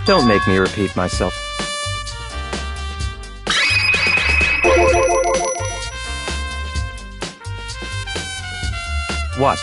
Don't make me repeat myself. What?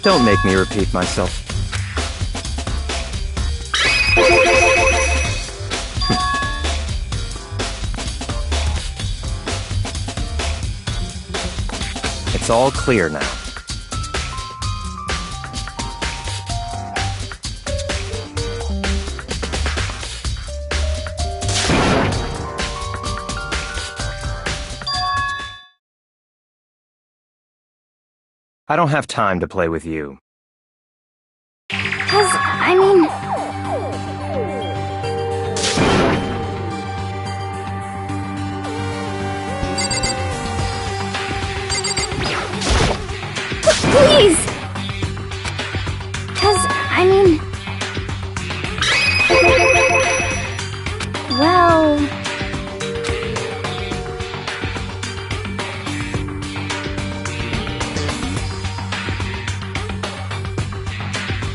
Don't make me repeat myself. It's all clear now. I don't have time to play with you. 'Cause, I mean... Please! 'Cause, I mean... Well...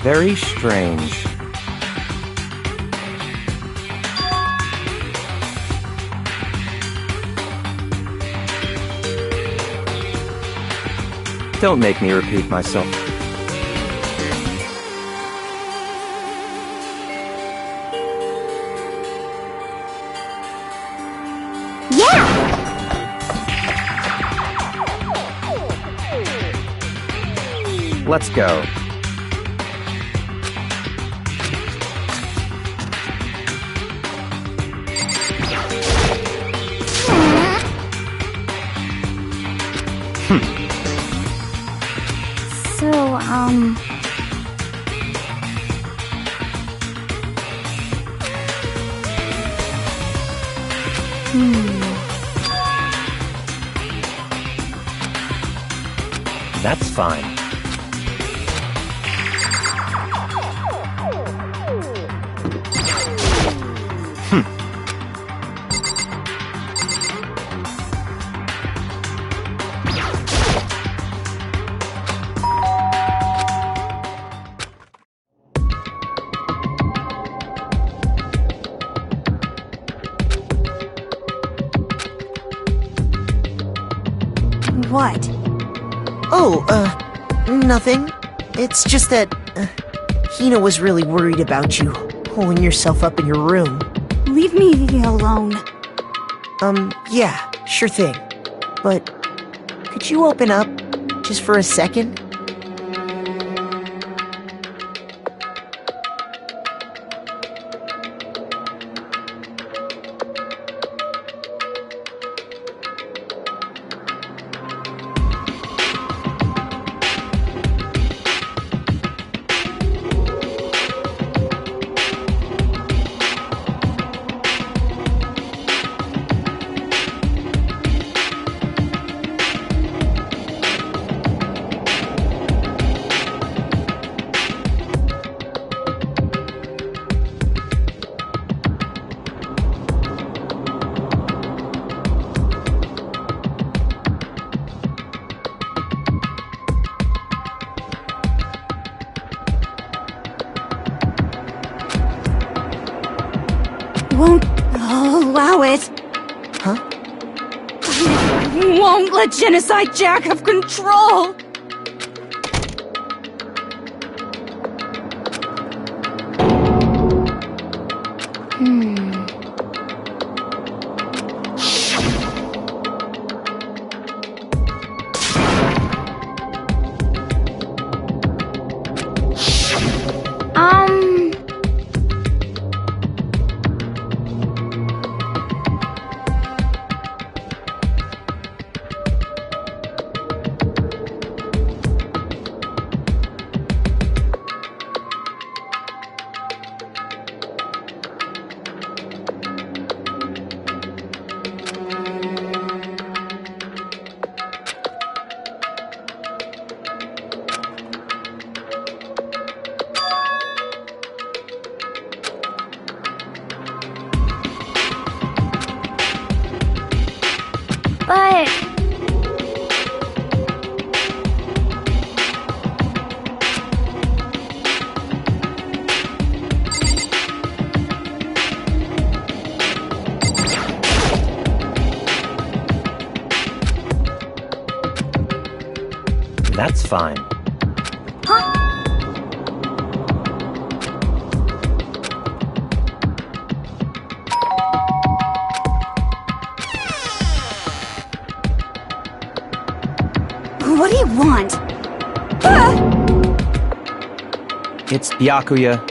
Very strange. Don't make me repeat myself. Yeah! Let's go. So, That's fine. what? Oh, nothing. It's just that Hina was really worried about you, holding yourself up in your room. Leave me alone. Yeah, sure thing. But could you open up, just for a second? Won't allow it. Huh? Won't let Genocide Jack have control. But... That's fine. Huh? What do you want? Ah! It's Byakuya.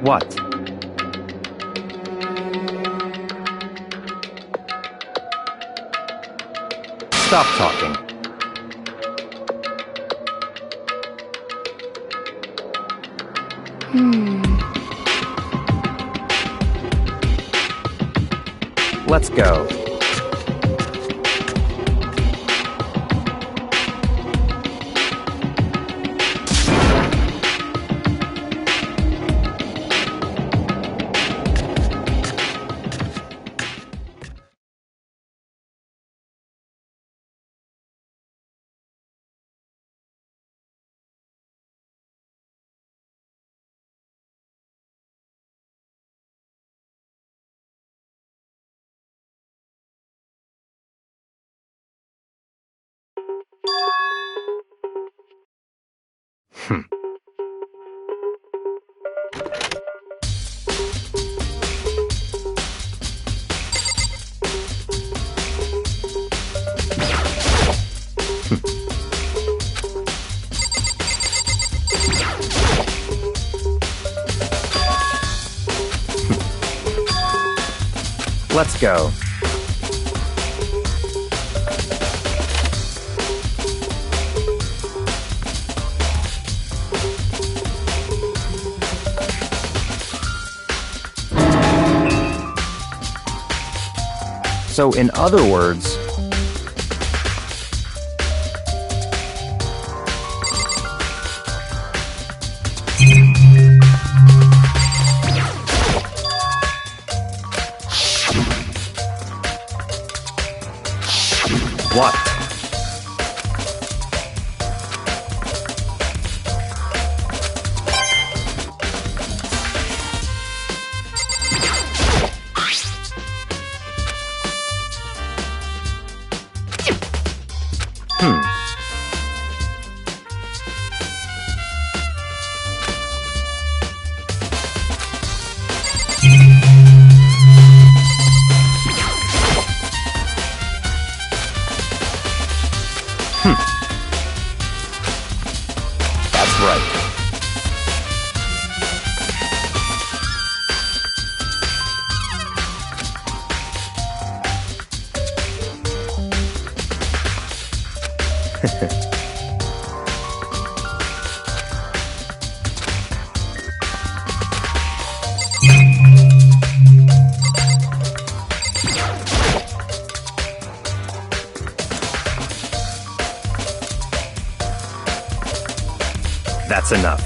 What? Stop talking. Let's go. Let's go. So, in other words, what? That's right. That's enough.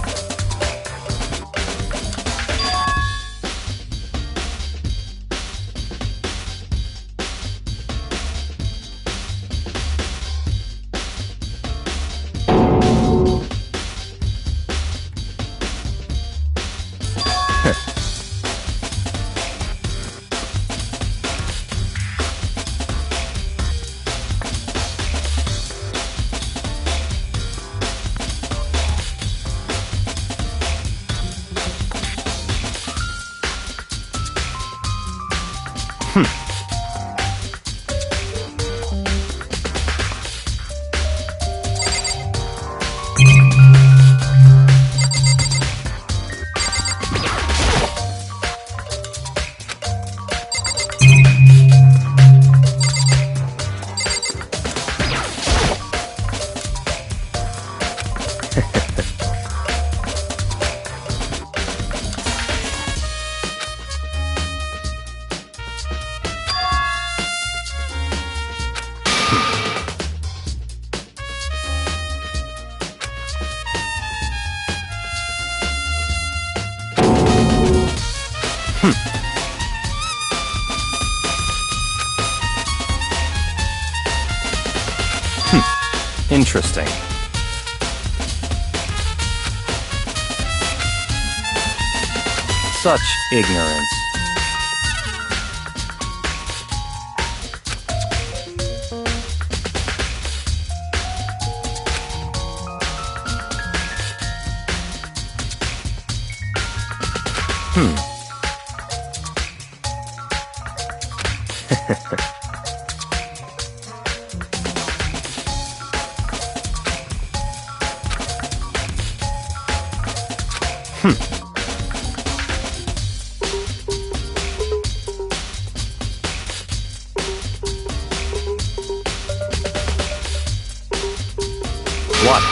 Interesting. Such ignorance. What?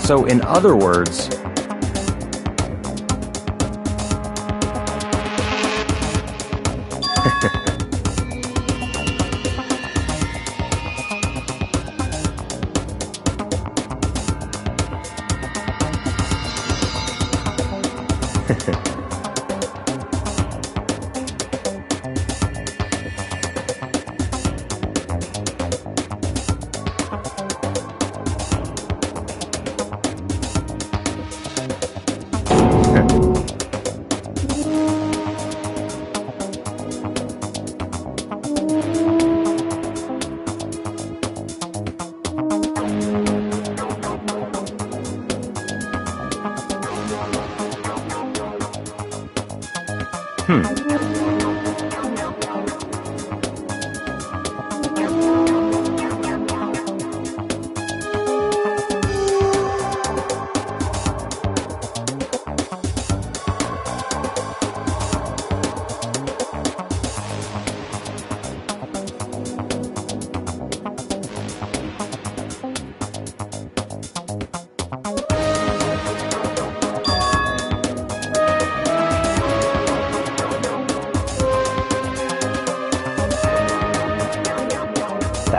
So, in other words,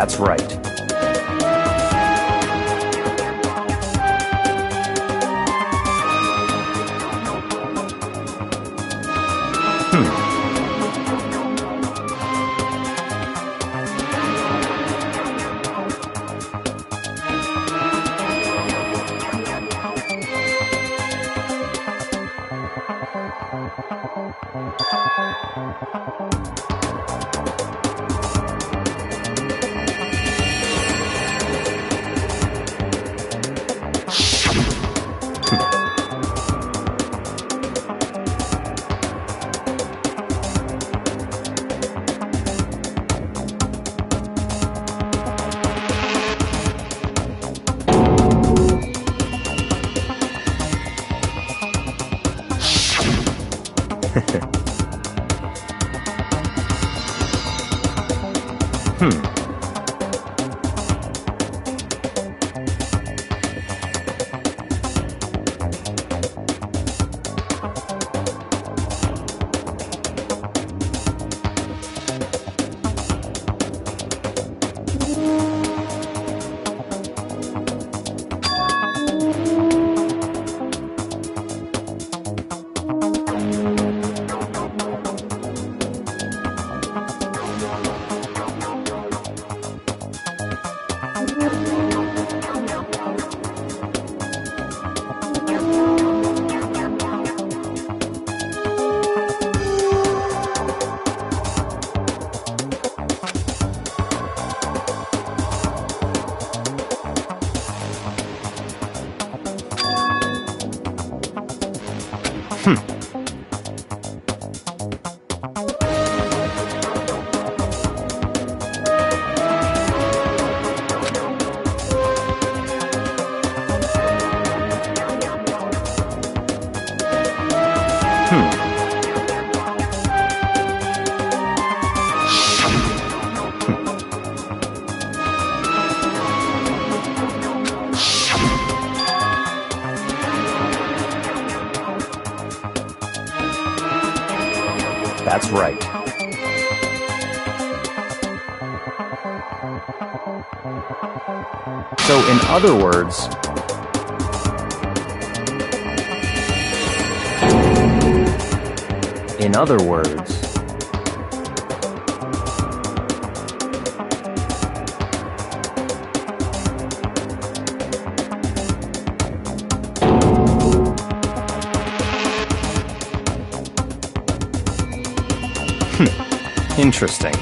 That's right. That's right. So, in other words, interesting.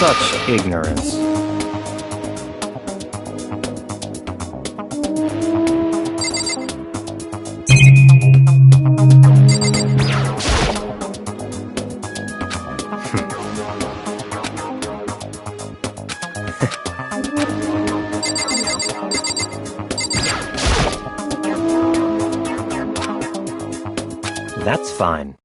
Such ignorance. That's fine.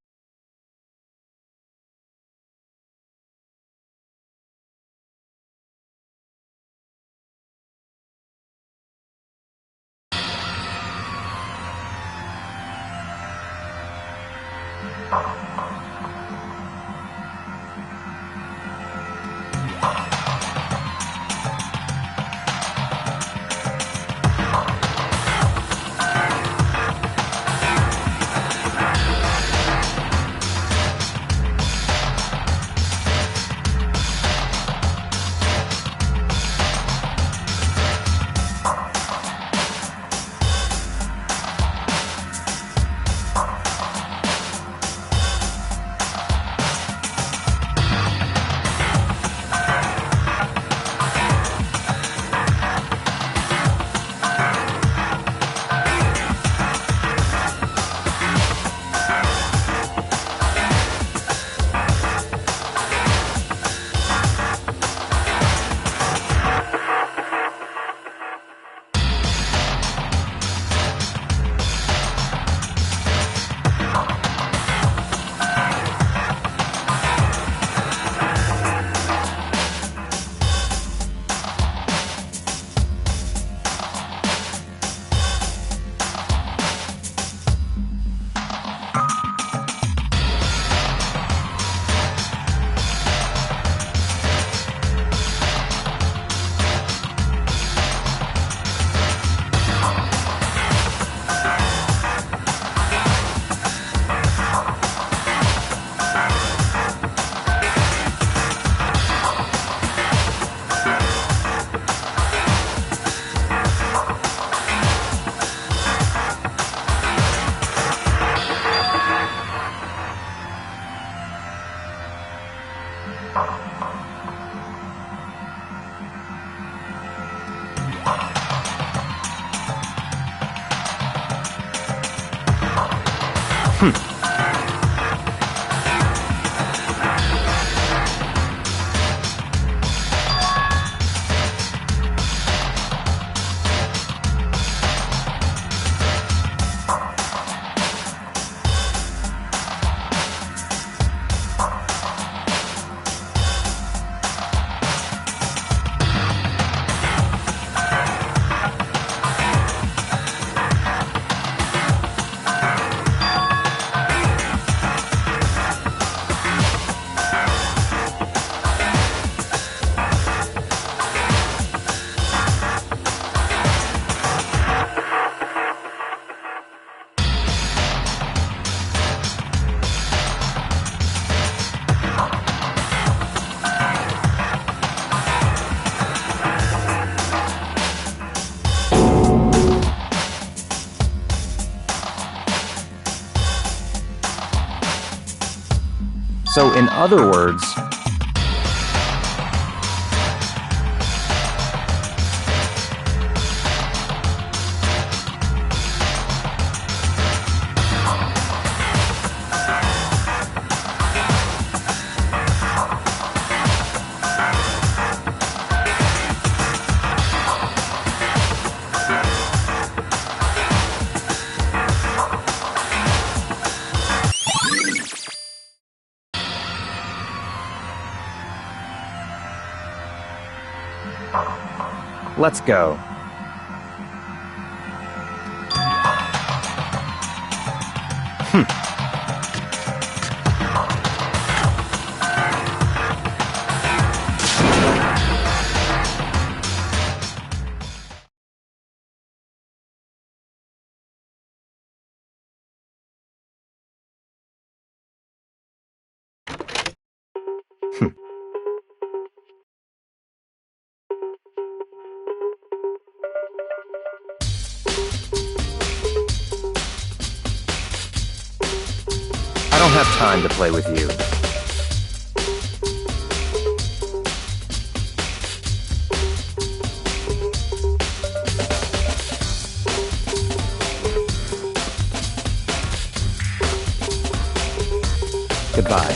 So, in other words, let's go. I don't have time to play with you. Goodbye.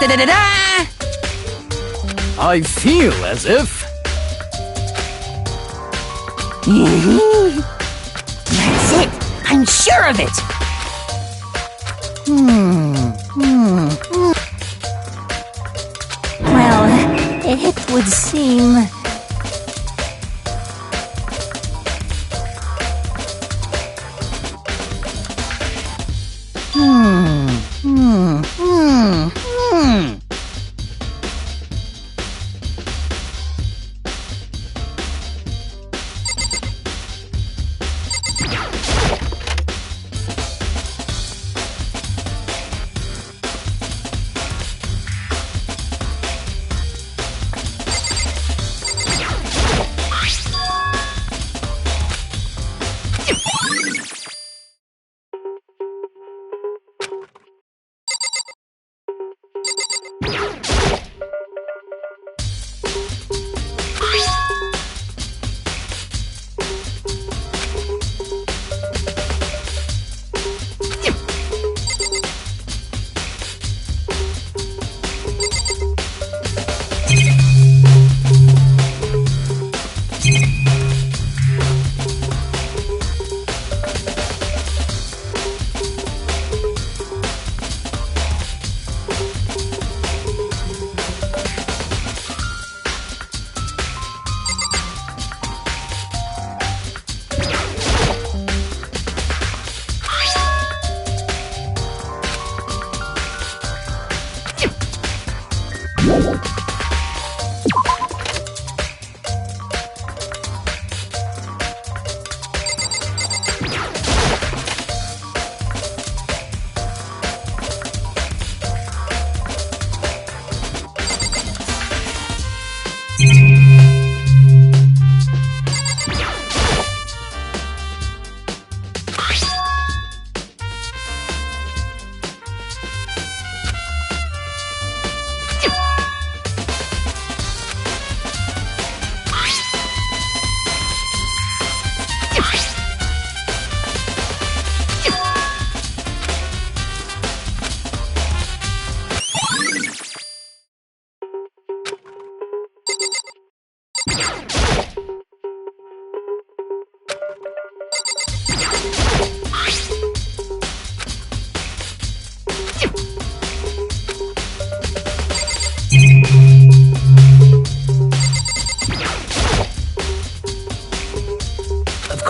Da-da-da-da-da! I feel as if... That's it! I'm sure of it! Well, it would seem...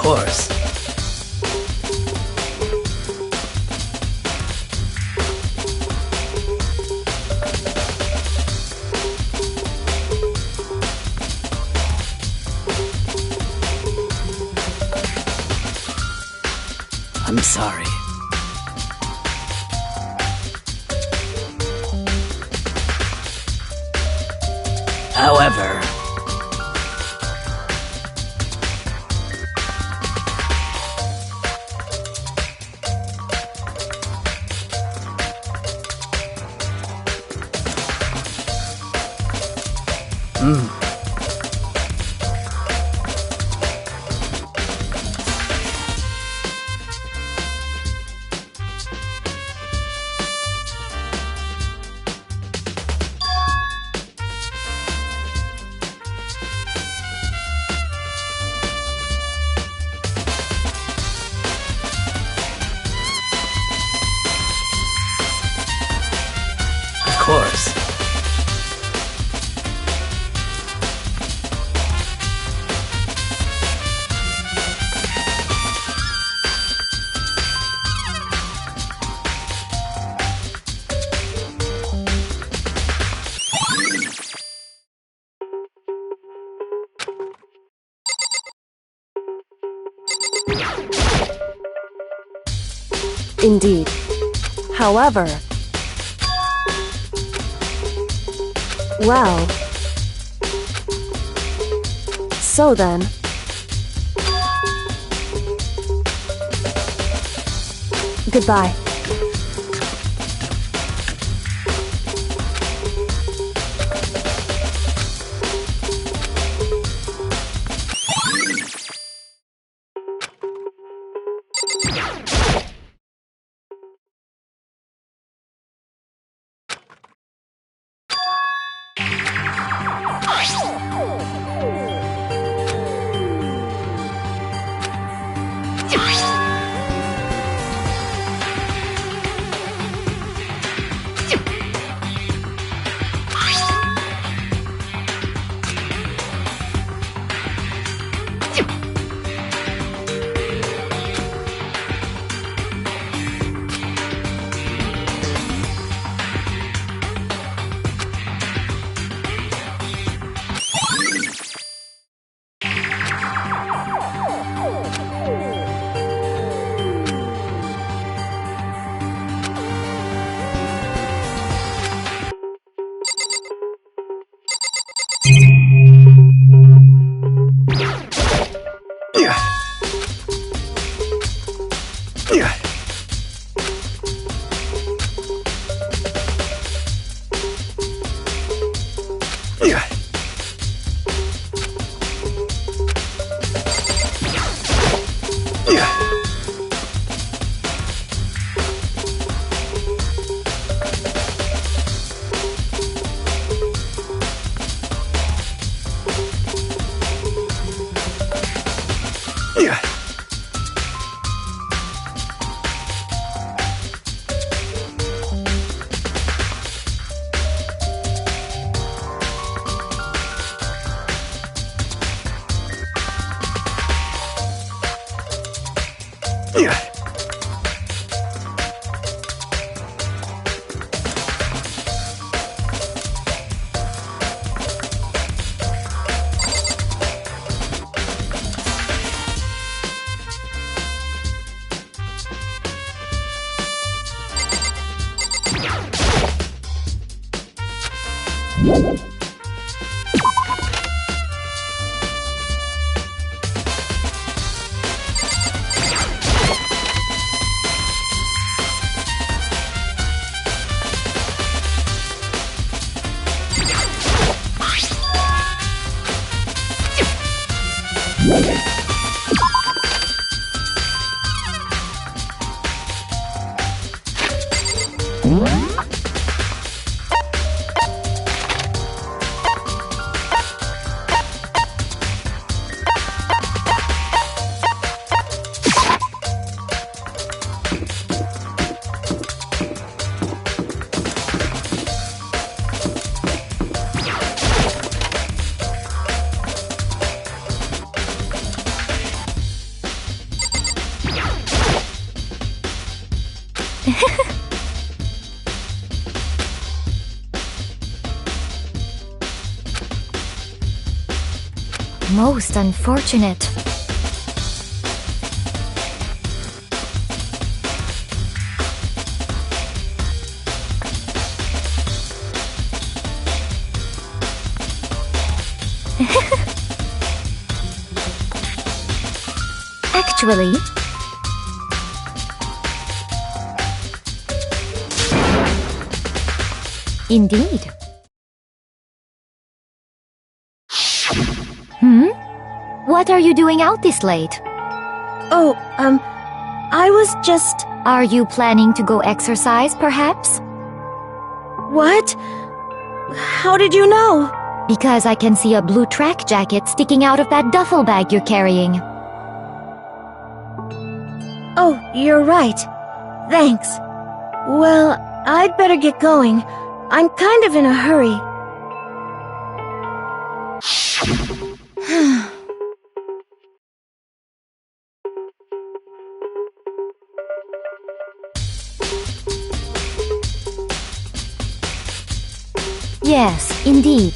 course. I'm sorry. However, of course. Indeed. However, well, so then, goodbye. Most unfortunate. Actually, indeed. What are you doing out this late? Oh, I was just... Are you planning to go exercise, perhaps? What? How did you know? Because I can see a blue track jacket sticking out of that duffel bag you're carrying. Oh, you're right. Thanks. Well, I'd better get going. I'm kind of in a hurry. Yes, indeed.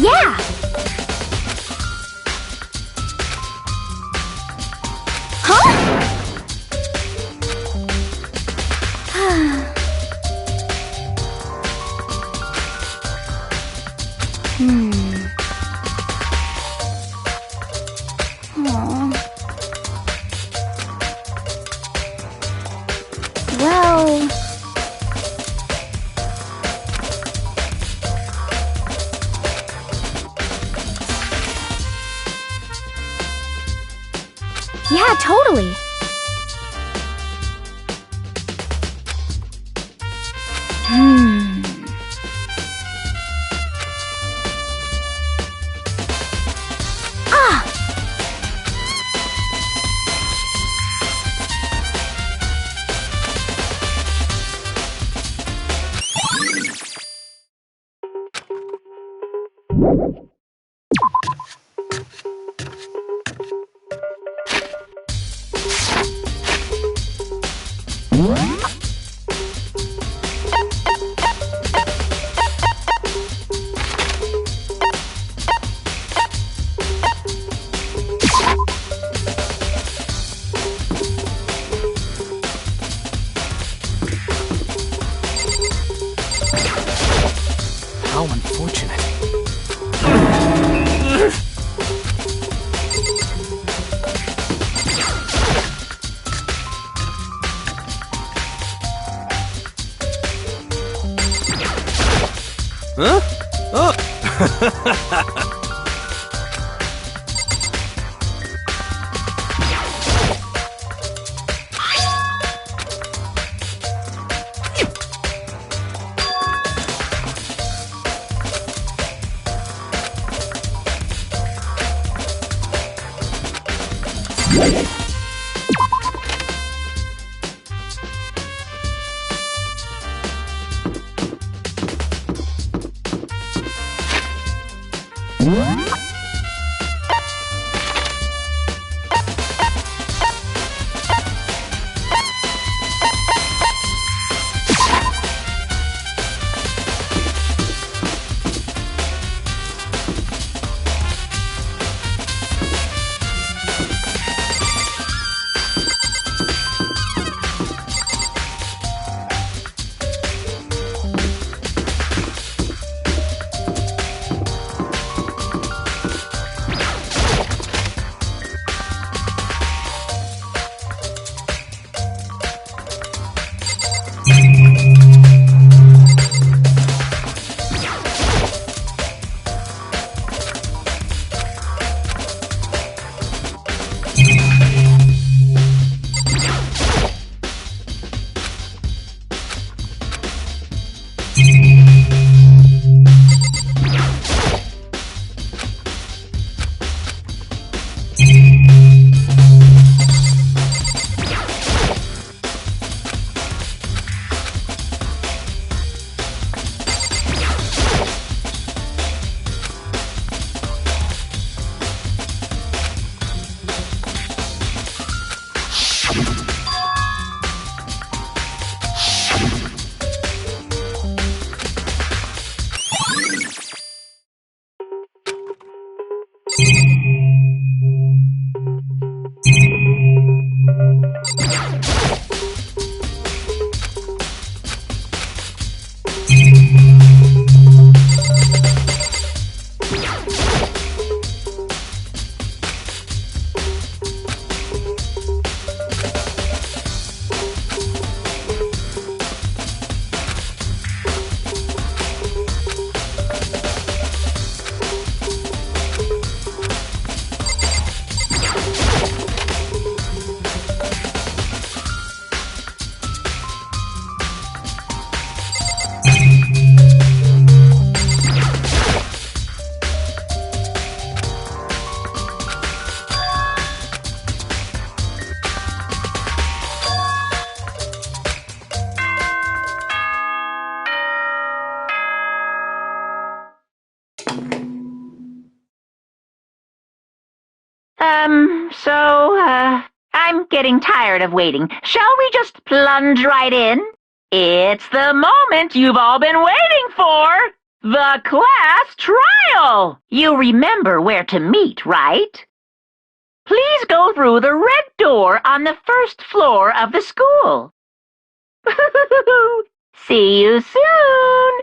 Yeah! Well... Yeah, totally. How unfortunate. Huh? Oh! I'm getting tired of waiting. Shall we just plunge right in? It's the moment you've all been waiting for! The class trial! You remember where to meet, right? Please go through the red door on the first floor of the school. See you soon!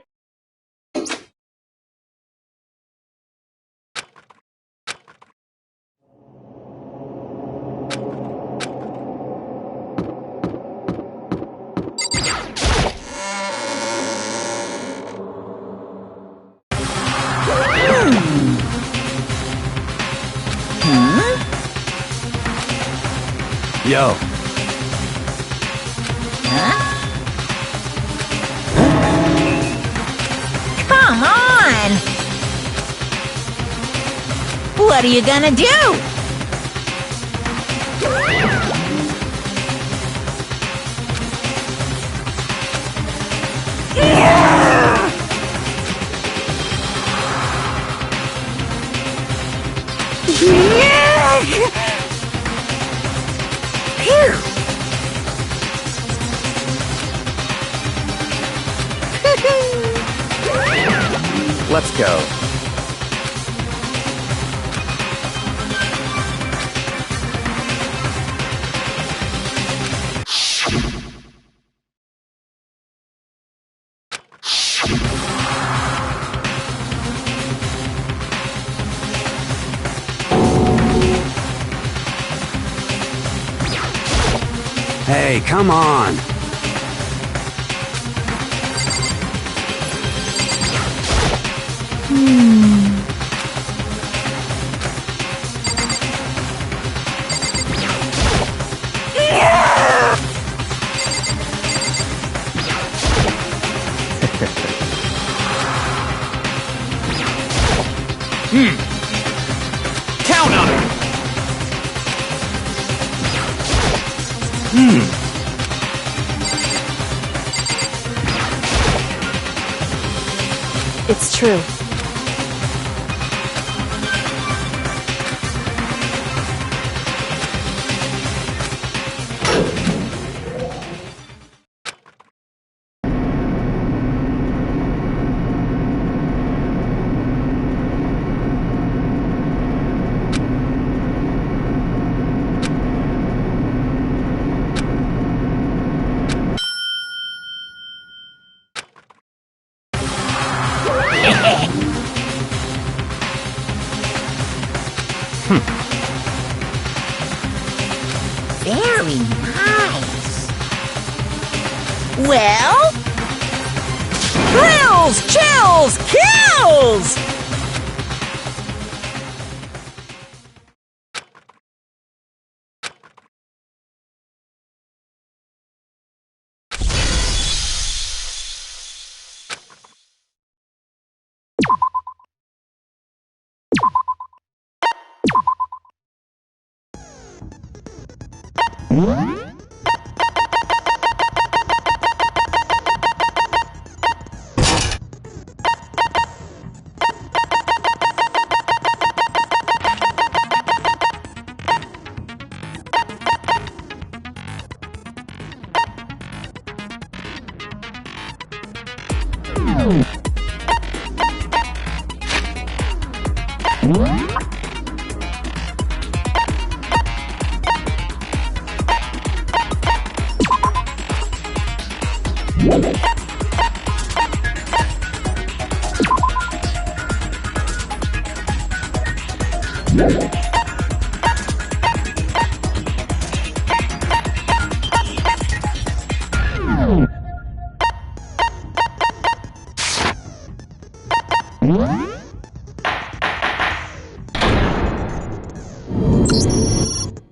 Yo. Come on! What are you gonna do? Let's go. Hey, come on! Count on it! It's true. Very nice. Well? Thrills, chills, kills!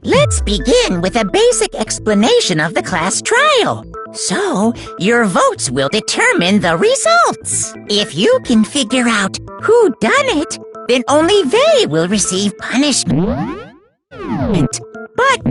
Let's begin with a basic explanation of the class trial. So, your votes will determine the results. If you can figure out who done it, then only they will receive punishment. But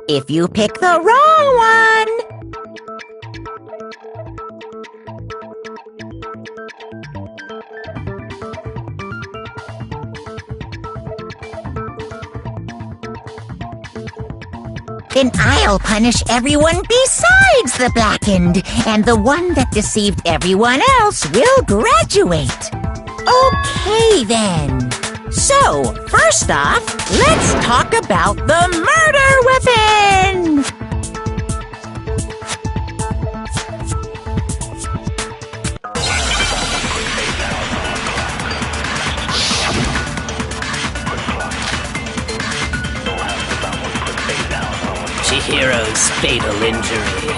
if you pick the wrong one, then I'll punish everyone besides the blackened, and the one that deceived everyone else will graduate. Okay, then. So, first off, let's talk about the murder weapon! Chihiro's fatal injury.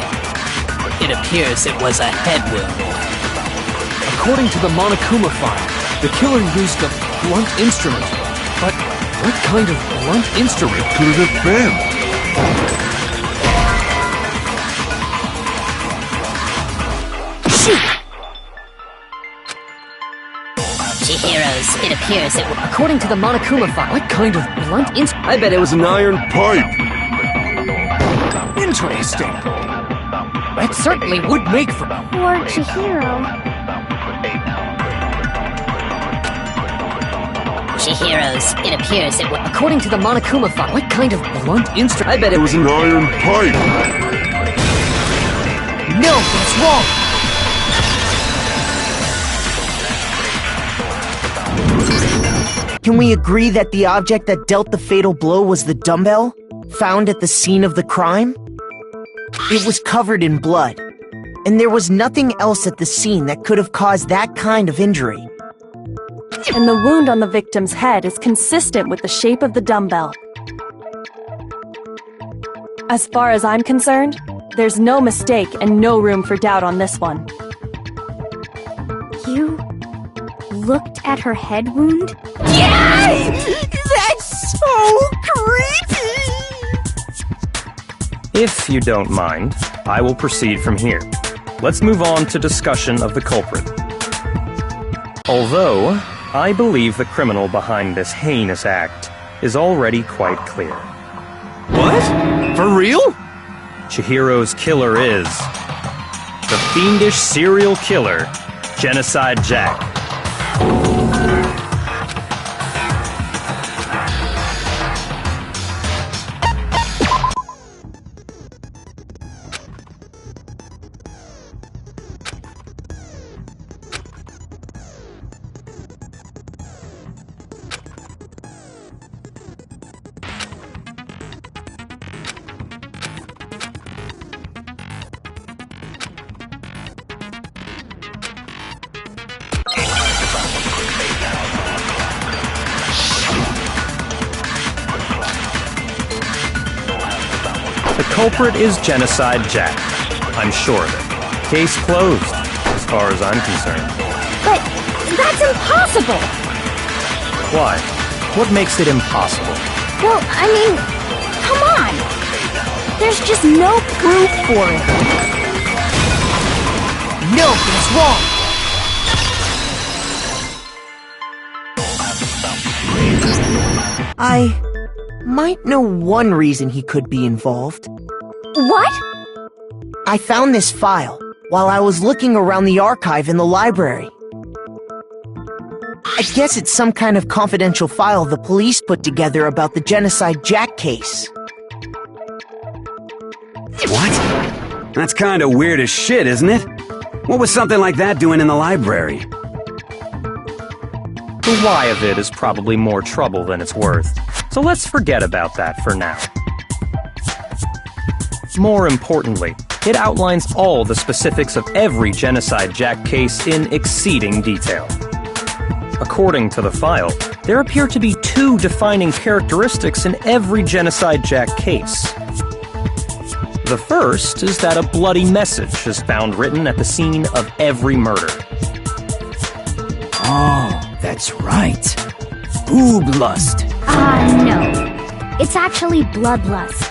It appears it was a head wound. According to the Monokuma file, the killer used a blunt instrument. But what kind of blunt instrument could it have been? Shoot! Chihiro's, it appears it was... According to the Monokuma file, what kind of blunt instrument? I bet it was an iron pipe. Interesting. That certainly would make for... Poor Chihiro. Chihiro's, it appears it was... According to the Monokuma file, what kind of blunt instrument? I bet it was an iron pipe. No, that's wrong. Can we agree that the object that dealt the fatal blow was the dumbbell, found at the scene of the crime? It was covered in blood, and there was nothing else at the scene that could have caused that kind of injury. And the wound on the victim's head is consistent with the shape of the dumbbell. As far as I'm concerned, there's no mistake and no room for doubt on this one. You looked at her head wound? Yay! That's so creepy! If you don't mind, I will proceed from here. Let's move on to discussion of the culprit. Although, I believe the criminal behind this heinous act is already quite clear. What? For real? Chihiro's killer is the fiendish serial killer, Genocide Jack. The culprit is Genocide Jack. I'm sure of it. Case closed, as far as I'm concerned. But that's impossible! Why? What makes it impossible? Well, I mean, come on! There's just no proof for it. No, that's wrong! I might know one reason he could be involved. What? I found this file, while I was looking around the archive in the library. I guess it's some kind of confidential file the police put together about the Genocide Jack case. What? That's kinda weird as shit, isn't it? What was something like that doing in the library? The why of it is probably more trouble than it's worth, so let's forget about that for now. More importantly, it outlines all the specifics of every Genocide Jack case in exceeding detail. According to the file, there appear to be two defining characteristics in every Genocide Jack case. The first is that a bloody message is found written at the scene of every murder. Oh, that's right. Booblust. No. It's actually bloodlust.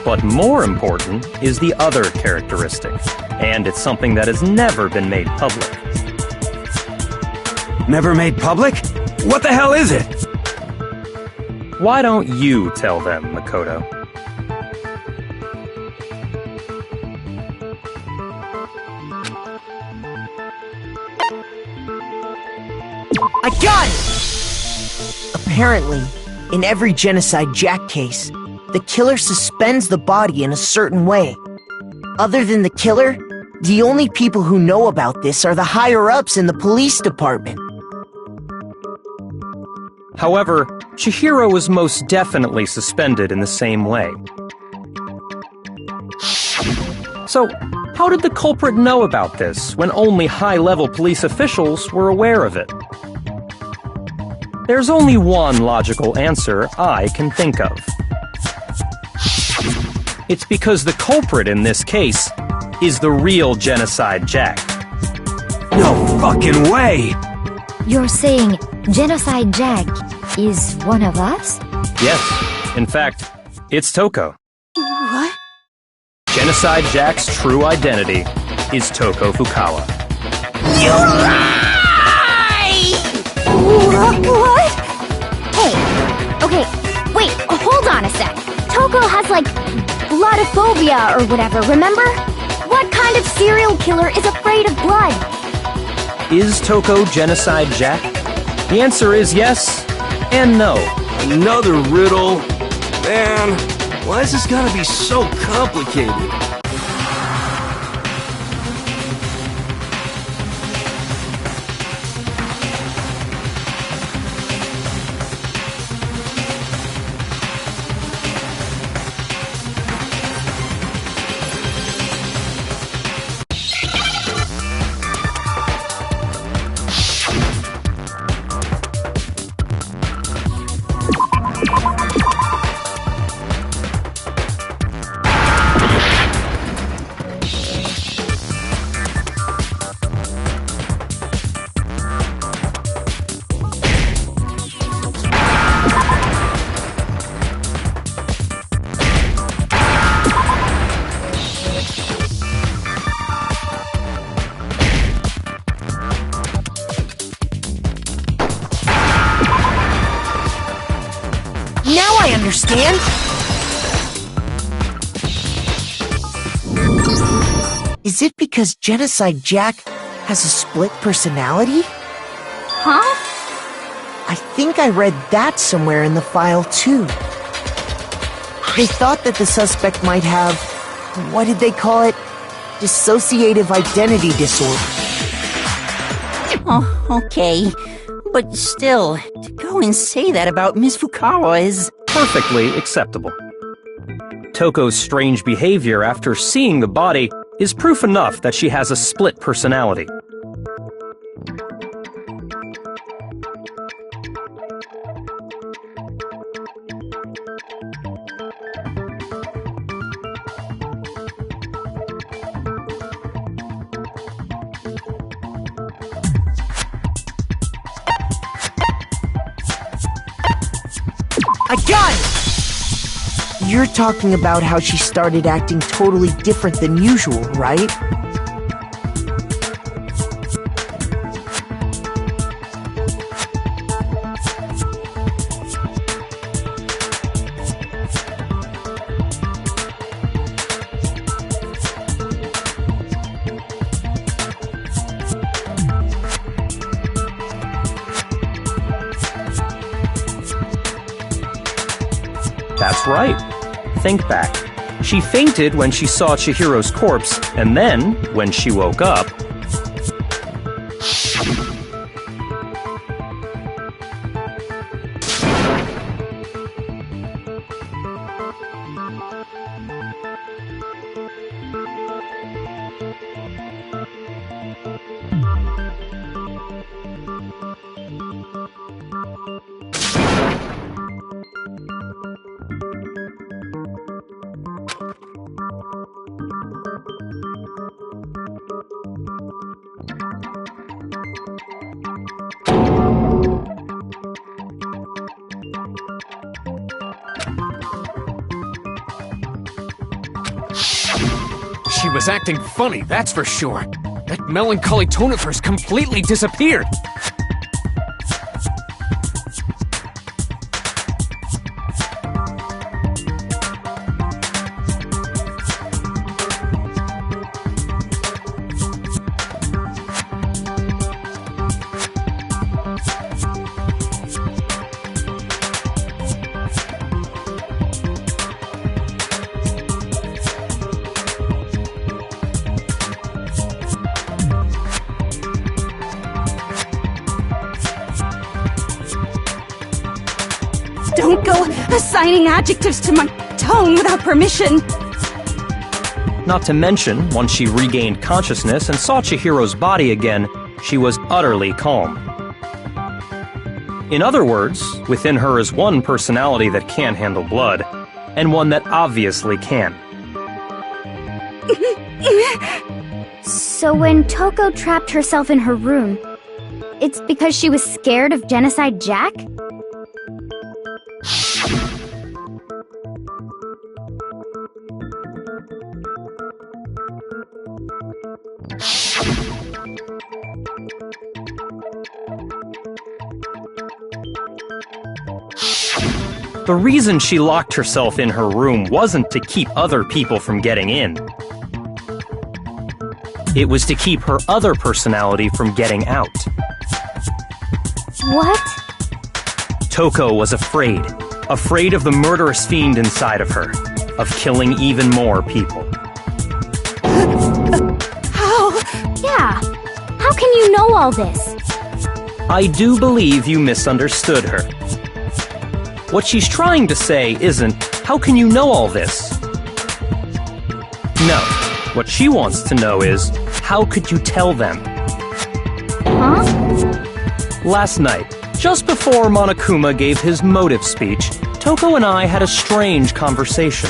But more important is the other characteristic, and it's something that has never been made public. Never made public? What the hell is it? Why don't you tell them, Makoto? I got it! Apparently, in every Genocide Jack case, the killer suspends the body in a certain way. Other than the killer, the only people who know about this are the higher-ups in the police department. However, Chihiro was most definitely suspended in the same way. So, how did the culprit know about this when only high-level police officials were aware of it? There's only one logical answer I can think of. It's because the culprit in this case is the real Genocide Jack. No fucking way! You're saying Genocide Jack is one of us? Yes, in fact, it's Toko. What? Genocide Jack's true identity is Toko Fukawa. You lie! What? Hey, okay, wait, hold on a sec. Toko has, like, bloodophobia or whatever, remember? What kind of serial killer is afraid of blood? Is Toko Genocide Jack? The answer is yes and no. Another riddle? Man, why is this gotta be so complicated? Now I understand! Is it because Genocide Jack has a split personality? Huh? I think I read that somewhere in the file, too. They thought that the suspect might have, what did they call it? Dissociative identity disorder. Oh, okay. But still, to go and say that about Miss Fukawa is... Perfectly acceptable. Toko's strange behavior after seeing the body is proof enough that she has a split personality. I got it! You're talking about how she started acting totally different than usual, right? That's right. Think back. She fainted when she saw Chihiro's corpse, and then, when she woke up... She was acting funny, that's for sure. That melancholy tone of hers completely disappeared. Don't go assigning adjectives to my tone without permission. Not to mention, once she regained consciousness and saw Chihiro's body again, she was utterly calm. In other words, within her is one personality that can't handle blood, and one that obviously can. So when Toko trapped herself in her room, it's because she was scared of Genocide Jack? The reason she locked herself in her room wasn't to keep other people from getting in. It was to keep her other personality from getting out. What? Toko was afraid. Afraid of the murderous fiend inside of her. Of killing even more people. How? Yeah. How can you know all this? I do believe you misunderstood her. What she's trying to say isn't, how can you know all this? No. What she wants to know is, how could you tell them? Huh? Last night, just before Monokuma gave his motive speech, Toko and I had a strange conversation.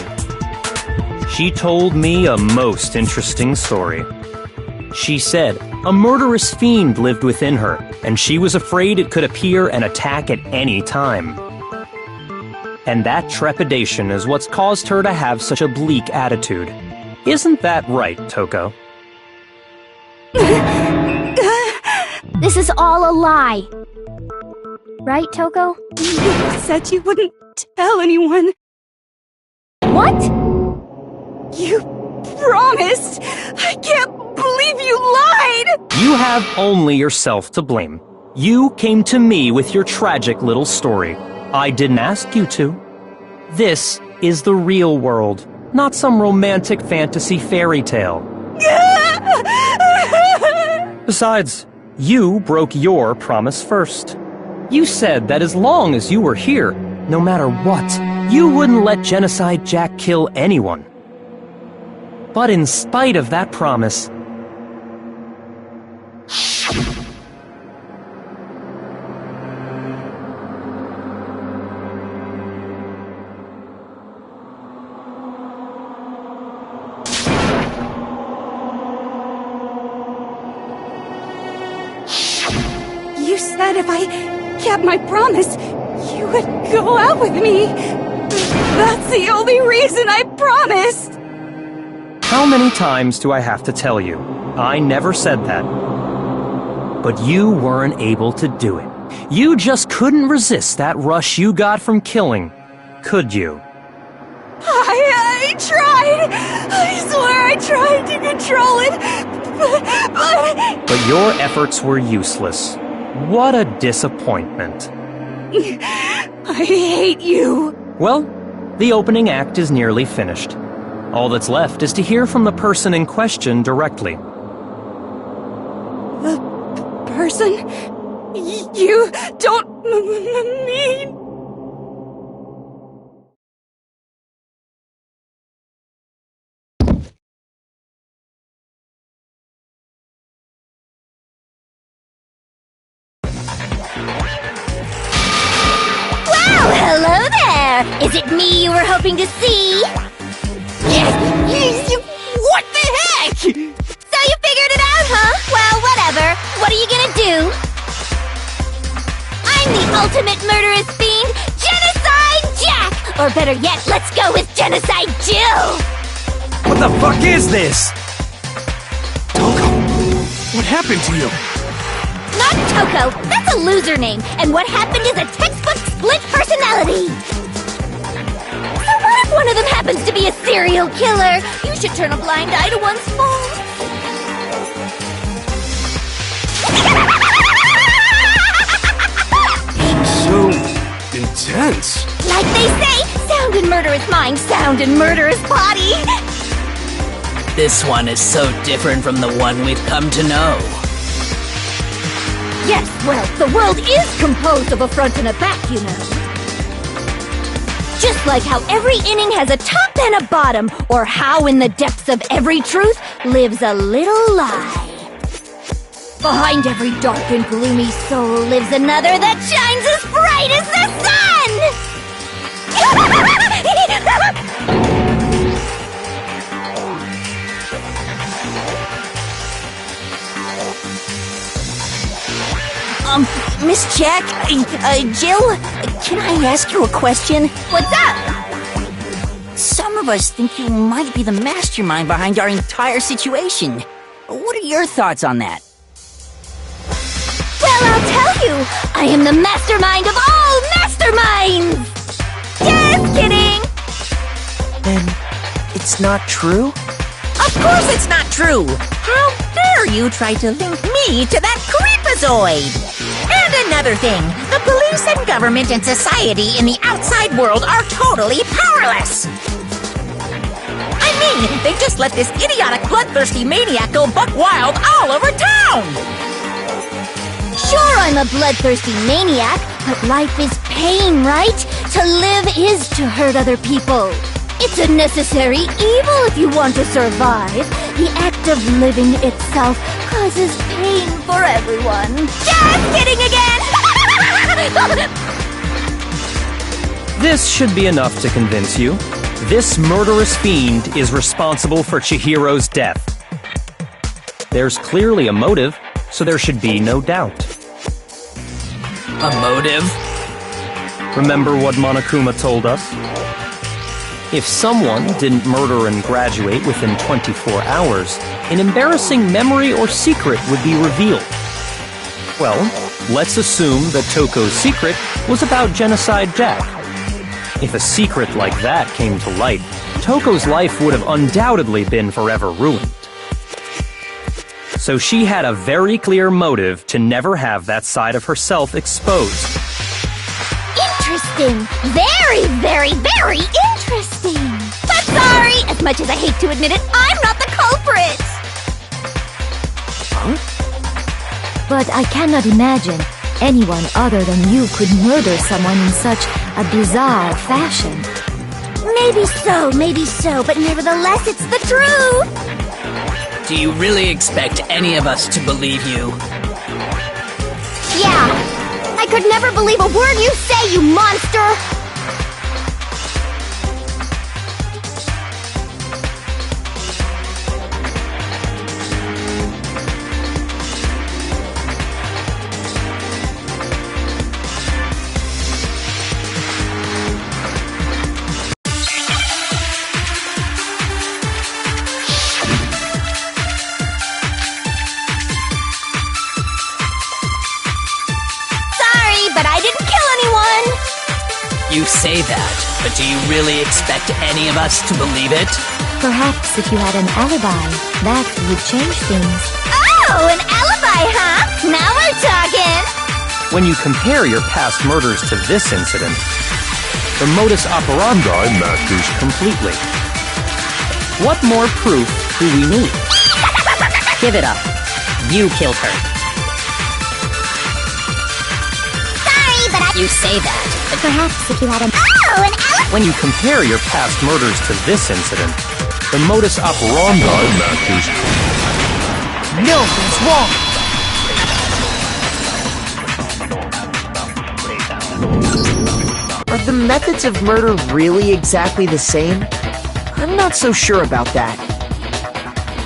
She told me a most interesting story. She said a murderous fiend lived within her, and she was afraid it could appear and attack at any time. And that trepidation is what's caused her to have such a bleak attitude. Isn't that right, Toko? This is all a lie. Right, Toko? You said you wouldn't tell anyone. What? You promised! I can't believe you lied! You have only yourself to blame. You came to me with your tragic little story. I didn't ask you to. This is the real world, not some romantic fantasy fairy tale. Besides, you broke your promise first. You said that as long as you were here, no matter what, you wouldn't let Genocide Jack kill anyone. But in spite of that promise, You said if I kept my promise, you would go out with me. That's the only reason I promised. how many times do I have to tell you? I never said that. But you weren't able to do it. You just couldn't resist that rush you got from killing, could you? I tried. I swear I tried to control it, But your efforts were useless. What a disappointment. I hate you. Well, The opening act is nearly finished. All that's left is to hear from the person in question directly. The person? You don't mean... Hello there! Is it me you were hoping to see? What the heck? So you figured it out, huh? Well, whatever. What are you gonna do? I'm the ultimate murderous fiend, Genocide Jack! Or better yet, let's go with Genocide Jill! What the fuck is this? Toko, what happened to you? Not Toko, that's a loser name, and what happened is a textbook split personality! So what if one of them happens to be a serial killer? You should turn a blind eye to one's faults. So intense. Like they say, sound in murderous mind, sound in murderous body! This one is so different from the one we've come to know. Yes, well, the world is composed of a front and a back, you know. Just like how every inning has a top and a bottom, or how in the depths of every truth lives a little lie. Behind every dark and gloomy soul lives another that shines as bright as the sun! Miss Jack, Jill, can I ask you a question? What's up? Some of us think you might be the mastermind behind our entire situation. What are your thoughts on that? Well, I'll tell you! I am the mastermind of all masterminds! Just kidding! Then it's not true? Of course it's not true! How dare you try to link me to that creepazoid! And another thing, the police and government and society in the outside world are totally powerless! I mean, they just let this idiotic, bloodthirsty maniac go buck wild all over town! Sure, I'm a bloodthirsty maniac, but life is pain, right? To live is to hurt other people. It's a necessary evil if you want to survive. The act of living itself causes pain for everyone. Just kidding again! This should be enough to convince you. This murderous fiend is responsible for Chihiro's death. There's clearly a motive, so there should be no doubt. A motive? Remember what Monokuma told us? If someone didn't murder and graduate within 24 hours, an embarrassing memory or secret would be revealed. Well, let's assume that Toko's secret was about Genocide Jack. If a secret like that came to light, Toko's life would have undoubtedly been forever ruined. So she had a very clear motive to never have that side of herself exposed. Interesting. Very, very, very interesting. But sorry, as much as I hate to admit it, I'm not the culprit. Huh? But I cannot imagine anyone other than you could murder someone in such a bizarre fashion. Maybe so, but nevertheless, it's the truth. Do you really expect any of us to believe you? Yeah. I could never believe a word you say, you monster! But I didn't kill anyone! You say that, but do you really expect any of us to believe it? Perhaps if you had an alibi, that would change things. Oh, an alibi, huh? Now we're talking! When you compare your past murders to this incident, the modus operandi matches completely. What more proof do we need? Give it up. You killed her. Sorry, but You say that, but perhaps if you had an... Oh, an elephant! When you compare your past murders to this incident, the modus operandi matches. No, it's wrong! Are the methods of murder really exactly the same? I'm not so sure about that.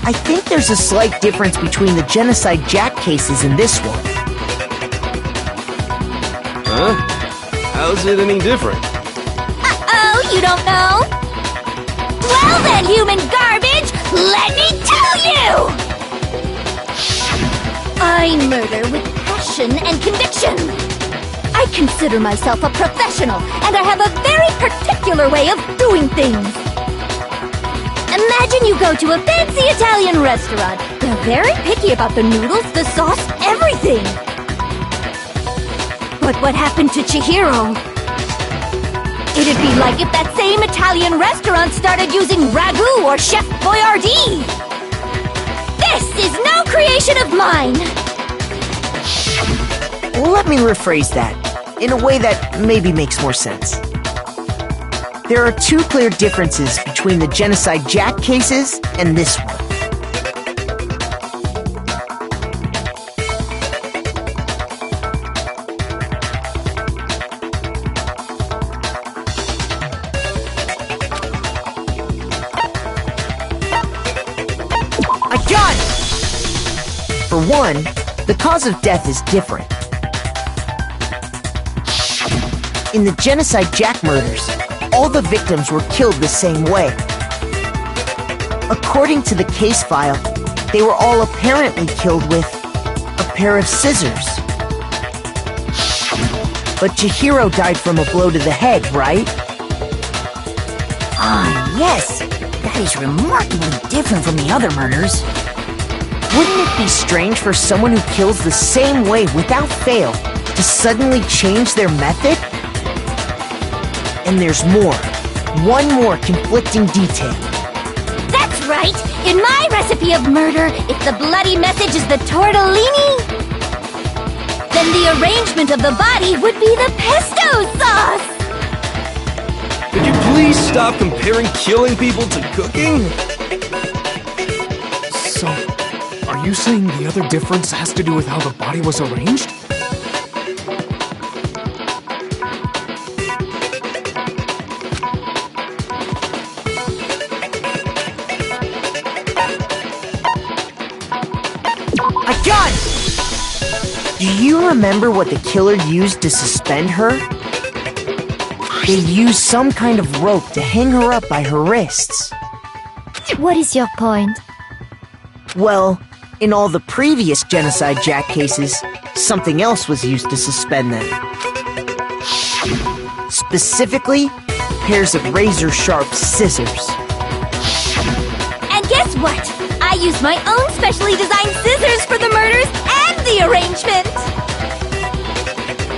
I think there's a slight difference between the Genocide Jack cases and this one. Huh? How's it any different? Uh-oh, you don't know? Well then, human garbage, let me tell you! I murder with passion and conviction. I consider myself a professional, and I have a very particular way of doing things. Imagine you go to a fancy Italian restaurant. They're very picky about the noodles, the sauce, everything. But what happened to Chihiro? It'd be like if that same Italian restaurant started using ragu or Chef Boyardee. This is no creation of mine. Let me rephrase that, in a way that maybe makes more sense. There are two clear differences between the Genocide Jack cases and this one. I got it! For one, the cause of death is different. In the Genocide Jack murders, all the victims were killed the same way. According to the case file, they were all apparently killed with a pair of scissors. But Chihiro died from a blow to the head, right? Ah, yes. That is remarkably different from the other murders. Wouldn't it be strange for someone who kills the same way without fail to suddenly change their method? And there's more. One more conflicting detail. That's right! In my recipe of murder, if the bloody message is the tortellini, then the arrangement of the body would be the pesto sauce! Could you please stop comparing killing people to cooking? So, are you saying the other difference has to do with how the body was arranged? I got it! Do you remember what the killer used to suspend her? They used some kind of rope to hang her up by her wrists. What is your point? Well, in all the previous Genocide Jack cases, something else was used to suspend them. Specifically, pairs of razor-sharp scissors. And guess what? I used my own specially designed scissors for the murders and the arrangement!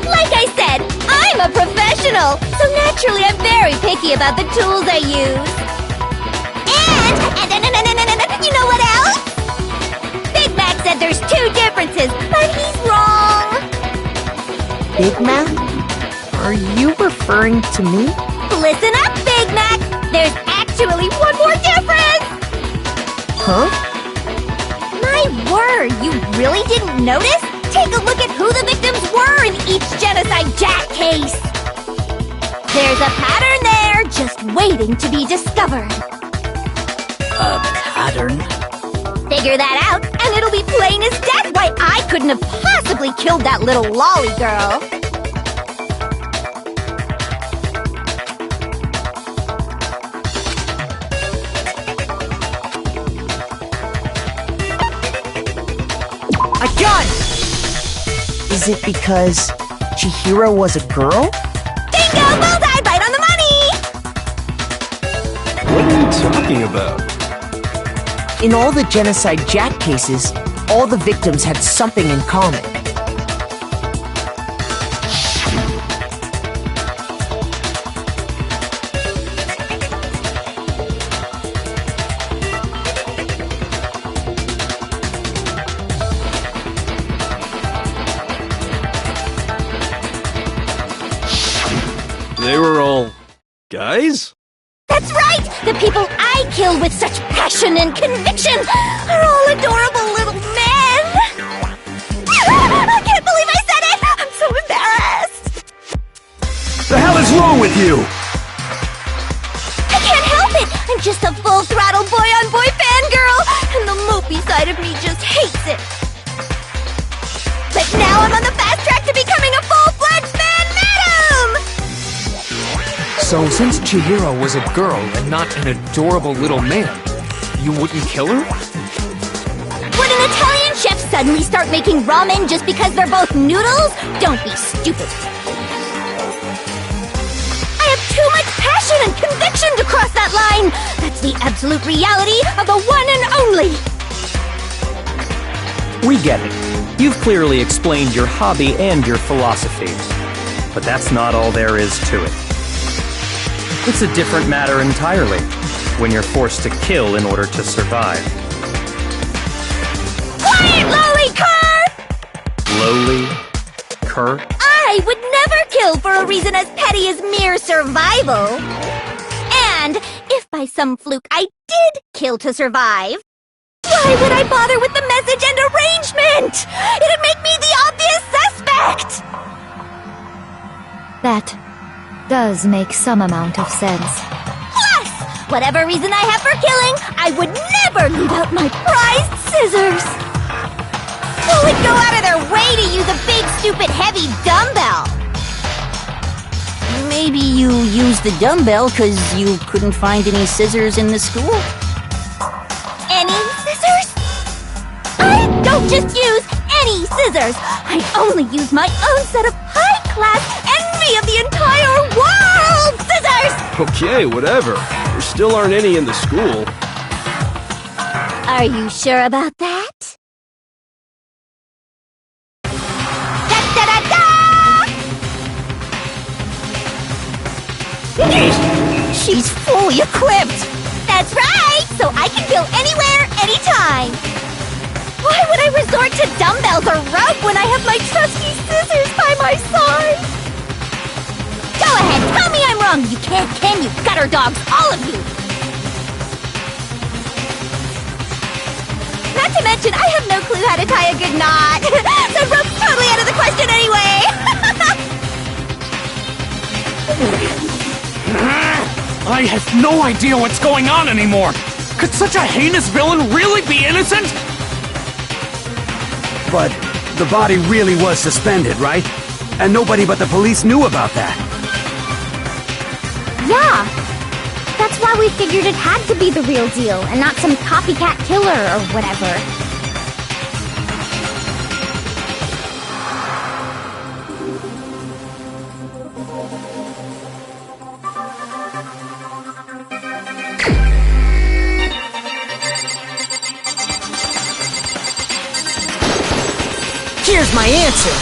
Like I said, I'm a professional, so naturally I'm very picky about the tools I use. And you know what else? Big Mac said there's two differences, but he's wrong. Big Mac? Are you referring to me? Listen up, Big Mac! There's actually one more difference! Huh? My word, you really didn't notice? Take a look at who the victims were in each Genocide Jack case. There's a pattern there, just waiting to be discovered. A pattern? Figure that out, and it'll be plain as death why I couldn't have possibly killed that little lolly girl. I got it! Is it because Chihiro was a girl? Bingo! Bullseye! Right on the money! What are you talking about? In all the Genocide Jack cases, all the victims had something in common. guys? That's right! The people I kill with such passion and conviction are all adorable little men! I can't believe I said it! I'm so embarrassed! The hell is wrong with you? I can't help it! I'm just a full-throttle boy-on-boy fangirl, and the mopey side of me just hates it. But now I'm on the fast track to becoming a full-fledged fan madam! So, since Chihiro was a girl and not an adorable little man, you wouldn't kill her? Would an Italian chef suddenly start making ramen just because they're both noodles? Don't be stupid. I have too much passion and conviction to cross that line. That's the absolute reality of the one and only. We get it. You've clearly explained your hobby and your philosophy. But that's not all there is to it. It's a different matter entirely, when you're forced to kill in order to survive. Quiet, lowly cur! Lowly? Cur? I would never kill for a reason as petty as mere survival. And if by some fluke I did kill to survive, why would I bother with the message and arrangement? It'd make me the obvious suspect! That does make some amount of sense. Plus, whatever reason I have for killing, I would never leave out my prized scissors. Who would go out of their way to use a big, stupid, heavy dumbbell? Maybe you used the dumbbell because you couldn't find any scissors in the school? Any scissors? I don't just use any scissors. I only use my own set of high-class envy of the entire world scissors! Okay, whatever. There still aren't any in the school. Are you sure about that? She's fully equipped! That's right! So I can go anywhere, anytime! Why would I resort to dumbbells or rope when I have my trusty scissors by my side? Go ahead, tell me I'm wrong! You can't, can you? Gutter dogs, all of you! Not to mention, I have no clue how to tie a good knot! So rope's totally out of the question anyway! I have no idea what's going on anymore! Could such a heinous villain really be innocent? But the body really was suspended, right? And nobody but the police knew about that. Yeah! That's why we figured it had to be the real deal, and not some copycat killer or whatever. Here's my answer!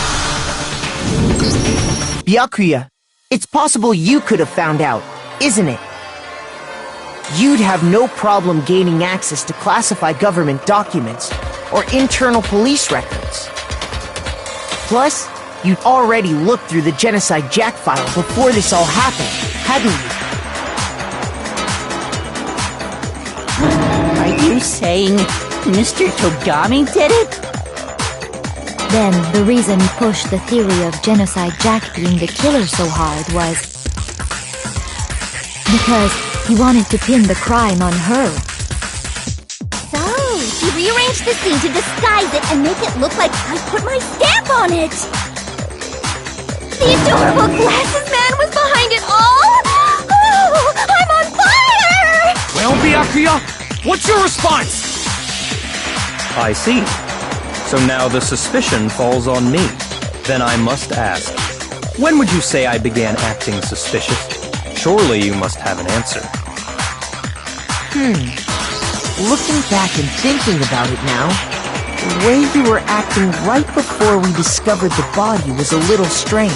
Byakuya, it's possible you could have found out, isn't it? You'd have no problem gaining access to classified government documents or internal police records. Plus, you'd already looked through the Genocide Jack file before this all happened, hadn't you? Are you saying Mr. Togami did it? Then, the reason he pushed the theory of Genocide Jack being the killer so hard was because he wanted to pin the crime on her. So, he rearranged the scene to disguise it and make it look like I put my stamp on it! The adorable glasses man was behind it all? Oh, I'm on fire! Well, Byakuya, what's your response? I see. So now the suspicion falls on me. Then I must ask, when would you say I began acting suspicious? Surely you must have an answer. Looking back and thinking about it now, the way you were acting right before we discovered the body was a little strange.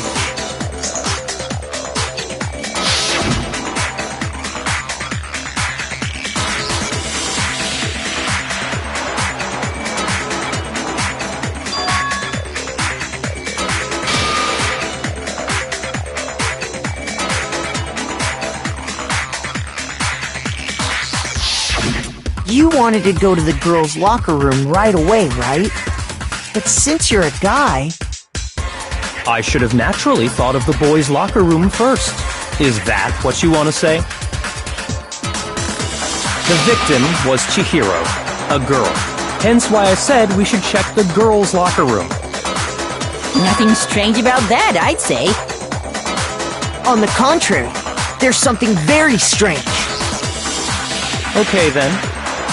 You wanted to go to the girls' locker room right away, right? But since you're a guy... I should have naturally thought of the boys' locker room first. Is that what you want to say? The victim was Chihiro, a girl. Hence why I said we should check the girls' locker room. Nothing strange about that, I'd say. On the contrary, there's something very strange. Okay then,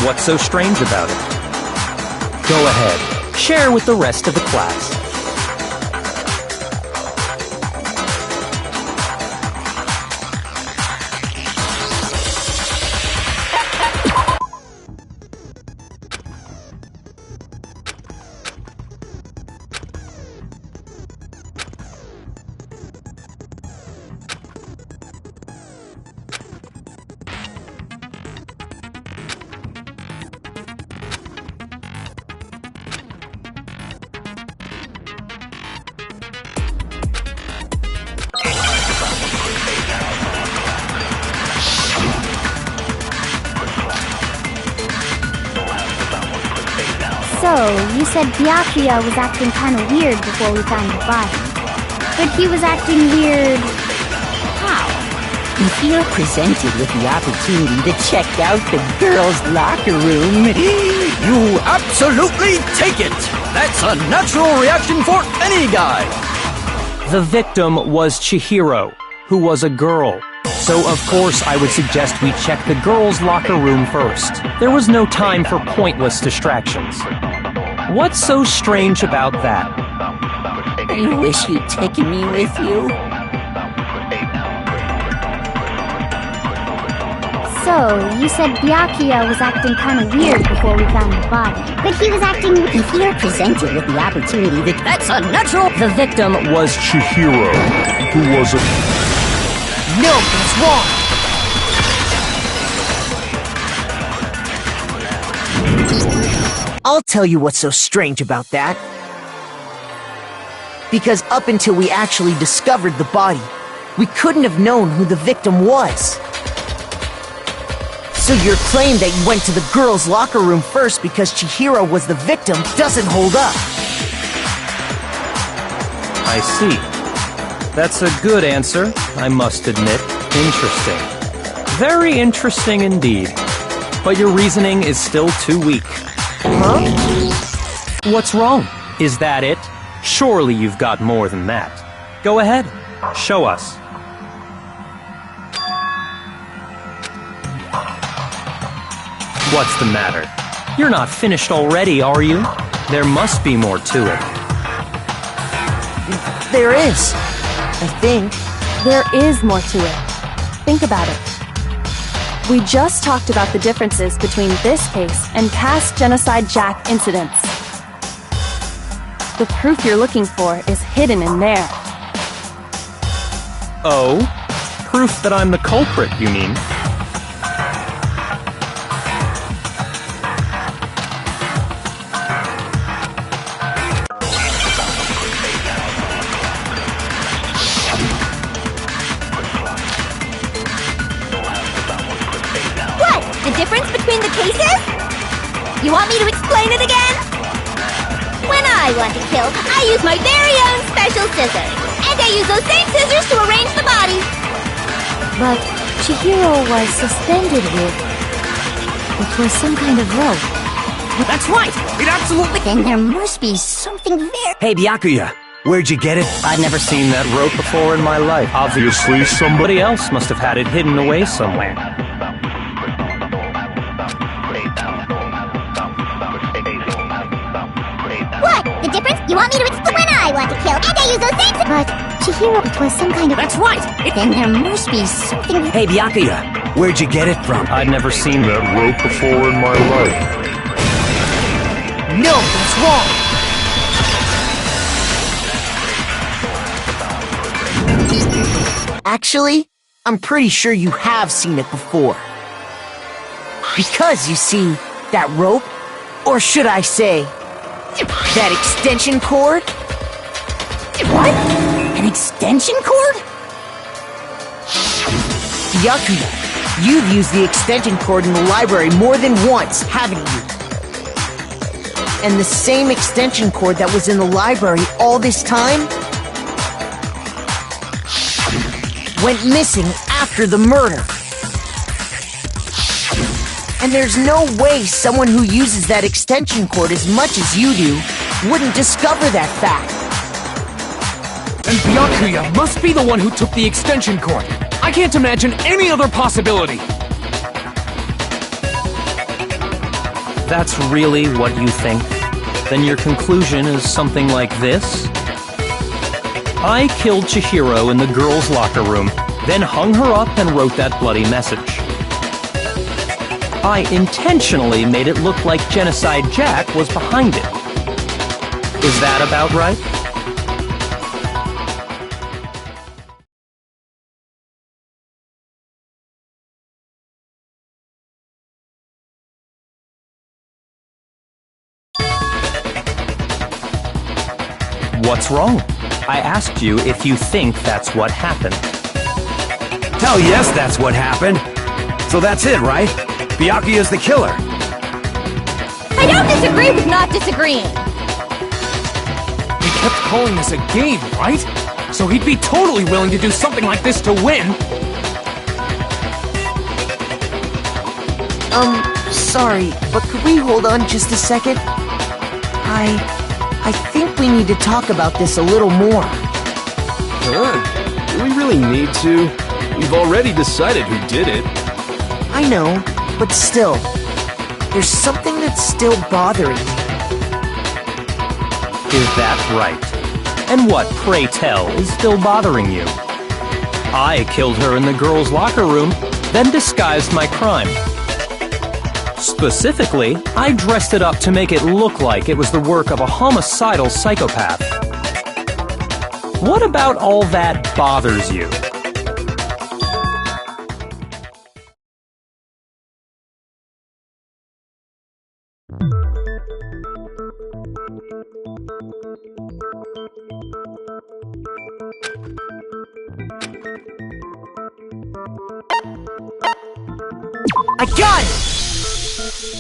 what's so strange about it? Go ahead, share with the rest of the class. So, you said Byakuya was acting kinda weird before we found the body. But he was acting weird... how? If you're presented with the opportunity to check out the girls' locker room, You absolutely take it! That's a natural reaction for any guy! The victim was Chihiro, who was a girl. So of course I would suggest we check the girls' locker room first. There was no time for pointless distractions. What's so strange about that? I wish you'd taken me with you. So, you said Byakuya was acting kinda weird before we found the body. But he was acting... If you're presented with the opportunity, that's a natural... The victim was Chihiro, who was a... No, that's wrong! I'll tell you what's so strange about that. Because up until we actually discovered the body, we couldn't have known who the victim was. So your claim that you went to the girls' locker room first because Chihiro was the victim doesn't hold up. I see. That's a good answer, I must admit. Interesting. Very interesting indeed. But your reasoning is still too weak. Huh? What's wrong? Is that it? Surely you've got more than that. Go ahead. Show us. What's the matter? You're not finished already, are you? There must be more to it. There is. I think. There is more to it. Think about it. We just talked about the differences between this case and past Genocide Jack incidents. The proof you're looking for is hidden in there. Oh? Proof that I'm the culprit, you mean? What? The difference between the cases? You want me to explain it again? When I want to kill, I use my very own special scissors. And I use those same scissors to arrange the body. But Chihiro was suspended with... It was some kind of rope. That's right! It absolutely... Then there must be something there. Hey, Byakuya, where'd you get it? I've never seen that rope before in my life. Obviously, somebody else must have had it hidden away somewhere. What? The difference? You want me to explain? When I want to kill, and I use those same... But Chihiro, it was some kind of... That's right! Then there must be something... Hey, Byakuya, where'd you get it from? I'd never seen that rope before in my life. No, that's wrong! Actually, I'm pretty sure you have seen it before. Because, you see, that rope, or should I say, that extension cord? What? An extension cord? Byakuya, You've used the extension cord in the library more than once, haven't you? And the same extension cord that was in the library all this time went missing after the murder. And there's no way someone who uses that extension cord as much as you do wouldn't discover that fact. And Byakuya must be the one who took the extension cord. I can't imagine any other possibility. That's really what you think? Then your conclusion is something like this? I killed Chihiro in the girls' locker room, then hung her up and wrote that bloody message. I intentionally made it look like Genocide Jack was behind it. Is that about right? What's wrong? I asked you if you think that's what happened. Hell yes, that's what happened. So that's it, right? Byakuya's the killer. I don't disagree with not disagreeing. He kept calling this a game, right? So he'd be totally willing to do something like this to win. Sorry, but could we hold on just a second? I think we need to talk about this a little more. Do we really need to? We've already decided who did it. I know, but still, there's something that's still bothering me. Is that right? And what, pray tell, is still bothering you? I killed her in the girls' locker room, then disguised my crime. Specifically, I dressed it up to make it look like it was the work of a homicidal psychopath. What about all that bothers you? I got it!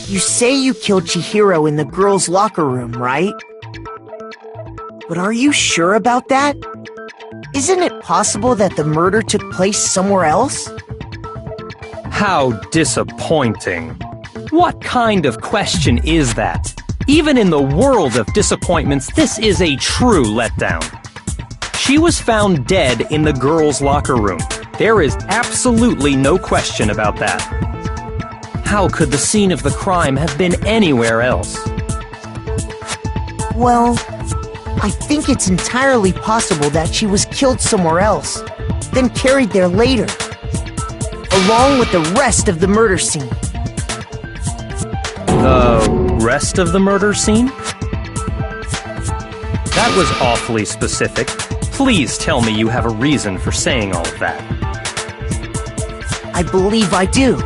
You say you killed Chihiro in the girls' locker room, right? But are you sure about that? Isn't it possible that the murder took place somewhere else? How disappointing. What kind of question is that? Even in the world of disappointments, this is a true letdown. She was found dead in the girls' locker room. There is absolutely no question about that. How could the scene of the crime have been anywhere else? Well, I think it's entirely possible that she was killed somewhere else, then carried there later, along with the rest of the murder scene. The rest of the murder scene? That was awfully specific. Please tell me you have a reason for saying all of that. I believe I do.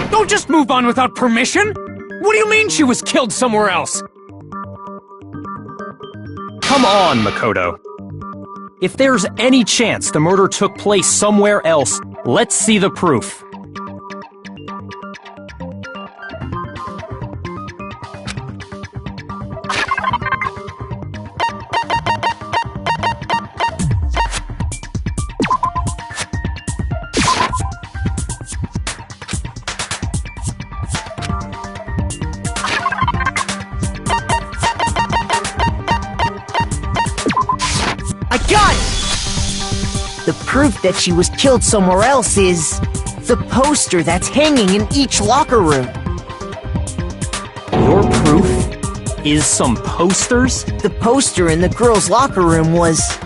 Don't just move on without permission! What do you mean she was killed somewhere else? Come on, Makoto. If there's any chance the murder took place somewhere else, let's see the proof. The proof that she was killed somewhere else is the poster that's hanging in each locker room. Your proof is some posters? The poster in the girls' locker room was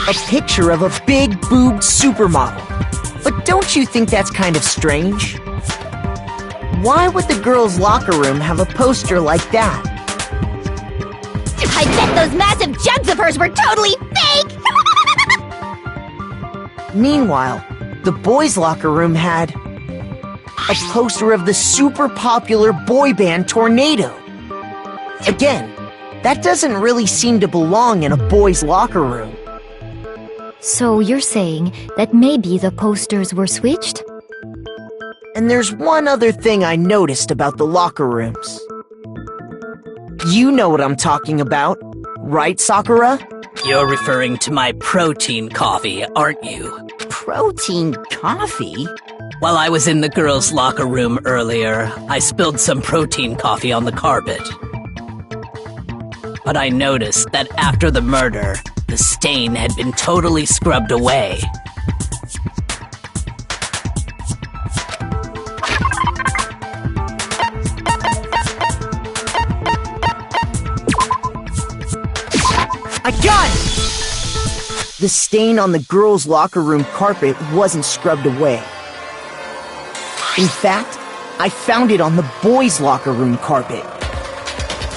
a picture of a big-boobed supermodel. But don't you think that's kind of strange? Why would the girls' locker room have a poster like that? I bet those massive jugs of hers were totally fake! Meanwhile, the boys' locker room had a poster of the super popular boy band Tornado. Again, that doesn't really seem to belong in a boys' locker room. So you're saying that maybe the posters were switched? And there's one other thing I noticed about the locker rooms. You know what I'm talking about, right, Sakura? You're referring to my protein coffee, aren't you? Protein coffee? While I was in the girls' locker room earlier, I spilled some protein coffee on the carpet. But I noticed that after the murder, the stain had been totally scrubbed away. I got it! The stain on the girls' locker room carpet wasn't scrubbed away. In fact, I found it on the boys' locker room carpet.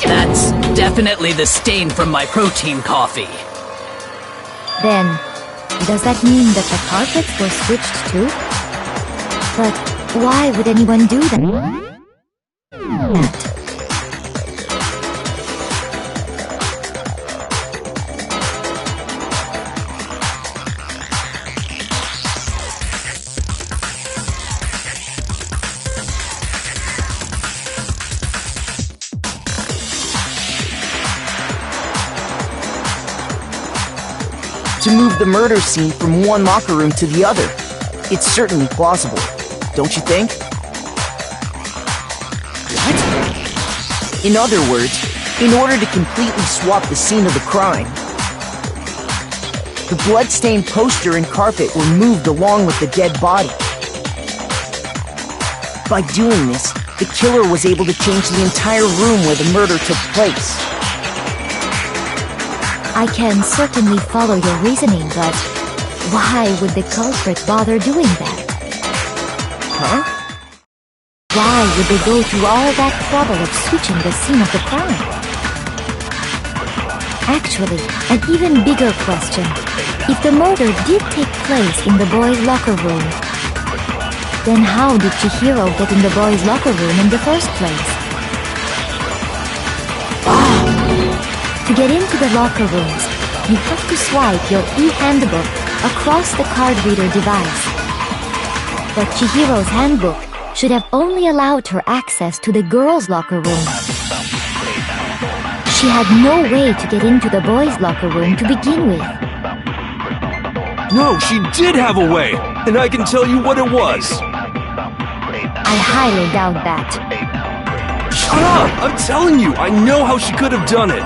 That's definitely the stain from my protein coffee. Then, does that mean that the carpets were switched too? But why would anyone do that? To move the murder scene from one locker room to the other. It's certainly plausible, don't you think? What? In other words, in order to completely swap the scene of the crime, the blood-stained poster and carpet were moved along with the dead body. By doing this, the killer was able to change the entire room where the murder took place. I can certainly follow your reasoning, but why would the culprit bother doing that? Huh? Why would they go through all that trouble of switching the scene of the crime? Actually, an even bigger question. If the murder did take place in the boys' locker room, then how did Chihiro get in the boys' locker room in the first place? To get into the locker rooms, you have to swipe your e-handbook across the card reader device. But Chihiro's handbook should have only allowed her access to the girls' locker room. She had no way to get into the boys' locker room to begin with. No, she did have a way, and I can tell you what it was. I highly doubt that. Shut up! I'm telling you, I know how she could have done it.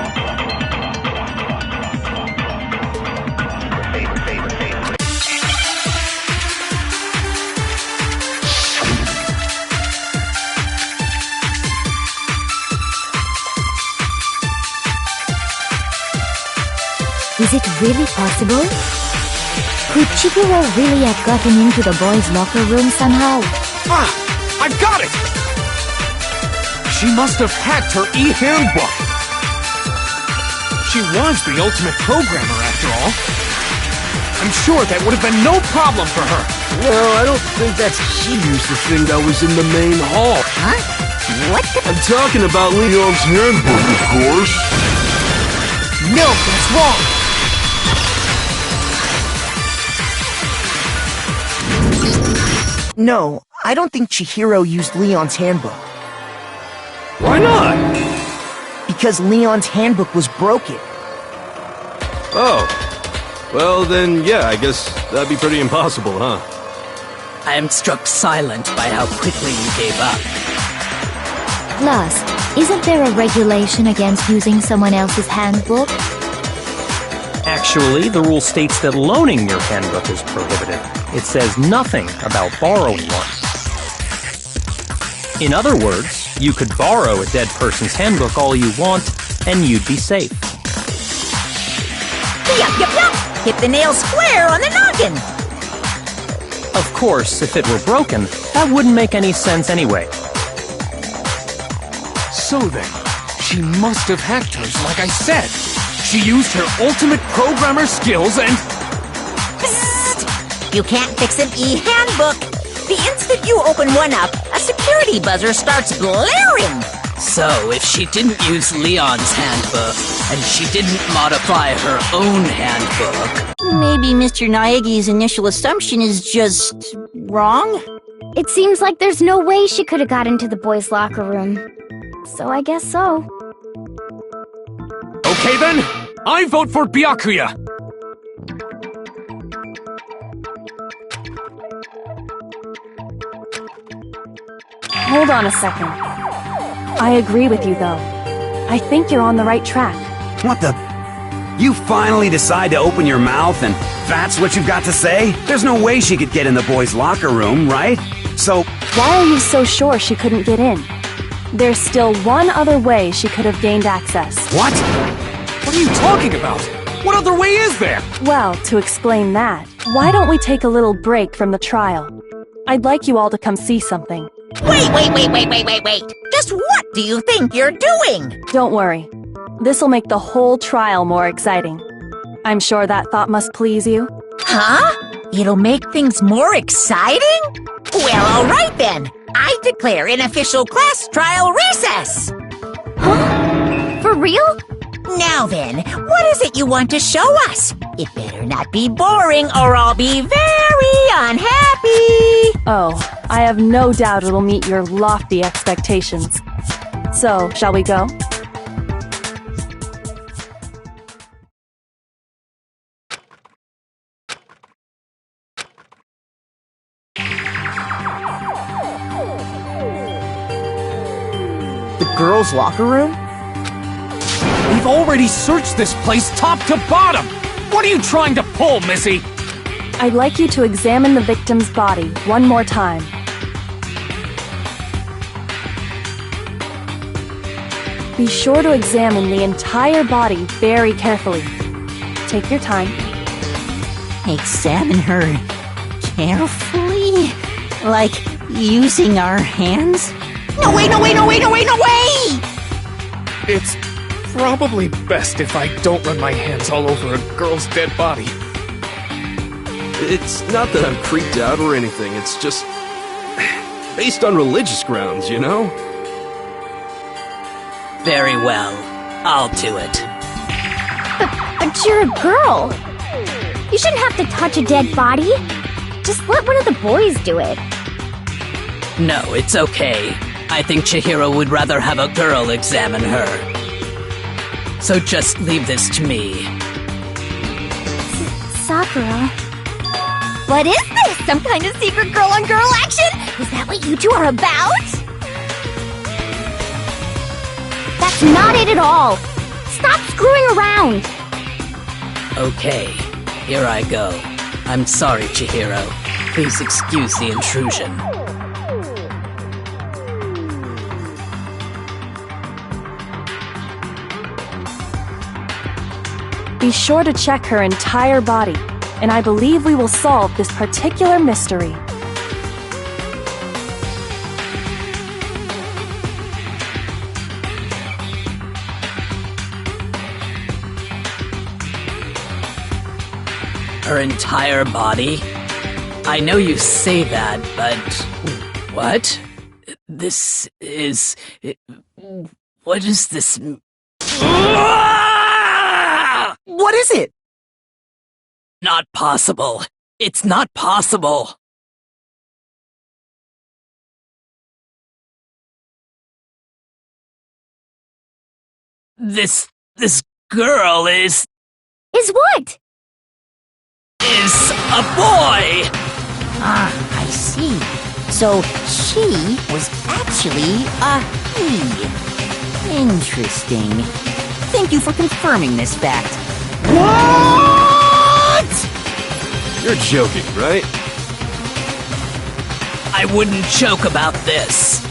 Is it really possible? Could Chihiro really have gotten into the boys' locker room somehow? Ah! I've got it! She must have hacked her e-handbook! She was the ultimate programmer, after all. I'm sure that would have been no problem for her. Well, I don't think that's she used the thing that was in the main hall. Huh? What the— I'm talking about Leon's handbook, of course. No, that's wrong! No, I don't think Chihiro used Leon's handbook. Why not? Because Leon's handbook was broken. Oh. Well, then, yeah, I guess that'd be pretty impossible, huh? I am struck silent by how quickly you gave up. Plus, isn't there a regulation against using someone else's handbook? Actually, the rule states that loaning your handbook is prohibited. It says nothing about borrowing one. In other words, you could borrow a dead person's handbook all you want, and you'd be safe. Yup, yup, yup! Hit the nail square on the noggin! Of course, if it were broken, that wouldn't make any sense anyway. So then, she must have hacked hers like I said. She used her ultimate programmer skills and... Psst! You can't fix an e-handbook. The instant you open one up, a security buzzer starts blaring. So, if she didn't use Leon's handbook, and she didn't modify her own handbook... Maybe Mr. Naegi's initial assumption is just... wrong? It seems like there's no way she could have got into the boys' locker room. So I guess so. Okay then, I vote for Byakuya. Hold on a second. I agree with you, though. I think you're on the right track. What the... You finally decide to open your mouth and that's what you've got to say? There's no way she could get in the boys' locker room, right? So... Why are you so sure she couldn't get in? There's still one other way she could have gained access. What? What are you talking about? What other way is there? Well, to explain that, why don't we take a little break from the trial? I'd like you all to come see something. Wait! Just what do you think you're doing? Don't worry. This'll make the whole trial more exciting. I'm sure that thought must please you. Huh? It'll make things more exciting? Well, alright then. I declare an official class trial recess. Huh? For real? Now then, what is it you want to show us? It better not be boring or I'll be very unhappy. Oh, I have no doubt it'll meet your lofty expectations. So, shall we go? The girls' locker room? We've already searched this place top to bottom! What are you trying to pull, Missy? I'd like you to examine the victim's body one more time. Be sure to examine the entire body very carefully. Take your time. Examine her carefully? Like using our hands? No way! It's probably best if I don't run my hands all over a girl's dead body. It's not that I'm creeped out or anything, it's just... based on religious grounds, you know? Very well. I'll do it. But you're a girl. You shouldn't have to touch a dead body. Just let one of the boys do it. No, it's okay. I think Chihiro would rather have a girl examine her. So just leave this to me. Sakura. What is this? Some kind of secret girl-on-girl action? Is that what you two are about? That's not it at all. Stop screwing around. Okay, here I go. I'm sorry, Chihiro. Please excuse the intrusion. Be sure to check her entire body, and I believe we will solve this particular mystery. Her entire body? I know you say that, but... What? This is... What is this... What is it? Not possible. It's not possible. This girl is... Is what? Is a boy! Ah, I see. So she was actually a he. Interesting. Thank you for confirming this fact. What? You're joking, right? I wouldn't joke about this.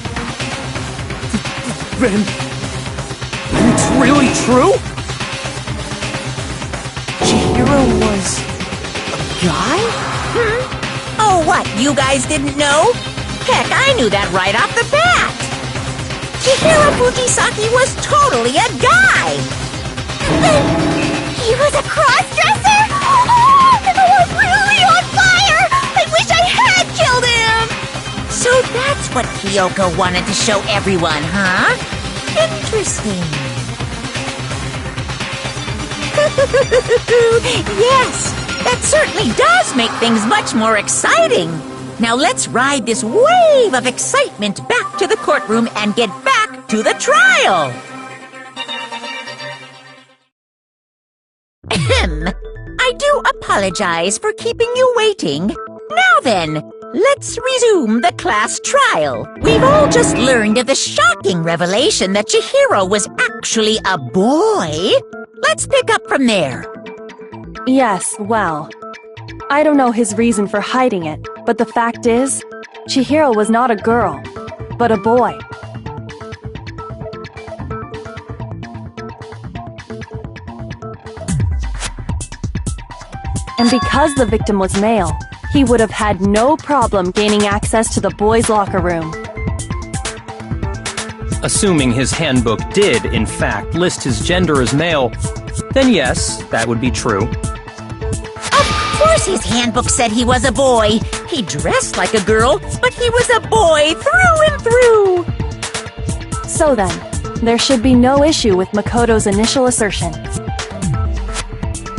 Then it's really true? Chihiro was... a guy? Oh, what? You guys didn't know? Heck, I knew that right off the bat! Chihiro Fujisaki was totally a guy! Kyoko wanted to show everyone, huh? Interesting. Yes, that certainly does make things much more exciting. Now let's ride this wave of excitement back to the courtroom and get back to the trial. Ahem. I do apologize for keeping you waiting. Now then, let's resume the class trial. We've all just learned of the shocking revelation that Chihiro was actually a boy. Let's pick up from there. Yes, well, I don't know his reason for hiding it, but the fact is, Chihiro was not a girl, but a boy. And because the victim was male, he would have had no problem gaining access to the boys' locker room. Assuming his handbook did, in fact, list his gender as male, then yes, that would be true. Of course his handbook said he was a boy. He dressed like a girl, but he was a boy through and through. So then, there should be no issue with Makoto's initial assertion.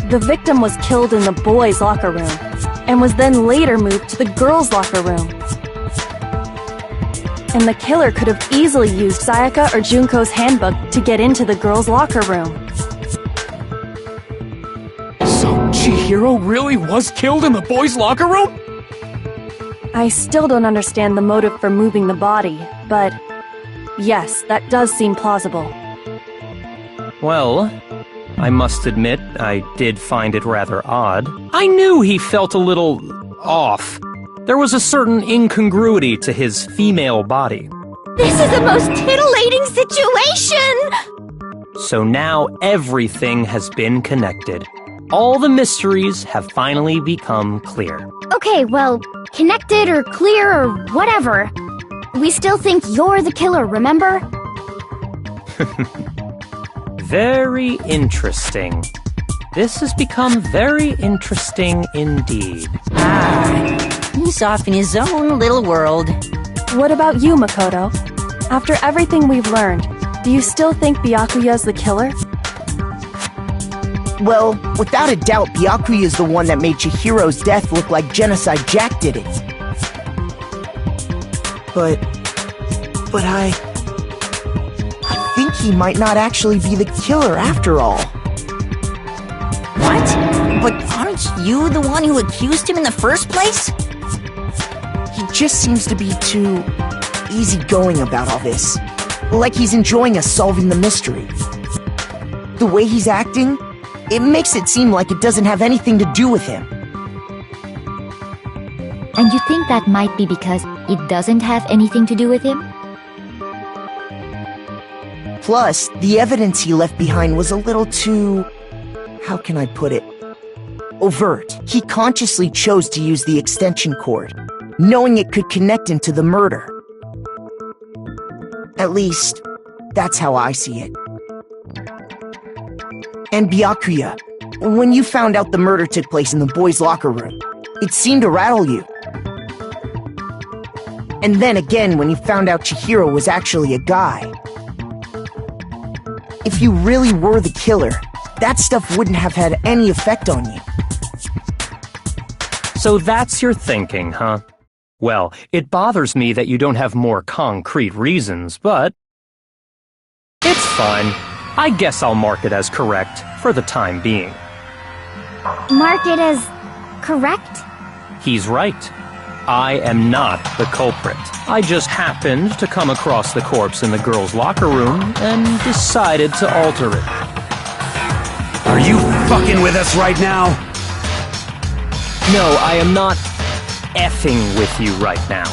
The victim was killed in the boys' locker room, and was then later moved to the girls' locker room. And the killer could have easily used Sayaka or Junko's handbook to get into the girls' locker room. So Chihiro really was killed in the boys' locker room? I still don't understand the motive for moving the body, but yes, that does seem plausible. Well, I must admit, I did find it rather odd. I knew he felt a little off. There was a certain incongruity to his female body. This is the most titillating situation! So now everything has been connected. All the mysteries have finally become clear. Okay, well, connected or clear or whatever. We still think you're the killer, remember? Very interesting. This has become very interesting indeed. He's off in his own little world. What about you, Makoto? After everything we've learned, do you still think Byakuya's the killer? Well, without a doubt, Byakuya is the one that made Chihiro's death look like Genocide Jack did it. But I think he might not actually be the killer after all. What? But aren't you the one who accused him in the first place? He just seems to be too easygoing about all this. Like he's enjoying us solving the mystery. The way he's acting, it makes it seem like it doesn't have anything to do with him. And you think that might be because it doesn't have anything to do with him? Plus, the evidence he left behind was a little too... how can I put it? Overt. He consciously chose to use the extension cord, knowing it could connect him to the murder. At least, that's how I see it. And Byakuya, when you found out the murder took place in the boys' locker room, it seemed to rattle you. And then again when you found out Chihiro was actually a guy. If you really were the killer, that stuff wouldn't have had any effect on you. So that's your thinking, huh? Well, it bothers me that you don't have more concrete reasons, but... it's fine. I guess I'll mark it as correct for the time being. Mark it as correct? He's right. I am not the culprit. I just happened to come across the corpse in the girls' locker room and decided to alter it. Are you fucking with us right now? No, I am not effing with you right now.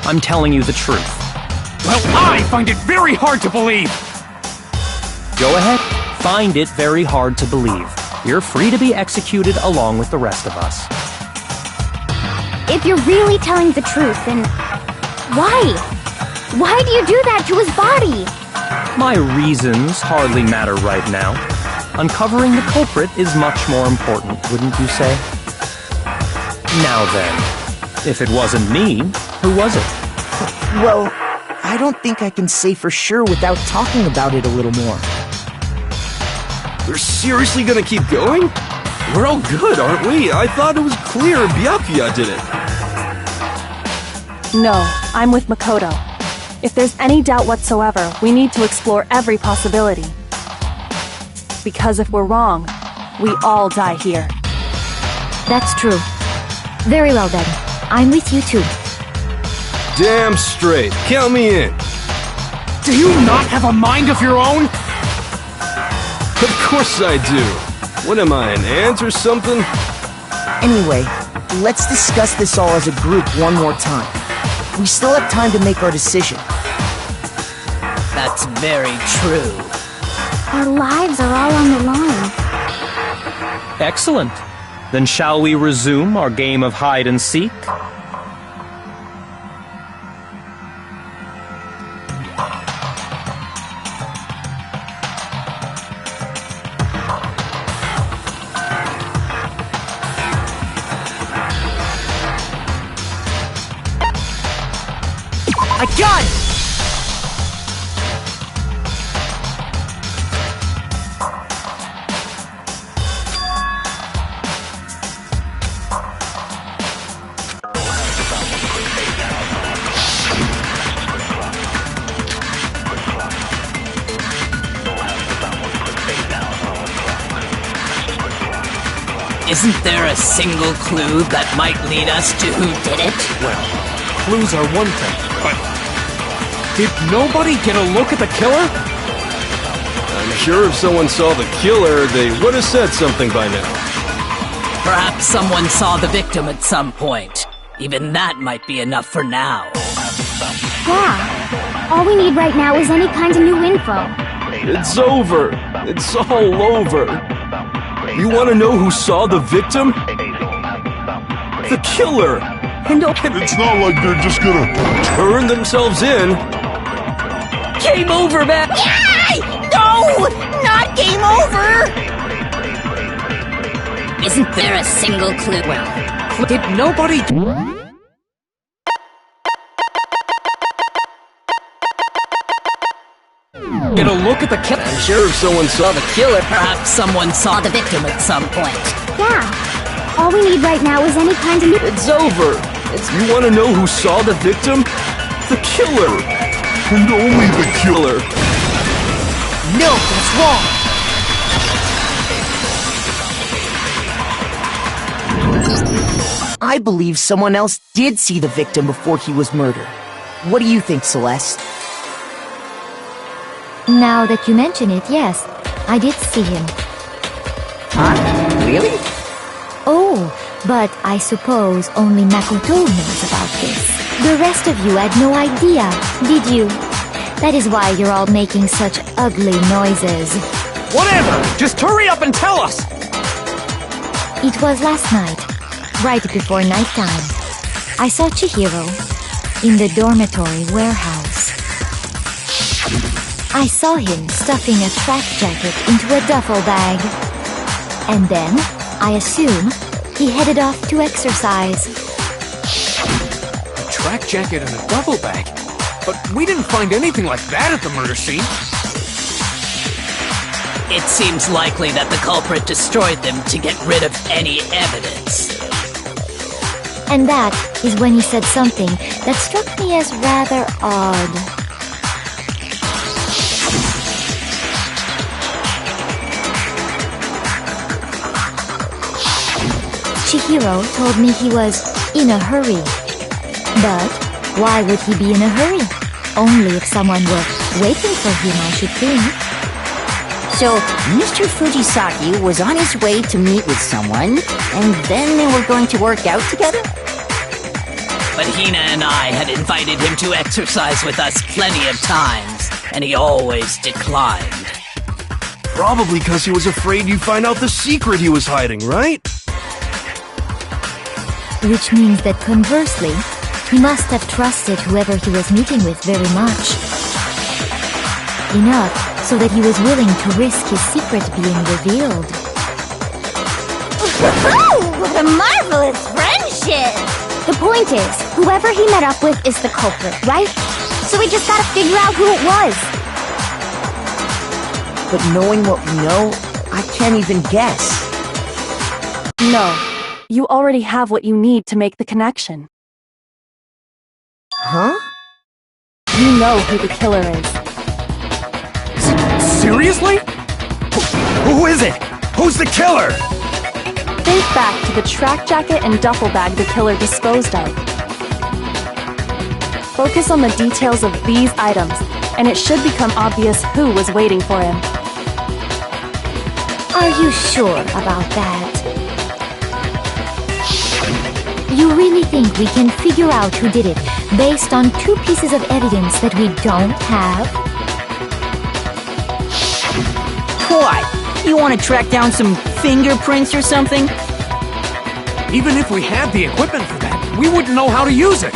I'm telling you the truth. Well, I find it very hard to believe. Go ahead, find it very hard to believe. You're free to be executed along with the rest of us. If you're really telling the truth, then why? Why do you do that to his body? My reasons hardly matter right now. Uncovering the culprit is much more important, wouldn't you say? Now then, if it wasn't me, who was it? Well, I don't think I can say for sure without talking about it a little more. We're seriously gonna keep going? We're all good, aren't we? I thought it was clear Byakuya did it. No, I'm with Makoto. If there's any doubt whatsoever, we need to explore every possibility. Because if we're wrong, we all die here. That's true. Very well then. I'm with you too. Damn straight. Count me in. Do you not have a mind of your own? Of course I do. What am I, an ant or something? Anyway, let's discuss this all as a group one more time. We still have time to make our decision. That's very true. Our lives are all on the line. Excellent. Then shall we resume our game of hide and seek? I got it! Isn't there a single clue that might lead us to who did it? Well, clues are one thing, but did nobody get a look at the killer? I'm sure if someone saw the killer, they would have said something by now. Perhaps someone saw the victim at some point. Even that might be enough for now. Yeah. All we need right now is any kind of new info. It's over. It's all over. You want to know who saw the victim? The killer! And it's not like they're just gonna turn themselves in. Game over, man! Yay! No! Not game over! Isn't there a single clue? Well, did nobody... get a look at the killer? I'm sure if someone saw the killer, perhaps someone saw the victim at some point. Yeah. All we need right now is any kind of new... It's over. You want to know who saw the victim? The killer. And only the killer. No, that's wrong. I believe someone else did see the victim before he was murdered. What do you think, Celeste? Now that you mention it, yes, I did see him. Huh? Really? Oh, but I suppose only Makoto knows about this. The rest of you had no idea, did you? That is why you're all making such ugly noises. Whatever! Just hurry up and tell us! It was last night, right before nighttime. I saw Chihiro in the dormitory warehouse. I saw him stuffing a track jacket into a duffel bag. And then, I assume, he headed off to exercise. A track jacket and a duffel bag? But we didn't find anything like that at the murder scene. It seems likely that the culprit destroyed them to get rid of any evidence. And that is when he said something that struck me as rather odd. Chihiro told me he was in a hurry. But why would he be in a hurry? Only if someone were waiting for him, I should think. So, Mr. Fujisaki was on his way to meet with someone, and then they were going to work out together? But Hina and I had invited him to exercise with us plenty of times, and he always declined. Probably because he was afraid you'd find out the secret he was hiding, right? Which means that conversely, he must have trusted whoever he was meeting with very much. Enough so that he was willing to risk his secret being revealed. What a marvelous friendship! The point is, whoever he met up with is the culprit, right? So we just gotta figure out who it was. But knowing what we know, I can't even guess. No. You already have what you need to make the connection. Huh? You know who the killer is. Seriously? Who is it? Who's the killer? Think back to the track jacket and duffel bag the killer disposed of. Focus on the details of these items, and it should become obvious who was waiting for him. Are you sure about that? You really think we can figure out who did it based on 2 pieces of evidence that we don't have? What? You want to track down some fingerprints or something? Even if we had the equipment for that, we wouldn't know how to use it.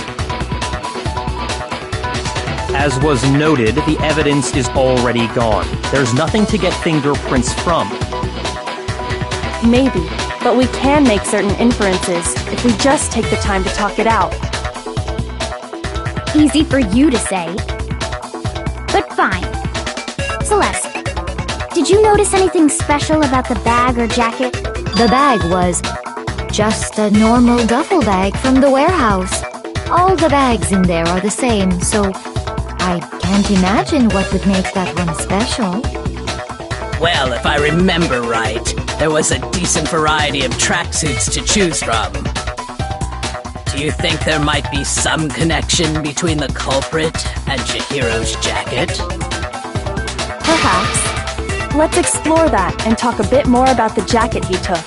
As was noted, the evidence is already gone. There's nothing to get fingerprints from. Maybe, but we can make certain inferences if we just take the time to talk it out. Easy for you to say. But fine. Celeste, did you notice anything special about the bag or jacket? The bag was just a normal duffel bag from the warehouse. All the bags in there are the same, so I can't imagine what would make that one special. Well, if I remember right, there was a decent variety of tracksuits to choose from. Do you think there might be some connection between the culprit and Chihiro's jacket? Perhaps. Let's explore that and talk a bit more about the jacket he took.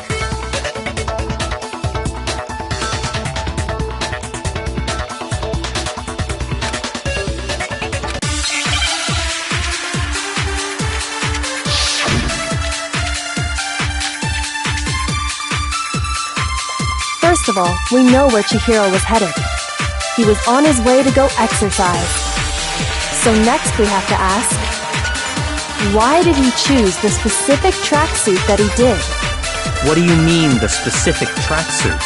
First of all, we know where Chihiro was headed. He was on his way to go exercise. So next we have to ask, why did he choose the specific tracksuit that he did? What do you mean, the specific tracksuit?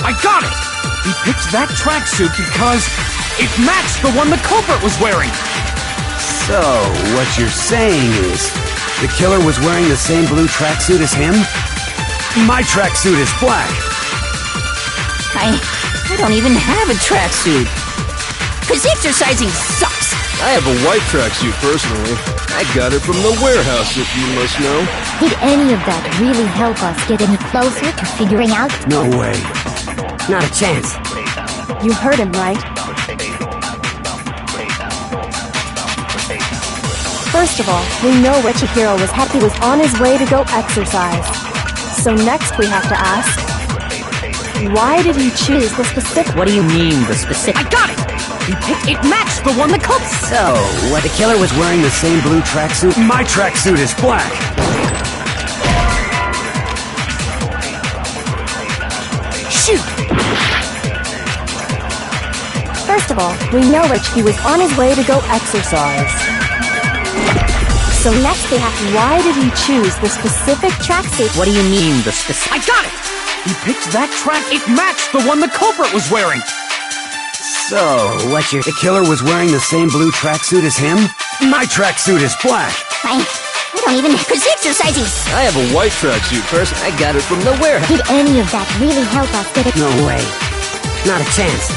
I got it! He picked that tracksuit because it matched the one the culprit was wearing. So, what you're saying is, the killer was wearing the same blue tracksuit as him? My tracksuit is black. I don't even have a tracksuit. 'Cause exercising sucks. I have a white tracksuit personally. I got it from the warehouse, if you must know. Did any of that really help us get any closer to figuring out? No way. Not a chance. You heard him, right? First of all, we know where Chihiro was headed. He was on his way to go exercise. So next we have to ask, why did he choose the specific... What do you mean, the specific... I got it! It matched the one the culprit... So, what the killer was wearing the same blue tracksuit? My tracksuit is black! Shoot! First of all, we know Rich, he was on his way to go exercise. So next we have to, why did he choose the specific tracksuit? What do you mean, the specific... I got it! He picked that track. It matched the one the culprit was wearing. So, the killer was wearing the same blue tracksuit as him? My tracksuit is black. I don't even... 'Cause exercising... I have a white tracksuit first. I got it from the warehouse. Did any of that really help us get it? No way. Not a chance.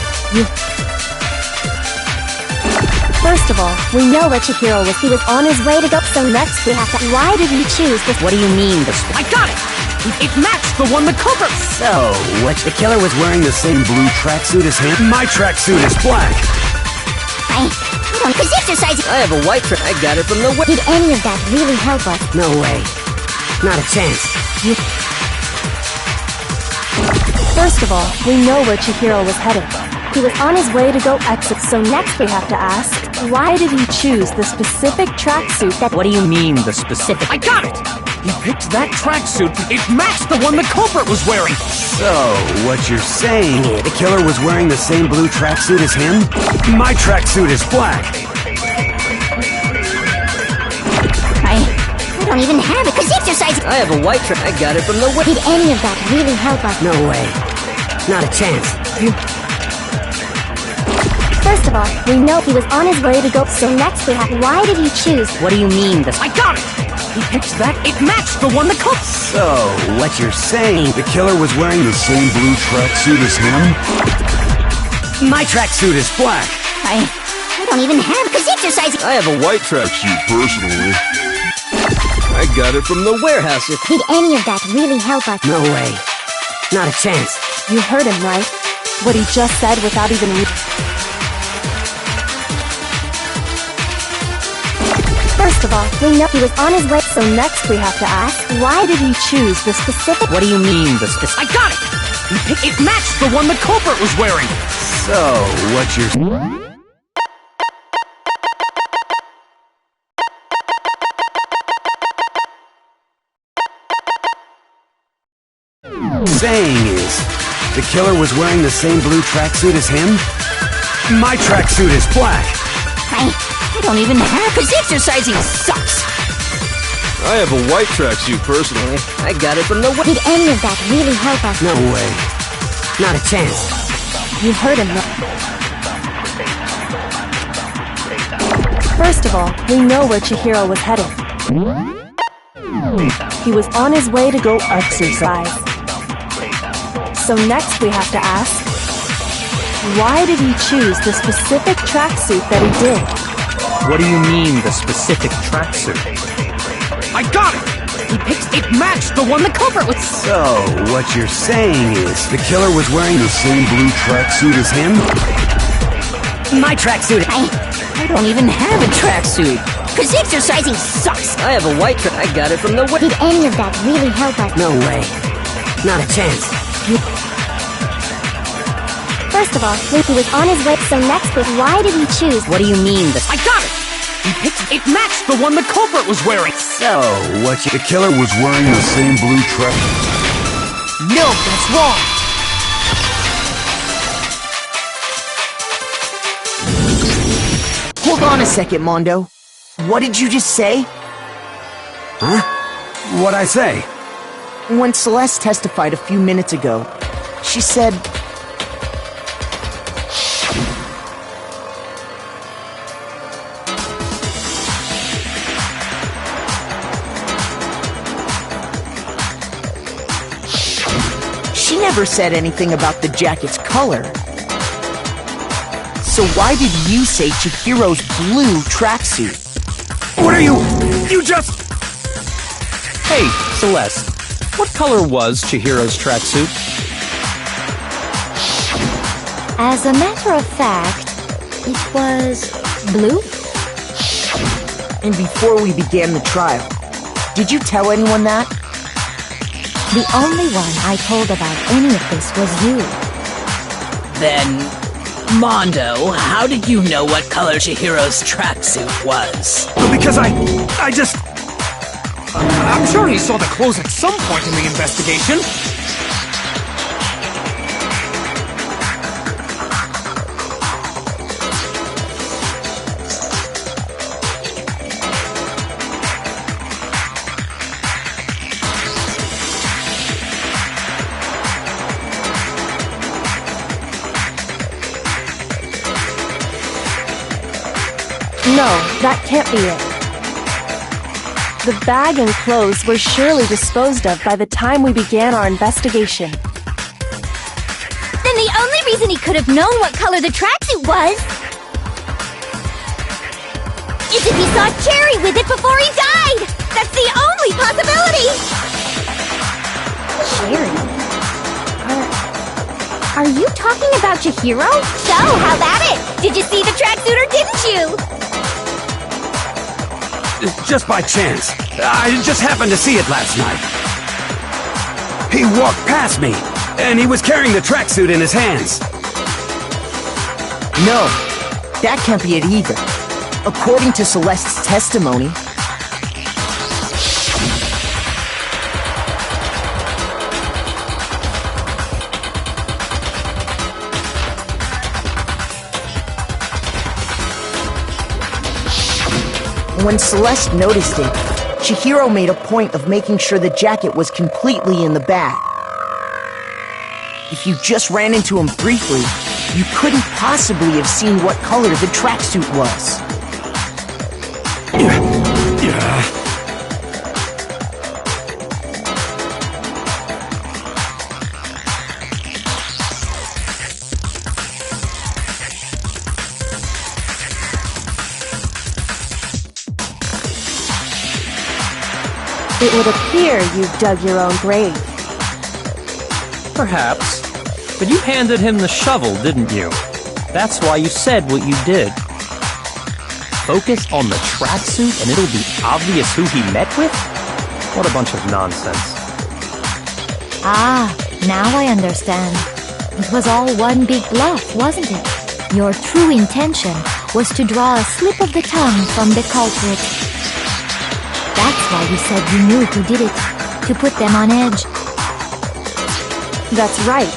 First of all, we know where Chihiro was. He was on his way to go. So next we have to... Why did he choose this... What do you mean, the... I got it! It matched the one the culprit... So, the killer was wearing the same blue tracksuit as him? My tracksuit is black. I don't... 'Cause exercising... I have a white track. I got it from the Did any of that really help us? No way. Not a chance. First of all, we know where Chihiro was headed. He was on his way to go exit. So next we have to ask, why did he choose the specific tracksuit that... What do you mean, the specific... I got it! He picked that tracksuit. It matched the one the culprit was wearing. So, what you're saying, the killer was wearing the same blue tracksuit as him? My tracksuit is black. I don't even have it, 'cause exercising... I have a white track. I got it from the Did any of that really help us? No way. Not a chance. First of all, we know he was on his way to go, so next we have, why did he choose? What do you mean, this? I got it! He picked that. It matched the one that comes. So, what you're saying, the killer was wearing the same blue tracksuit as him? My tracksuit is black. I don't even have, because exercising. I have a white tracksuit, personally. I got it from the warehouse. Did any of that really help us? No way. Not a chance. You heard him, right? What he just said without even First of all, we know he was on his way, so next we have to ask, why did he choose the specific... What do you mean, the specific... I got it! It matched the one the culprit was wearing! So, what you're... saying is, the killer was wearing the same blue tracksuit as him? My tracksuit is black! I don't even have, because exercising sucks! I have a white tracksuit, personally. I got it from the... Did any of that really help us? No way. Not a chance. You heard him, right? First of all, we know where Chihiro was headed. He was on his way to go exercise. So next we have to ask, why did he choose the specific tracksuit that he did? What do you mean, the specific tracksuit? I got it! It matched the one the culprit was... So, what you're saying is, the killer was wearing the same blue tracksuit as him? My tracksuit... I don't even have a tracksuit, because exercising sucks! I have a white track. I got it from the... Did any of that really help us? No way. Not a chance. First of all, he was on his way, so next was, why did he choose? What do you mean, the... I got it! It matched the one the culprit was wearing! So, what you... The killer was wearing the same blue track... No, that's wrong! Hold on a second, Mondo. What did you just say? Huh? What'd I say? When Celeste testified a few minutes ago, she said... She never said anything about the jacket's color. So why did you say Chihiro's blue tracksuit? What are you... You just... Hey, Celeste. What color was Chihiro's tracksuit? As a matter of fact, it was blue? And before we began the trial, did you tell anyone that? The only one I told about any of this was you. Then, Mondo, how did you know what color Chihiro's tracksuit was? Because I just... I'm sure he saw the clothes at some point in the investigation. No, that can't be it. The bag and clothes were surely disposed of by the time we began our investigation. Then the only reason he could have known what color the tracksuit was is if he saw Cherry with it before he died! That's the only possibility! Cherry? Are you talking about Chihiro? So, how about it? Did you see the tracksuit or didn't you? Just by chance. I just happened to see it last night. He walked past me, and he was carrying the tracksuit in his hands. No, that can't be it either. According to Celeste's testimony... When Celeste noticed it, Chihiro made a point of making sure the jacket was completely in the bag. If you just ran into him briefly, You couldn't possibly have seen what color the tracksuit was. It would appear you've dug your own grave. Perhaps. But you handed him the shovel, didn't you? That's why you said what you did. Focus on the tracksuit and it'll be obvious who he met with? What a bunch of nonsense. Ah, now I understand. It was all one big bluff, wasn't it? Your true intention was to draw a slip of the tongue from the culprit. That's why you said you knew who did it, to put them on edge. That's right.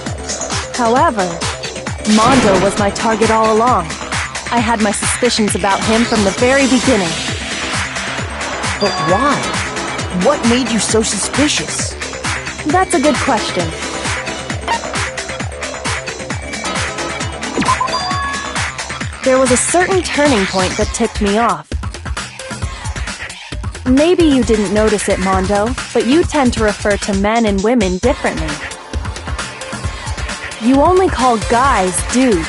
However, Mondo was my target all along. I had my suspicions about him from the very beginning. But why? What made you so suspicious? That's a good question. There was a certain turning point that tipped me off. Maybe you didn't notice it, Mondo, but you tend to refer to men and women differently. You only call guys dude.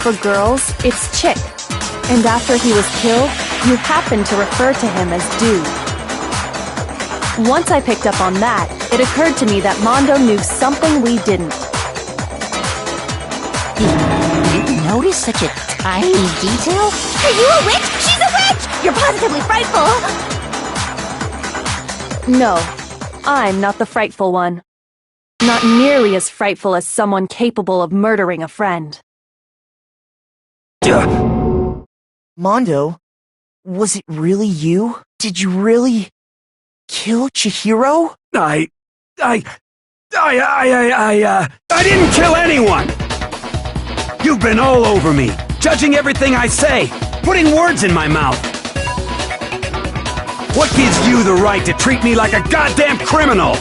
For girls, it's chick. And after he was killed, you happened to refer to him as dude. Once I picked up on that, it occurred to me that Mondo knew something we didn't. Didn't notice such a tiny detail? Are you a witch? She's a witch! You're positively frightful! No, I'm not the frightful one. Not nearly as frightful as someone capable of murdering a friend. Mondo, was it really you? Did you really kill Chihiro? I didn't kill anyone! You've been all over me, judging everything I say, putting words in my mouth. What gives you the right to treat me like a goddamn criminal?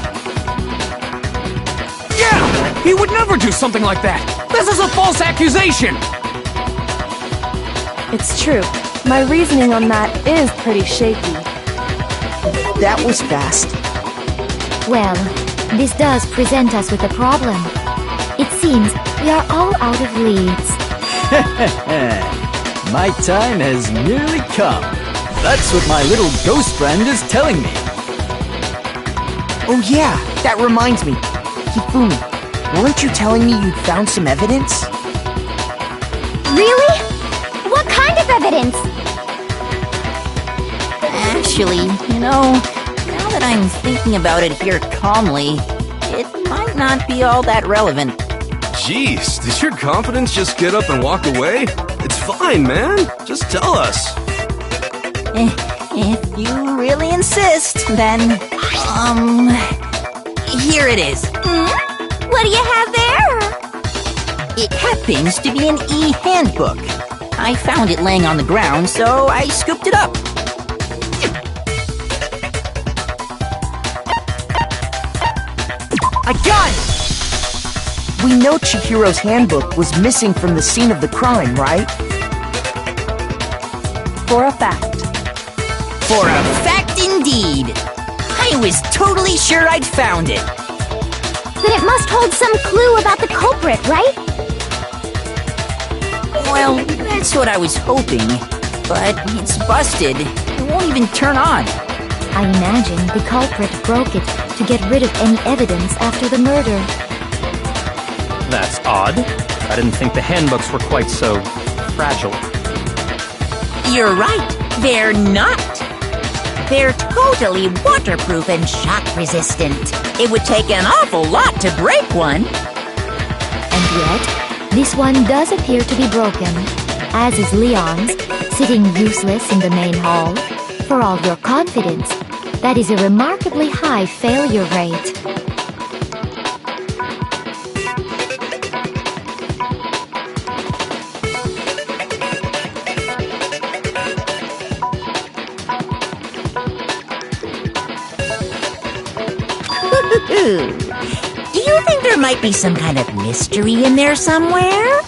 Yeah! He would never do something like that! This is a false accusation! It's true. My reasoning on that is pretty shaky. That was fast. Well, this does present us with a problem. It seems we are all out of leads. My time has nearly come. That's what my little ghost friend is telling me. Oh yeah, that reminds me. Hifumi, weren't you telling me you'd found some evidence? Really? What kind of evidence? Actually, now that I'm thinking about it here calmly, it might not be all that relevant. Jeez, did your confidence just get up and walk away? It's fine, man. Just tell us. If you really insist, then, here it is. What do you have there? It happens to be an e-handbook. I found it laying on the ground, so I scooped it up. I got it! We know Chihiro's handbook was missing from the scene of the crime, right? For a fact. For a fact indeed. I was totally sure I'd found it. Then it must hold some clue about the culprit, right? Well, that's what I was hoping. But it's busted. It won't even turn on. I imagine the culprit broke it to get rid of any evidence after the murder. That's odd. I didn't think the handbooks were quite so fragile. You're right. They're not. They're totally waterproof and shock resistant. It would take an awful lot to break one. And yet, this one does appear to be broken, as is Leon's, sitting useless in the main hall. For all your confidence, that is a remarkably high failure rate. Do you think there might be some kind of mystery in there somewhere?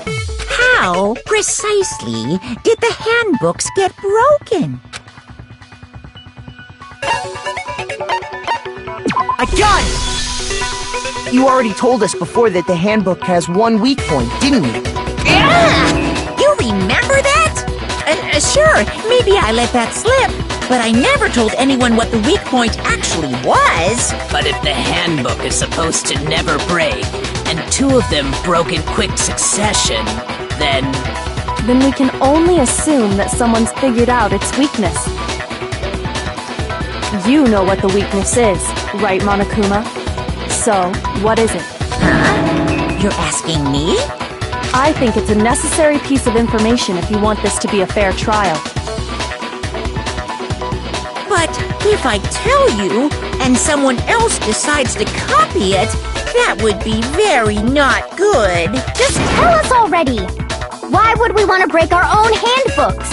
how precisely did the handbooks get broken? I got it! You already told us before that the handbook has one weak point, didn't you? You remember that? Sure, maybe I let that slip, but I never told anyone what the weak point actually was. But if the handbook is supposed to never break, and two of them broke in quick succession, then we can only assume that someone's figured out its weakness. You know what the weakness is, right, Monokuma? So, what is it? Huh? You're asking me? I think it's a necessary piece of information if you want this to be a fair trial. But if I tell you, and someone else decides to copy it, that would be very not good. Just tell us already! Why would we want to break our own handbooks?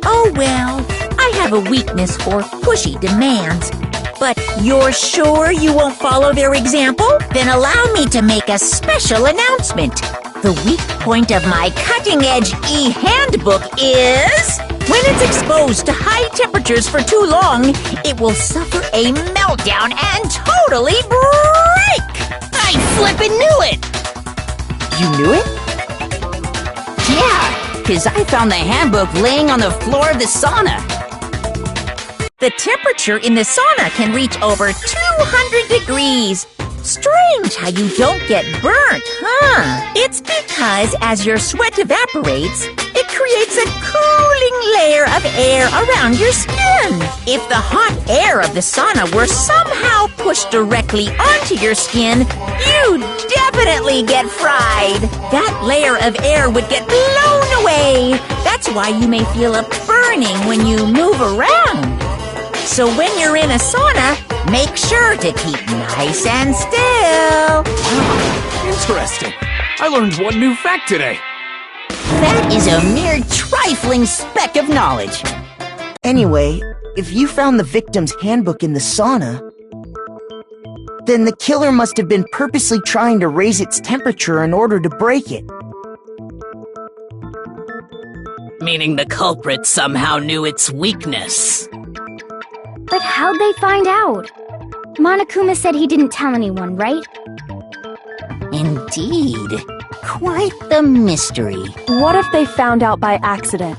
Oh well, I have a weakness for pushy demands. But you're sure you won't follow their example? Then allow me to make a special announcement. The weak point of my cutting-edge e-handbook is... when it's exposed to high temperatures for too long, it will suffer a meltdown and totally break! I flippin' knew it! You knew it? Yeah, because I found the handbook laying on the floor of the sauna. The temperature in the sauna can reach over 200 degrees. Strange how you don't get burnt, huh? It's because as your sweat evaporates, it creates a cooling layer of air around your skin. If the hot air of the sauna were somehow pushed directly onto your skin, you'd definitely get fried. That layer of air would get blown away. That's why you may feel a burning when you move around. So when you're in a sauna, make sure to keep nice and still. Interesting. I learned one new fact today. That is a mere trifling speck of knowledge. Anyway, if you found the victim's handbook in the sauna, then the killer must have been purposely trying to raise its temperature in order to break it. Meaning the culprit somehow knew its weakness. But how'd they find out? Monokuma said he didn't tell anyone, right? Indeed. Quite the mystery. What if they found out by accident?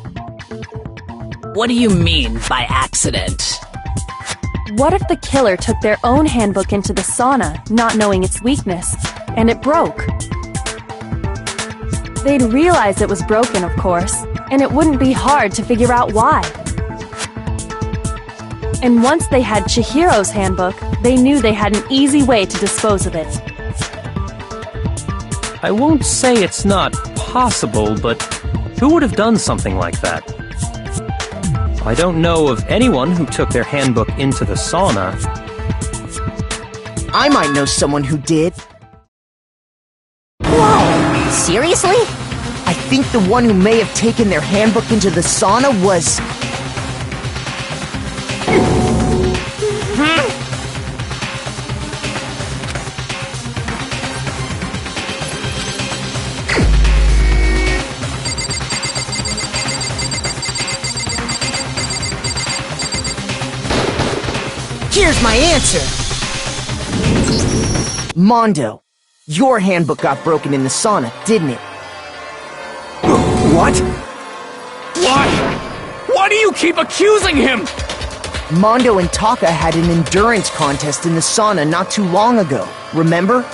What do you mean by accident? What if the killer took their own handbook into the sauna, not knowing its weakness, and it broke? They'd realize it was broken, of course, and it wouldn't be hard to figure out why. And once they had Chihiro's handbook, they knew they had an easy way to dispose of it. I won't say it's not possible, but who would have done something like that? I don't know of anyone who took their handbook into the sauna. I might know someone who did. Whoa! Seriously? I think the one who may have taken their handbook into the sauna was... Here's my answer! Mondo, your handbook got broken in the sauna, didn't it? What? Why? Why do you keep accusing him? Mondo and Taka had an endurance contest in the sauna not too long ago, remember?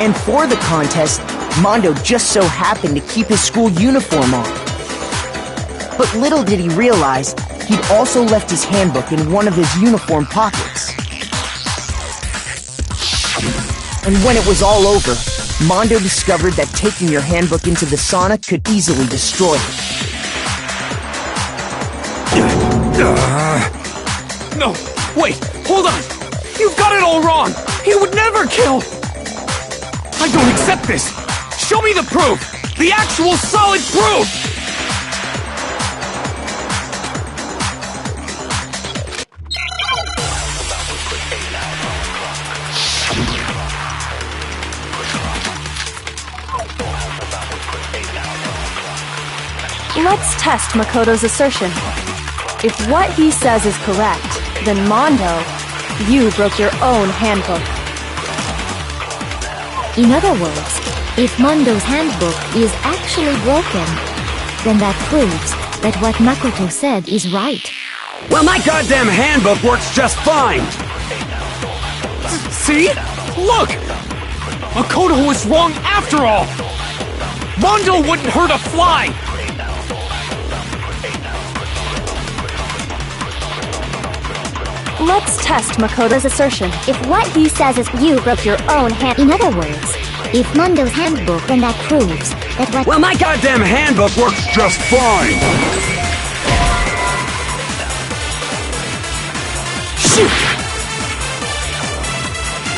And for the contest, Mondo just so happened to keep his school uniform on. But little did he realize, he'd also left his handbook in one of his uniform pockets. And when it was all over, Mondo discovered that taking your handbook into the sauna could easily destroy it. No, wait, hold on! You've got it all wrong! He would never kill! I don't accept this! Show me the proof! The actual solid proof! Let's test Makoto's assertion. If what he says is correct, then Mondo, you broke your own handbook. In other words, if Mondo's handbook is actually broken, then that proves that what Makoto said is right. Well, my goddamn handbook works just fine! See? Look! Makoto was wrong after all! Mondo wouldn't hurt a fly! Let's test Makoto's assertion. If what he says is you broke your own hand. In other words, if Mondo's handbook, then that proves that what— Well, my goddamn handbook works just fine! Shoot!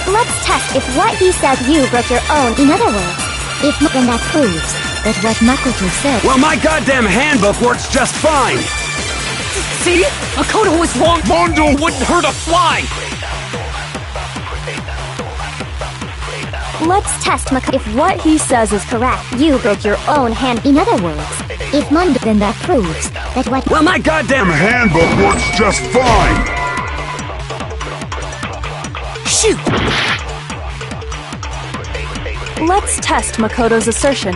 Let's test if what he says you broke your own. In other words, if then that proves that what Makoto said— Well, my goddamn handbook works just fine! See? Makoto was wrong! Mondo wouldn't hurt a fly! Let's test Makoto. If what he says is correct, you broke your own hand. In other words, if Mondo, then that proves that what— Well, my goddamn handbook works just fine! Shoot! Let's test Makoto's assertion.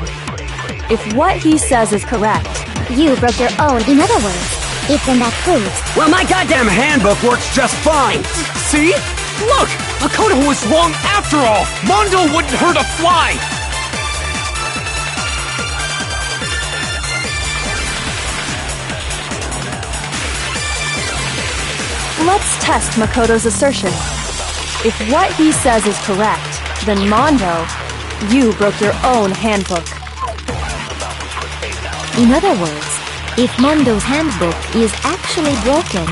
If what he says is correct, you broke your own. In other words, if then that proves— Well, my goddamn handbook works just fine! See? Look! Makoto was wrong after all! Mondo wouldn't hurt a fly! let's test Makoto's assertion. If what he says is correct, then Mondo, you broke your own handbook. In other words, if Mondo's handbook is actually broken,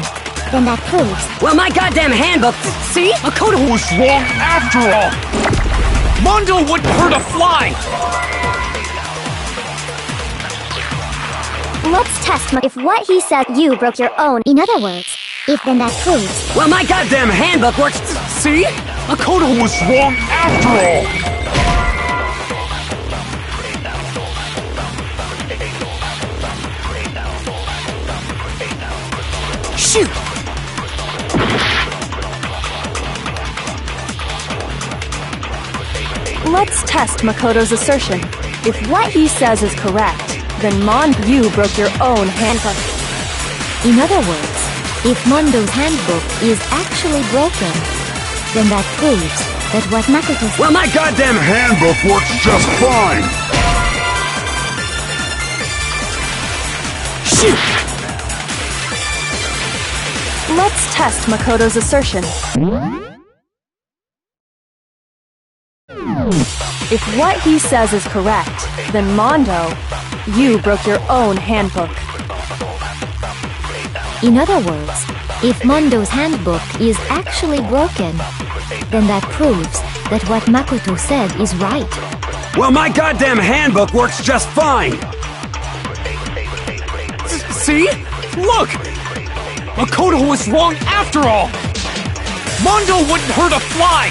then that proves— Well, my goddamn handbook— See? Makoto was wrong after all! Mondo wouldn't hurt a fly! Let's test if what he said you broke your own. In other words, if then that proves— Well, my goddamn handbook works— See? Makoto was wrong after all! Shoot! Let's test Makoto's assertion. If what he says is correct, then you broke your own handbook. In other words, if Mondo's handbook is actually broken, then that proves that what Makoto said— Well, my goddamn handbook works just fine! Shoot! Let's test Makoto's assertion. If what he says is correct, then Mondo, you broke your own handbook. In other words, if Mondo's handbook is actually broken, then that proves that what Makoto said is right. Well, my goddamn handbook works just fine! See? Look! Makoto was wrong after all! Mondo wouldn't hurt a fly!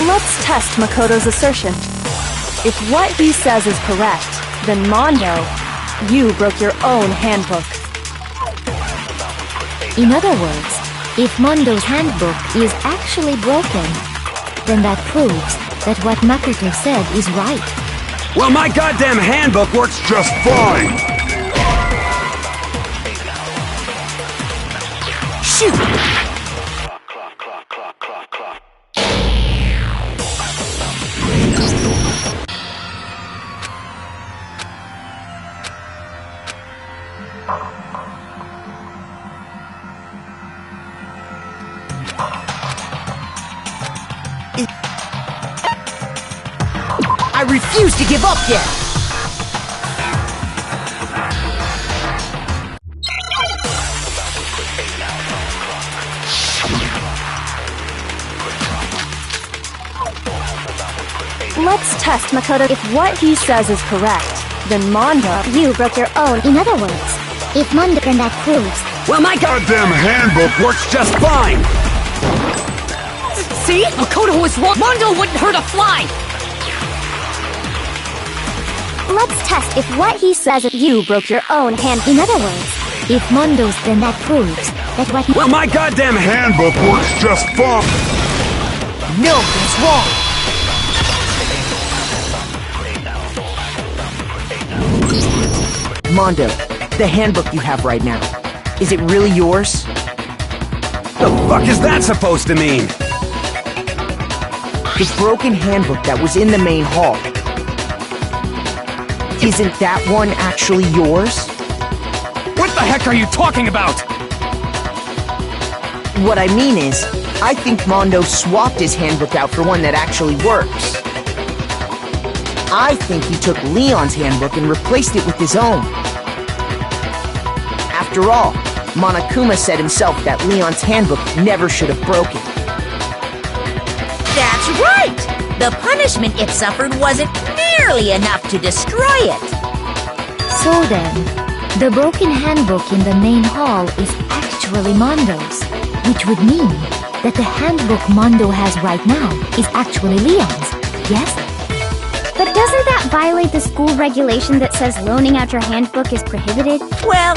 Let's test Makoto's assertion. If what he says is correct, then Mondo, you broke your own handbook. In other words, if Mondo's handbook is actually broken, then that proves that what Makoto said is right. Well, my goddamn handbook works just fine! Shoot! I refuse to give up yet! Let's test Makoto. If what he says is correct, then Mondo... You broke your own. In other words, if Mondo... then that proves... Well, my goddamn handbook works just fine! See? Makoto was wrong. Mondo wouldn't hurt a fly! Let's test if what he says is you broke your own hand. In other words, if Mondo's, then that proves that what... Well, my goddamn handbook works just fine! No, that's wrong! Mondo, the handbook you have right now, is it really yours? The fuck is that supposed to mean? The broken handbook that was in the main hall. Isn't that one actually yours? What the heck are you talking about? What I mean is, I think Mondo swapped his handbook out for one that actually works. I think he took Leon's handbook and replaced it with his own. After all, Monokuma said himself that Leon's handbook never should have broken. That's right! The punishment it suffered wasn't nearly enough to destroy it. So then, the broken handbook in the main hall is actually Mondo's, which would mean that the handbook Mondo has right now is actually Leon's, yes? But doesn't that violate the school regulation that says loaning out your handbook is prohibited? Well,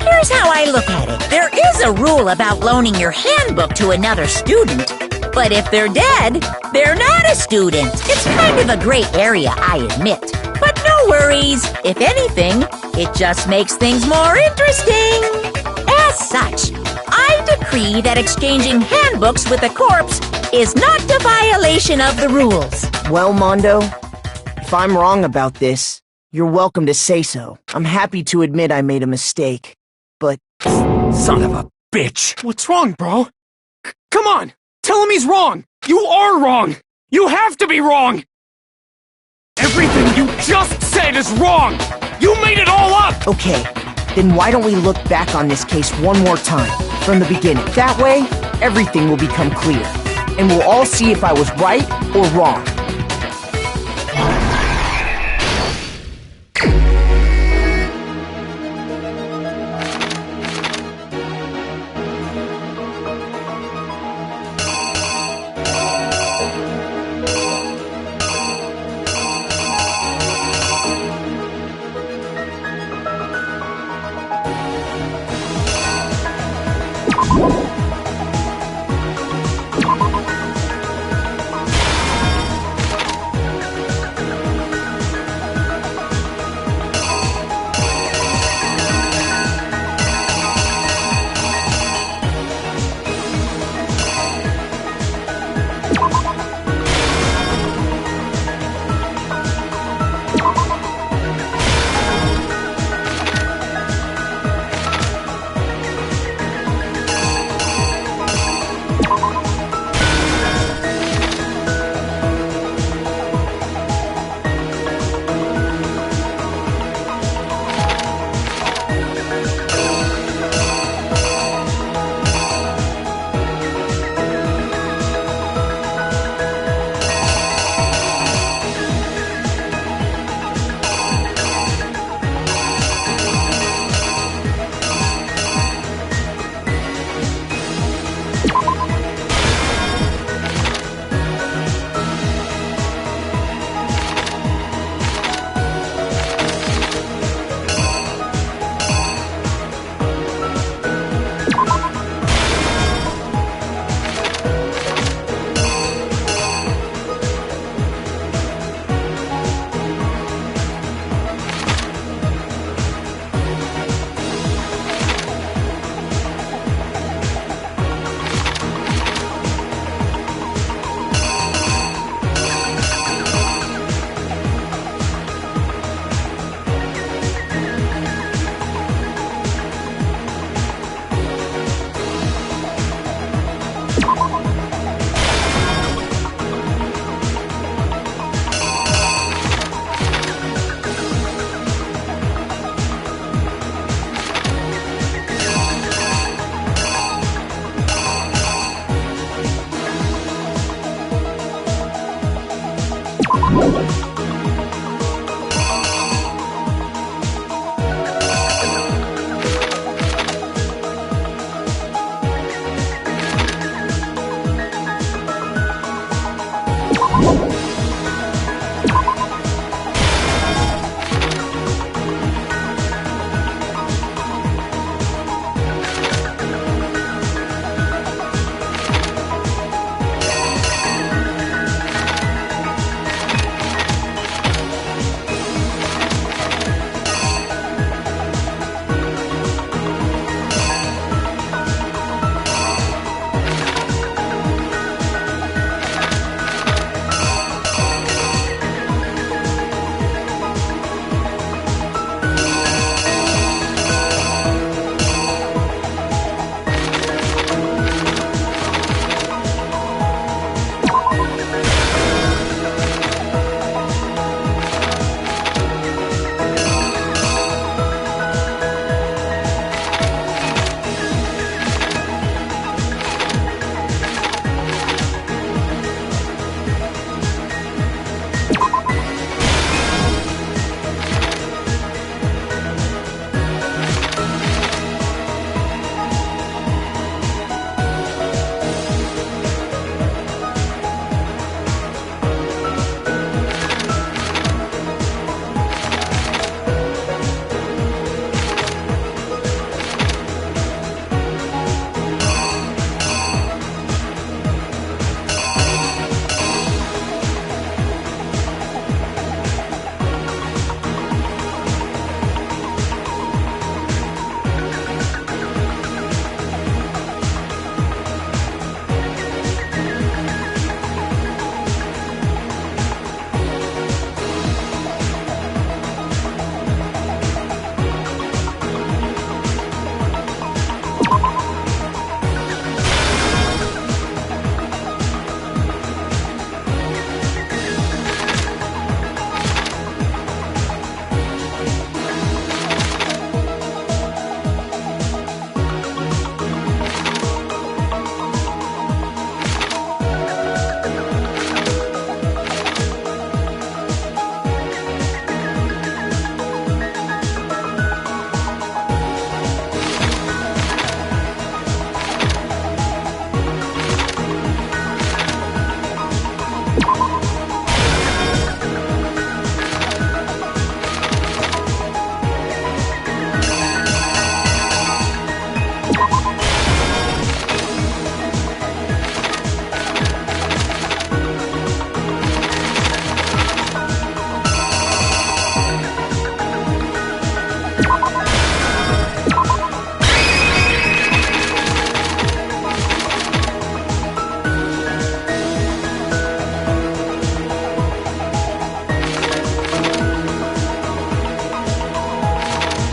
here's how I look at it. There is a rule about loaning your handbook to another student. But if they're dead, they're not a student. It's kind of a gray area, I admit. But no worries. If anything, it just makes things more interesting. As such, I decree that exchanging handbooks with a corpse is not a violation of the rules. Well, Mondo, if I'm wrong about this, you're welcome to say so. I'm happy to admit I made a mistake, but... Son of a bitch! What's wrong, bro? Come on! Tell him he's wrong! You are wrong! You have to be wrong! Everything you just said is wrong! You made it all up! Okay, then why don't we look back on this case one more time, from the beginning. That way, everything will become clear, and we'll all see if I was right or wrong.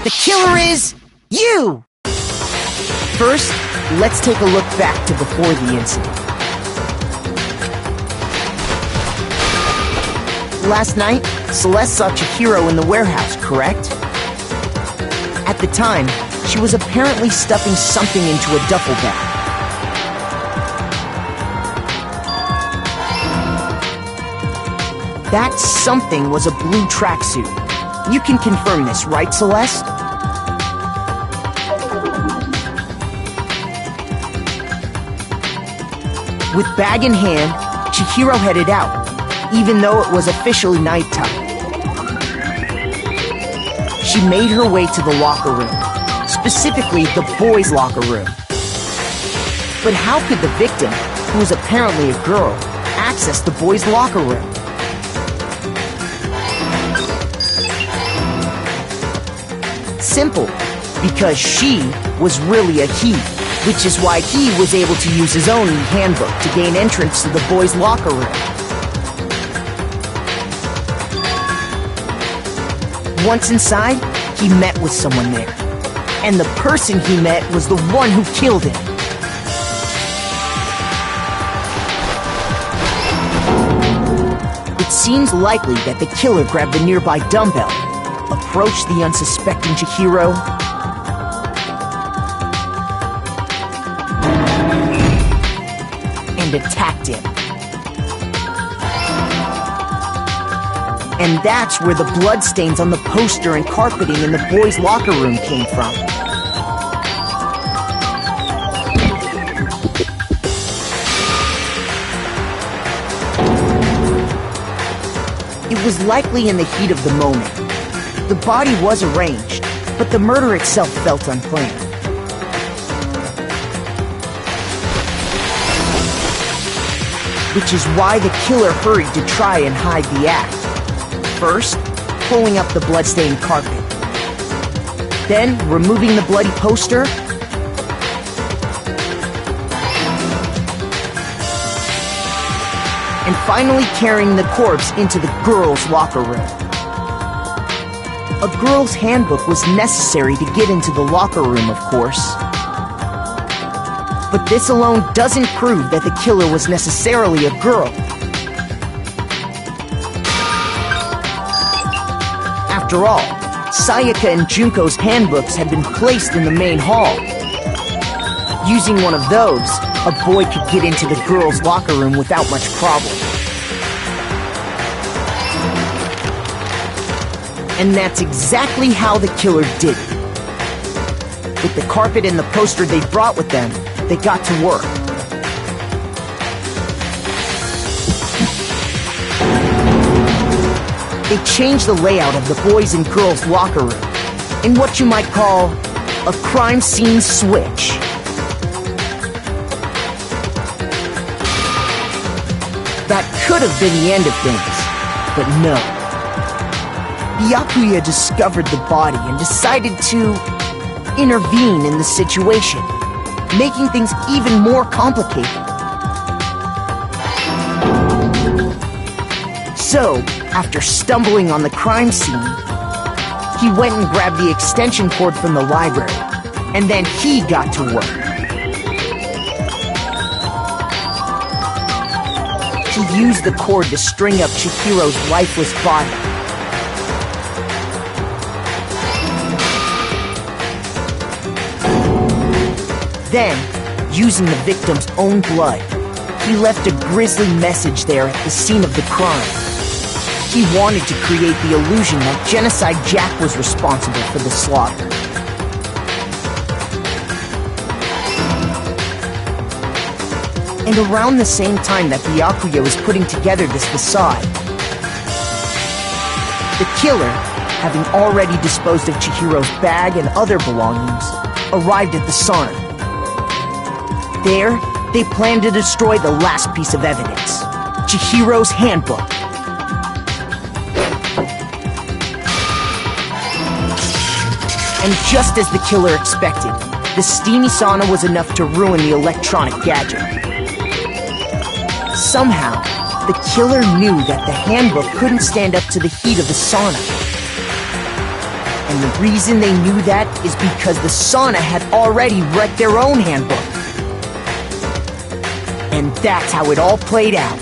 The killer is you! First, let's take a look back to before the incident. Last night, Celeste saw Chihiro in the warehouse, correct? At the time, she was apparently stuffing something into a duffel bag. That something was a blue tracksuit. You can confirm this, right, Celeste? With bag in hand, Chihiro headed out, even though it was officially nighttime. She made her way to the locker room, specifically the boys' locker room. But how could the victim, who was apparently a girl, access the boys' locker room? Simple, because she was really a he, which is why he was able to use his own handbook to gain entrance to the boys' locker room. Once inside, he met with someone there, and the person he met was the one who killed him. It seems likely that the killer grabbed the nearby dumbbell, approached the unsuspecting Chihiro, and attacked him. And that's where the bloodstains on the poster and carpeting in the boys' locker room came from. It was likely in the heat of the moment. The body was arranged, but the murder itself felt unplanned. Which is why the killer hurried to try and hide the act. First, pulling up the bloodstained carpet. Then, removing the bloody poster. And finally carrying the corpse into the girls' locker room. A girl's handbook was necessary to get into the locker room, of course. But this alone doesn't prove that the killer was necessarily a girl. After all, Sayaka and Junko's handbooks had been placed in the main hall. Using one of those, a boy could get into the girls' locker room without much problem. And that's exactly how the killer did it. With the carpet and the poster they brought with them, they got to work. They changed the layout of the boys' and girls' locker room in what you might call a crime scene switch. That could have been the end of things, but no. Byakuya discovered the body and decided to intervene in the situation, making things even more complicated. So, after stumbling on the crime scene, he went and grabbed the extension cord from the library, and then he got to work. He used the cord to string up Chihiro's lifeless body. Then, using the victim's own blood, he left a grisly message there at the scene of the crime. He wanted to create the illusion that Genocide Jack was responsible for the slaughter. And around the same time that Byakuya was putting together this facade, the killer, having already disposed of Chihiro's bag and other belongings, arrived at the sauna. There, they planned to destroy the last piece of evidence, Chihiro's handbook. And just as the killer expected, the steamy sauna was enough to ruin the electronic gadget. Somehow, the killer knew that the handbook couldn't stand up to the heat of the sauna. And the reason they knew that is because the sauna had already wrecked their own handbook. And that's how it all played out.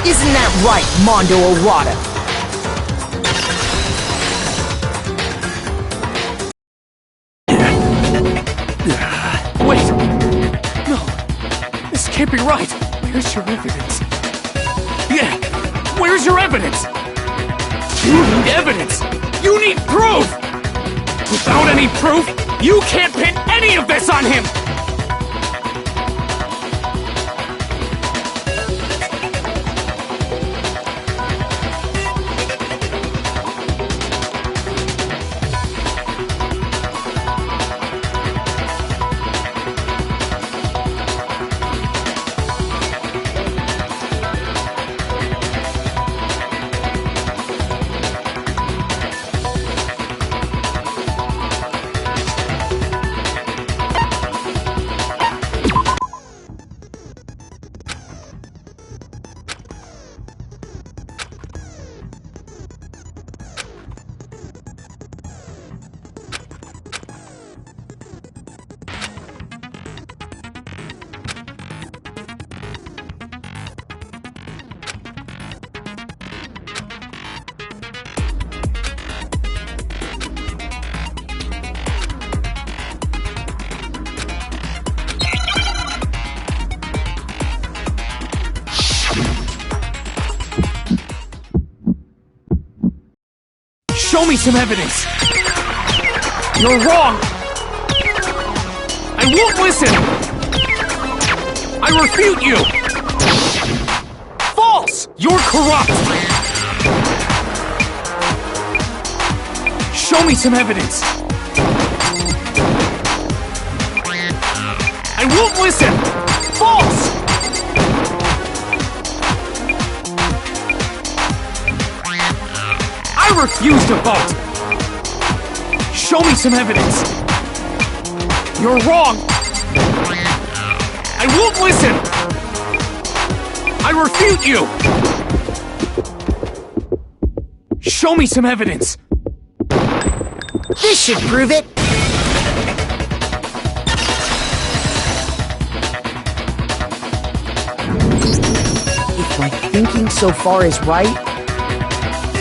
Isn't that right, Mondo Arata? Wait! No! This can't be right! Where's your evidence? Yeah! Where's your evidence? You need evidence! You need proof! Without any proof, you can't pin any of this on him! Show me some evidence! You're wrong! I won't listen! I refute you! False! You're corrupt! Show me some evidence! I won't listen! False! I refuse to vote! Show me some evidence! You're wrong! I won't listen! I refute you! Show me some evidence! This should prove it! If my thinking so far is right,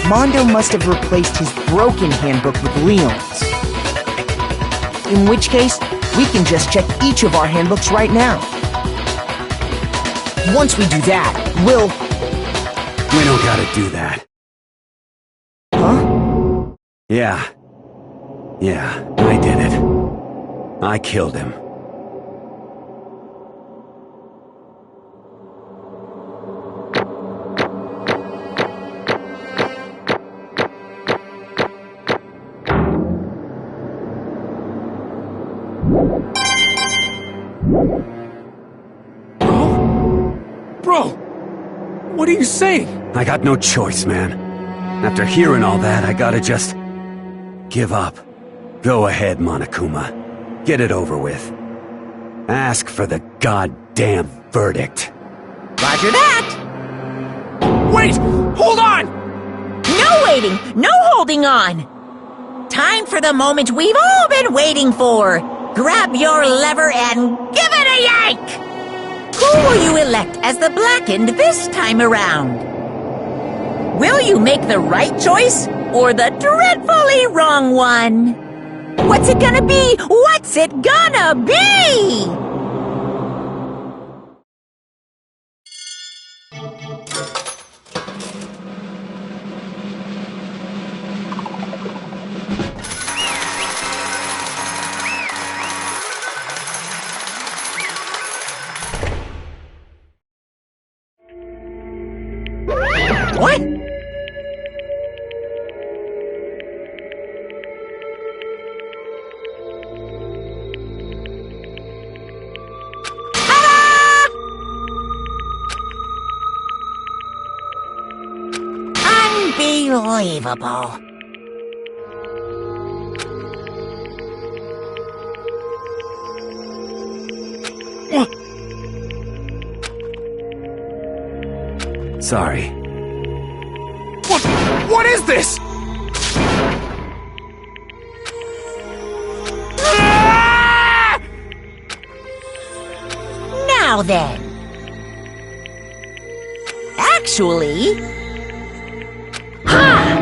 Mondo must have replaced his broken handbook with Leon's. In which case, we can just check each of our handbooks right now. Once we do that, we'll... We don't gotta do that. Huh? Yeah, I did it. I killed him. Bro! What are you saying? I got no choice, man. After hearing all that, I gotta just... give up. Go ahead, Monokuma. Get it over with. Ask for the goddamn verdict. Roger that! Wait! Hold on! No waiting! No holding on! Time for the moment we've all been waiting for! Grab your lever and give it a yank! Who will you elect as the Blackened this time around? Will you make the right choice or the dreadfully wrong one? What's it gonna be? What's it gonna be? What? Unbelievable. Sorry. What is this? Ah! Now then. Actually... Ha!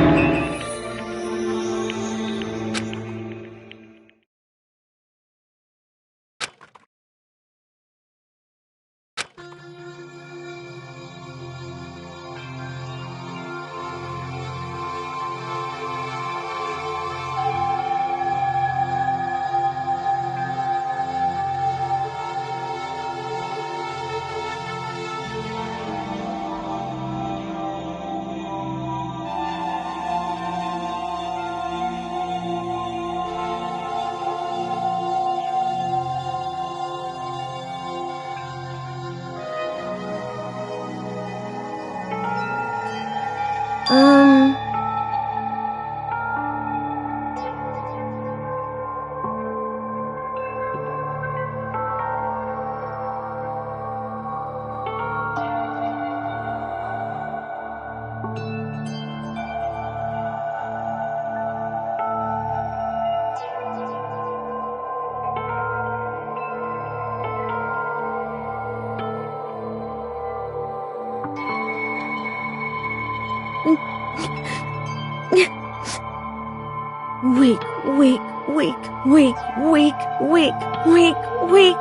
Weak.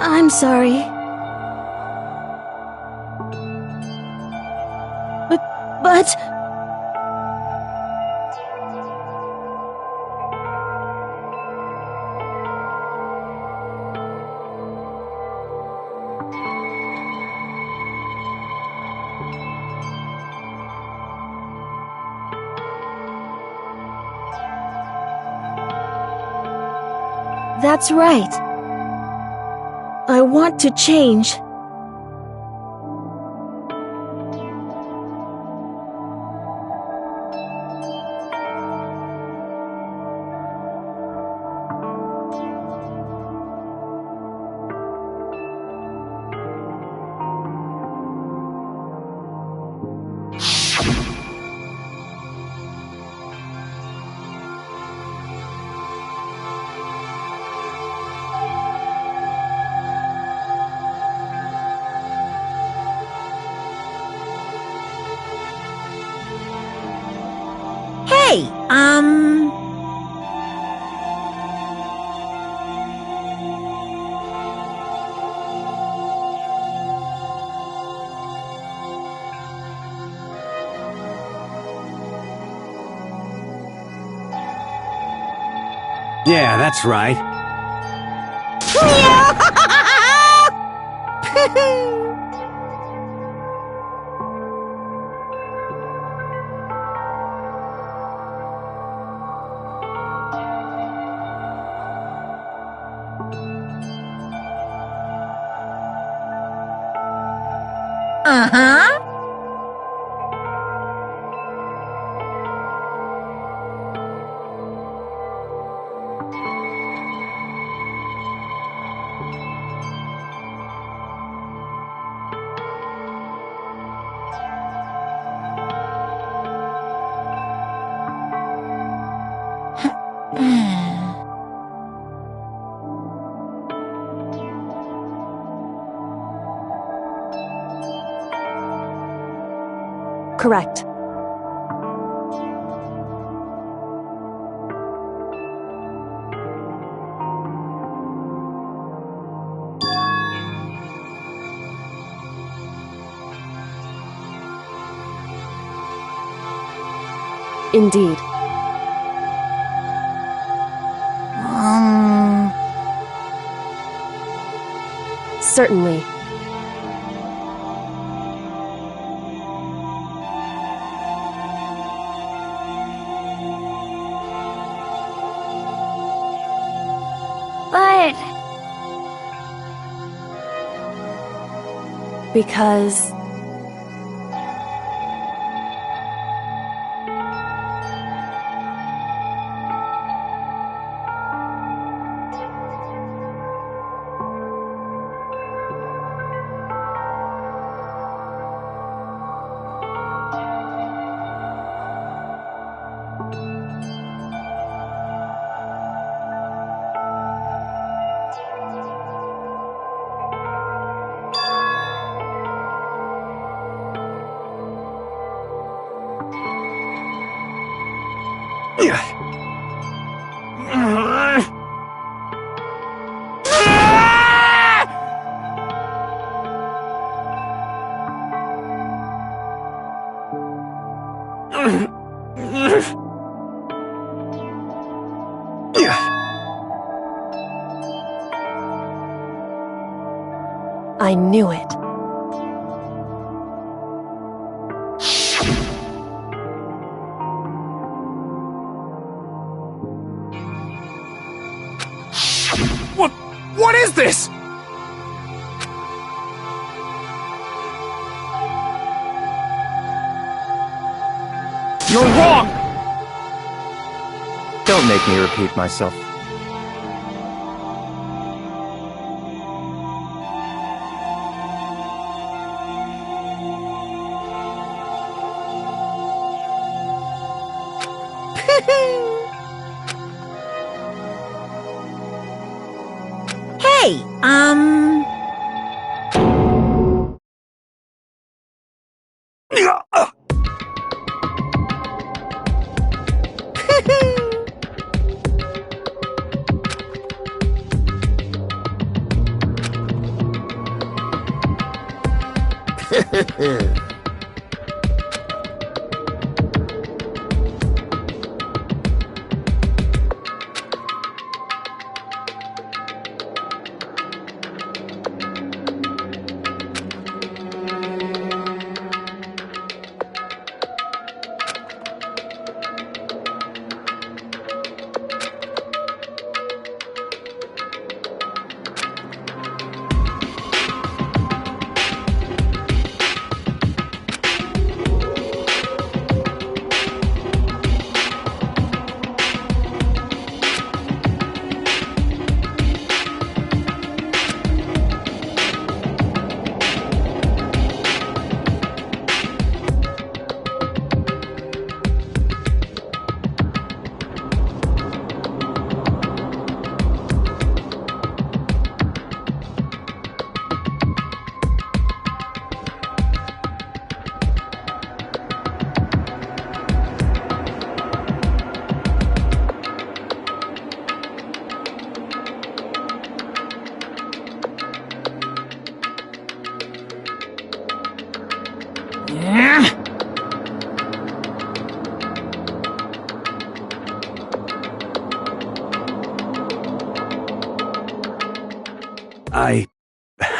I'm sorry. But... That's right. I want to change. Hey, Yeah, that's right. Uh-huh. Correct. Indeed. Certainly. But... Because... I knew it. What is this? You're wrong! Don't make me repeat myself. Hey,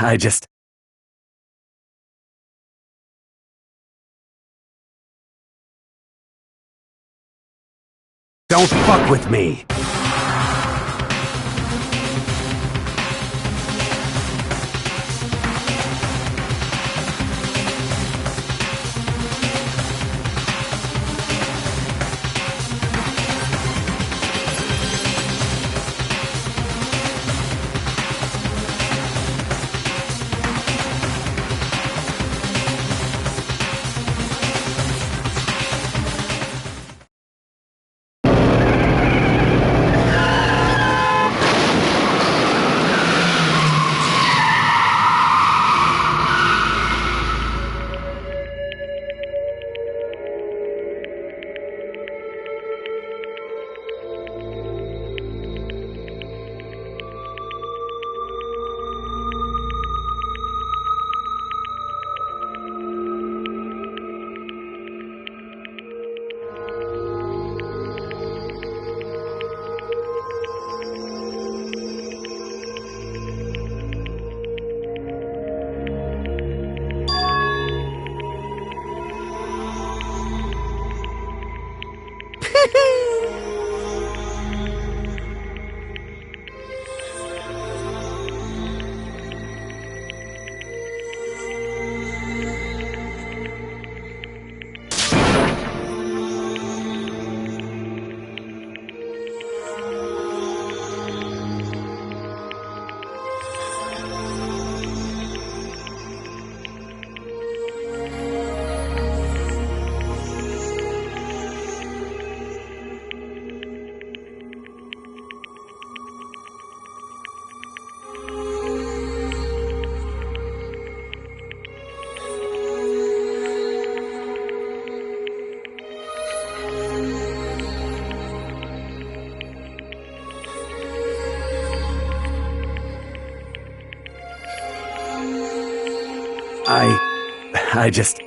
I just... Don't fuck with me! I just...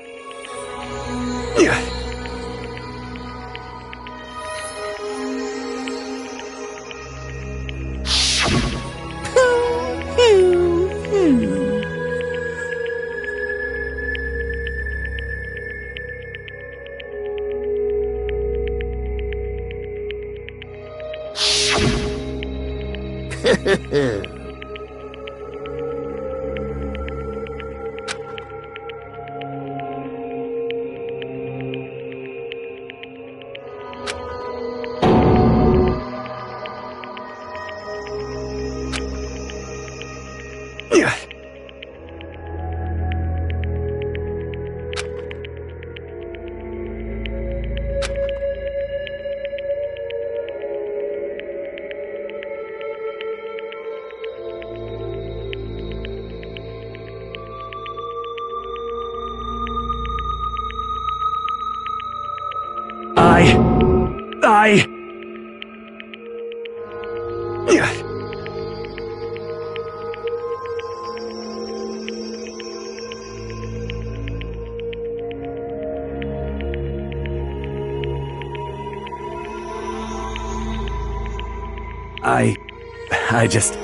I just...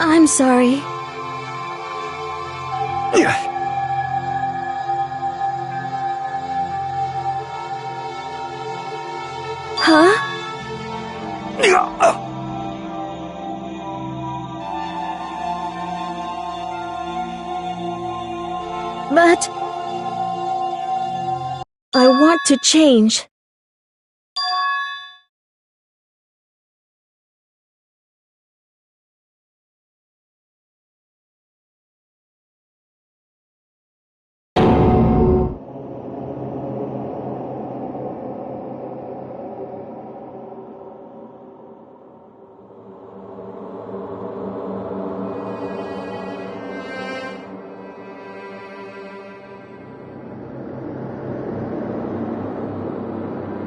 I'm sorry. Huh? But... I want to change.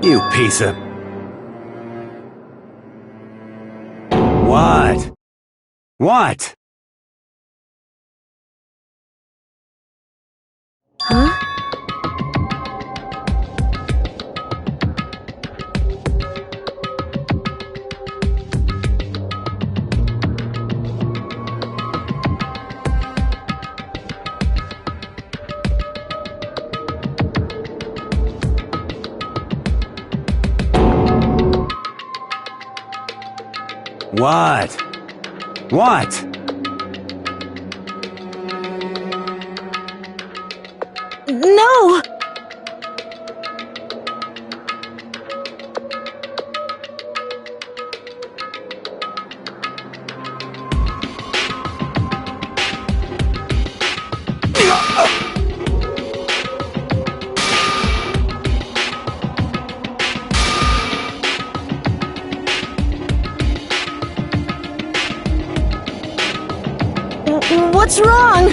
You piece of... What? What? Huh? What? What? No! What's wrong?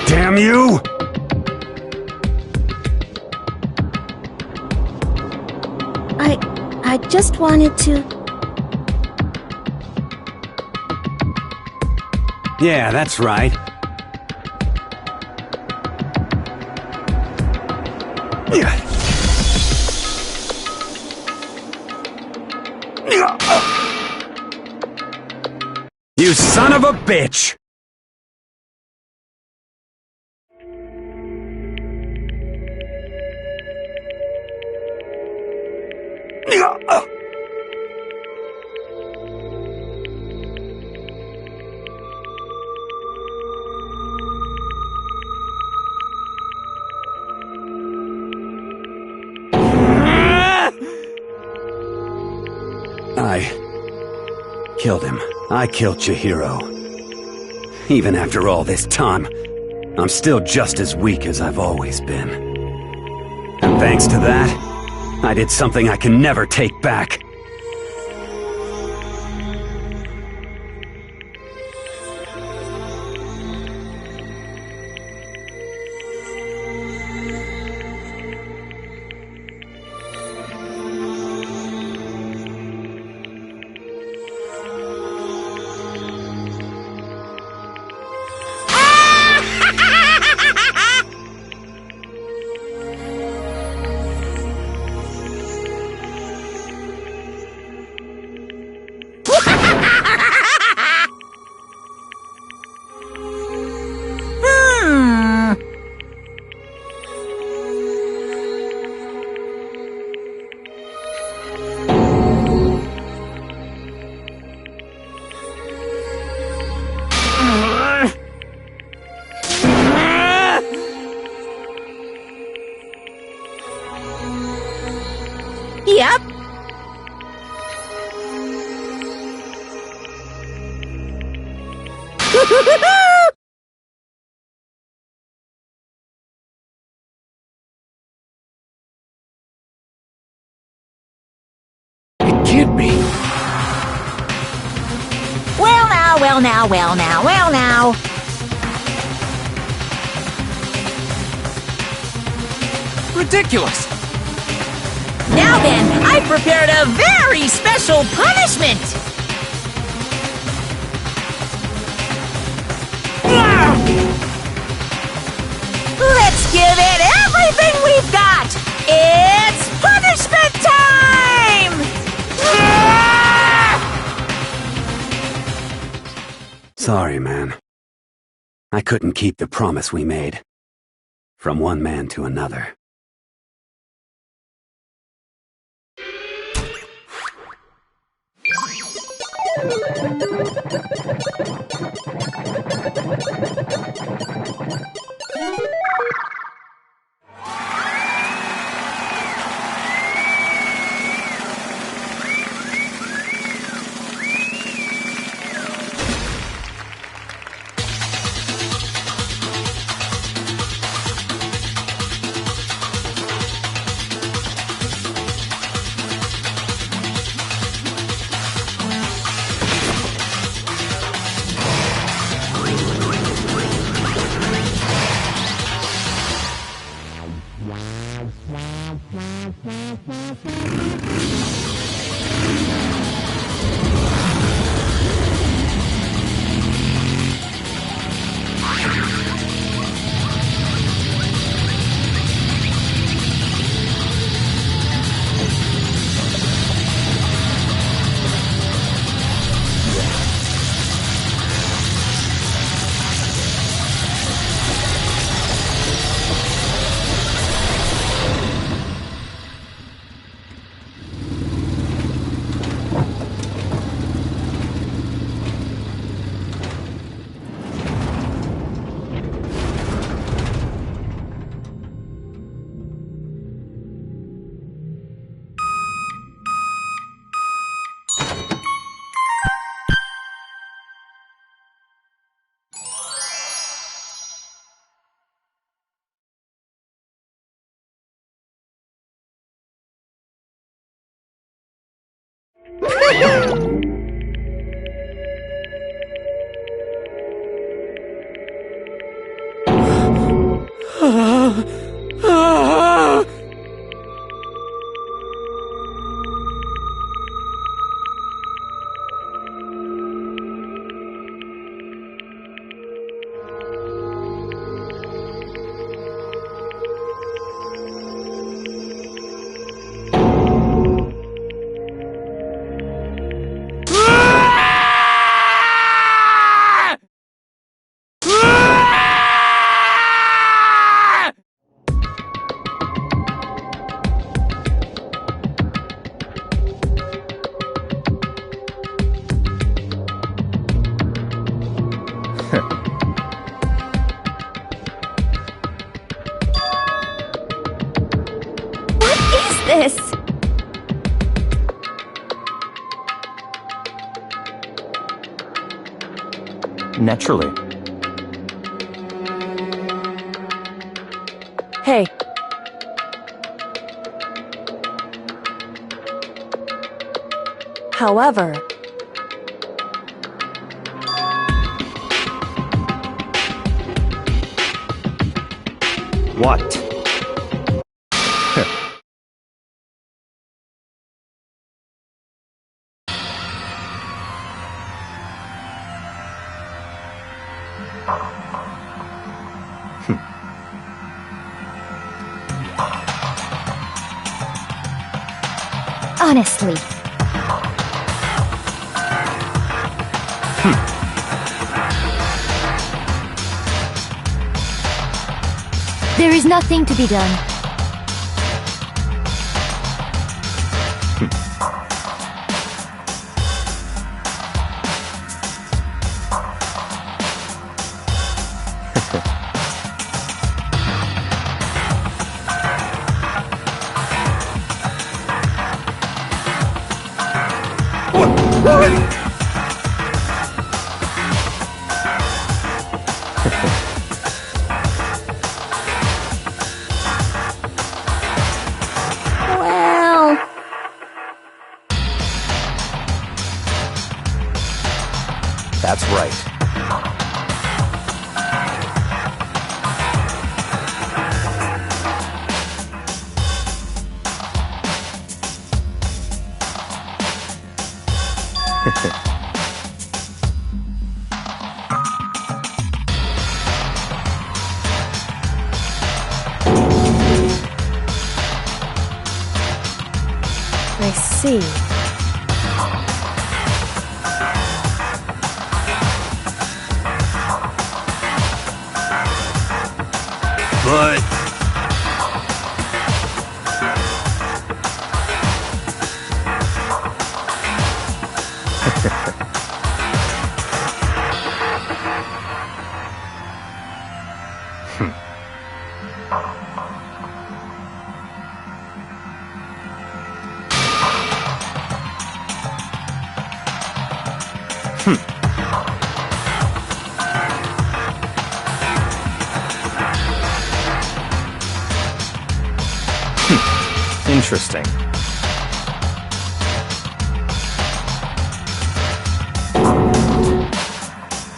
Damn you! I just wanted to... Yeah, that's right. You son of a bitch! I killed him. I killed Chihiro. Even after all this time, I'm still just as weak as I've always been. And thanks to that, I did something I can never take back. Yep. Well now, well now, well now. Ridiculous! Now then, I've prepared a very special punishment! Let's give it everything we've got! It's punishment time! Sorry, man. I couldn't keep the promise we made. From one man to another. This! Naturally. Hey. However... What? Honestly. There is nothing to be done. I see. But... Interesting.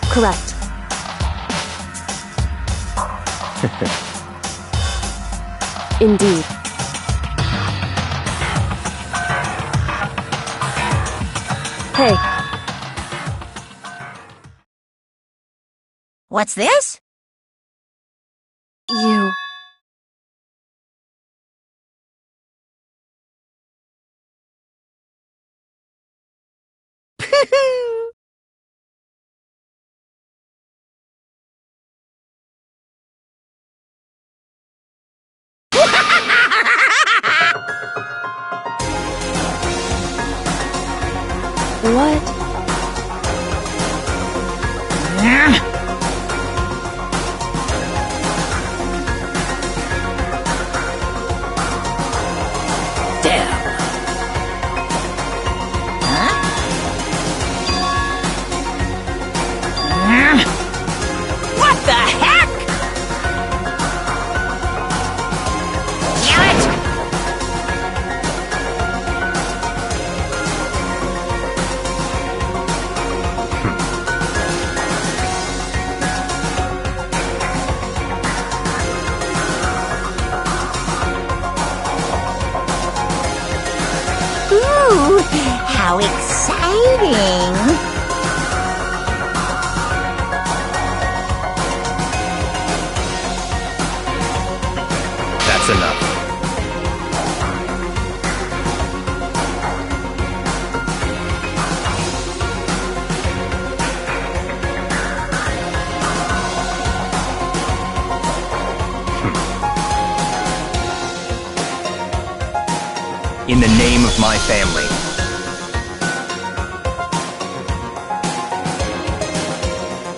Correct. Indeed. Hey. What's this? You... What? What the heck? Damn it! Ooh, how exciting! That's enough. In the name of my family.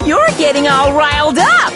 You're getting all riled up!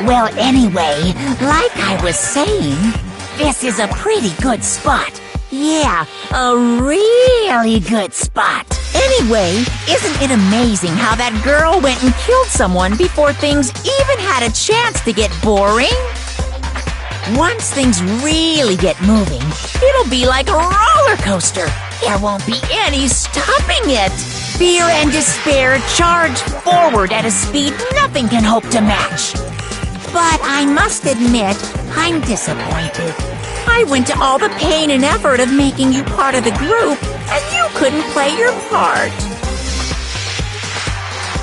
Well, anyway, like I was saying, this is a pretty good spot. Yeah, a really good spot. Anyway, isn't it amazing how that girl went and killed someone before things even had a chance to get boring? Once things really get moving, it'll be like a roller coaster. There won't be any stopping it. Fear and despair charge forward at a speed nothing can hope to match. But I must admit, I'm disappointed. I went to all the pain and effort of making you part of the group, and you couldn't play your part.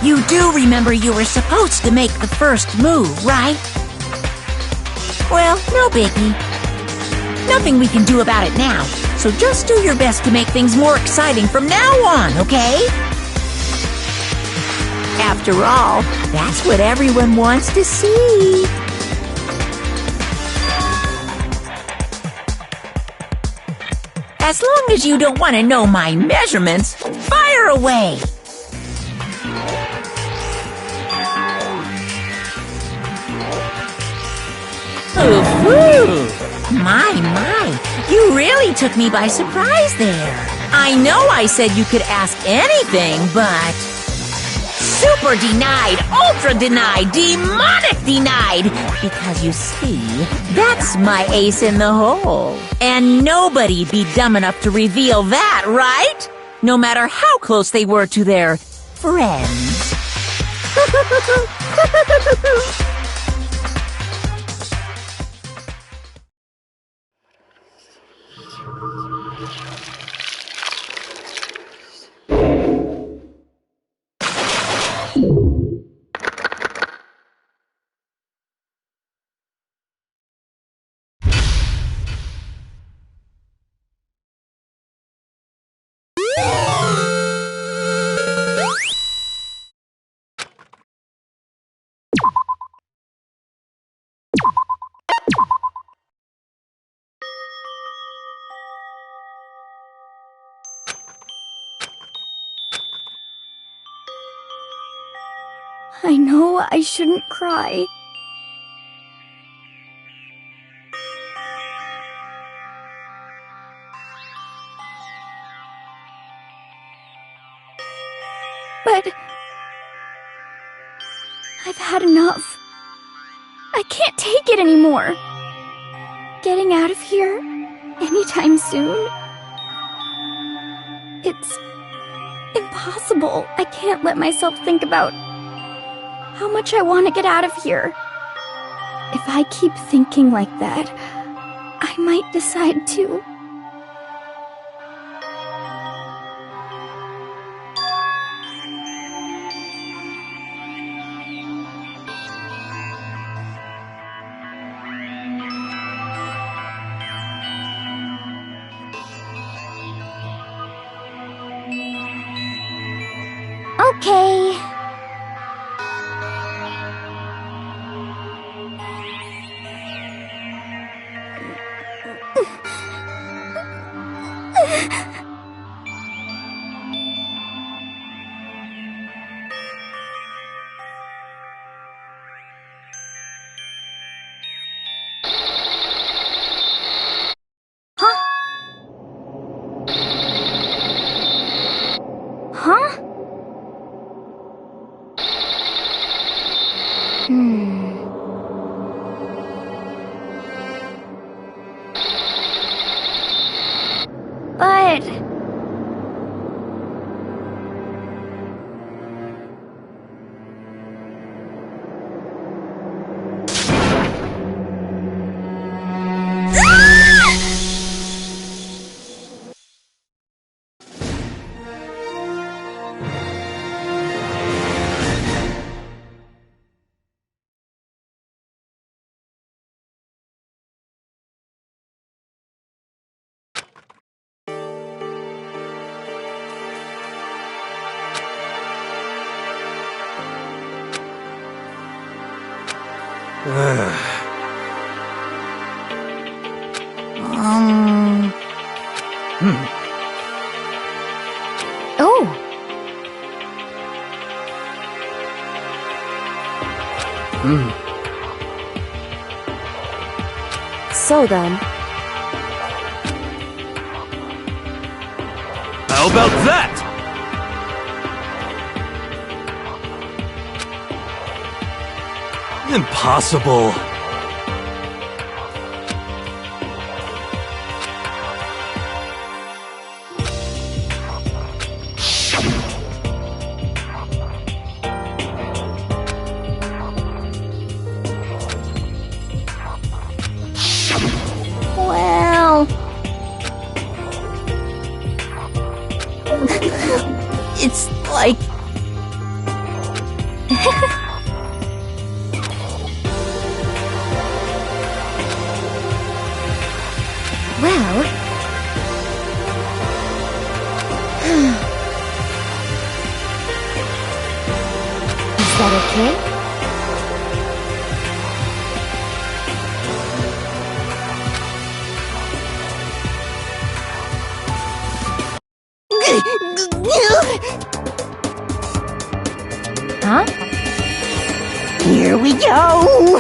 You do remember you were supposed to make the first move, right? Well, no biggie. Nothing we can do about it now, so just do your best to make things more exciting from now on, okay? After all, that's what everyone wants to see. As long as you don't want to know my measurements, fire away! Ooh, my, you really took me by surprise there. I know I said you could ask anything, but... Super denied, ultra denied, demonic denied! Because you see, that's my ace in the hole. And nobody'd be dumb enough to reveal that, right? No matter how close they were to their friends. I know I shouldn't cry. But I've had enough. I can't take it anymore. Getting out of here anytime soon? It's impossible. I can't let myself think about how much I want to get out of here. If I keep thinking like that, I might decide to. Okay. But... Oh. So then. How about that? Impossible. that okay? Huh? Here we go!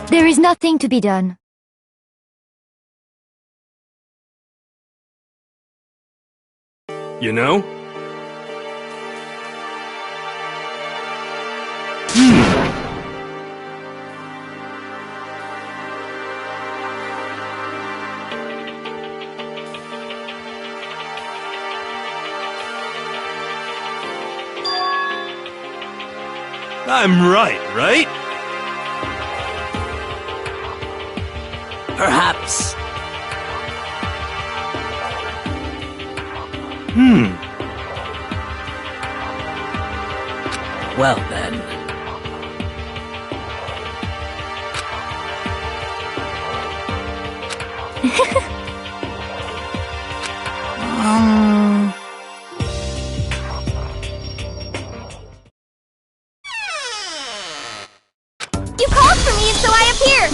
There is nothing to be done. You know? I'm right? Perhaps. Well then. You called for me, and so I appeared!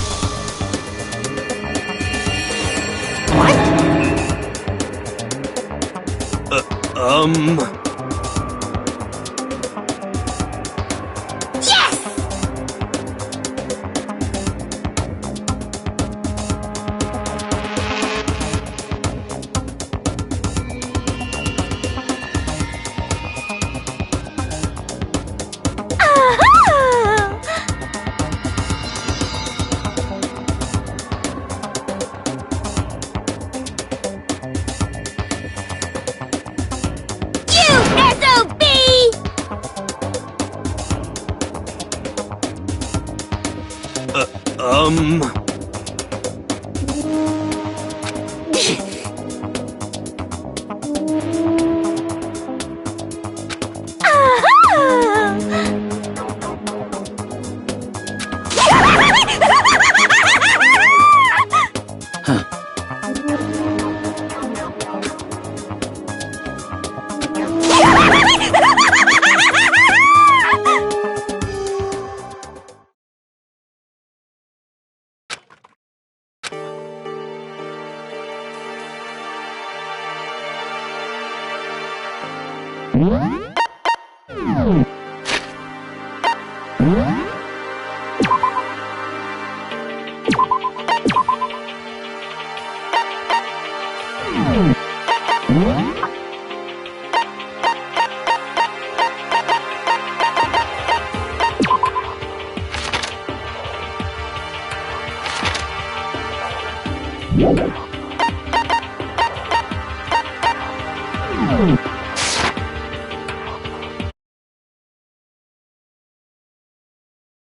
Yes!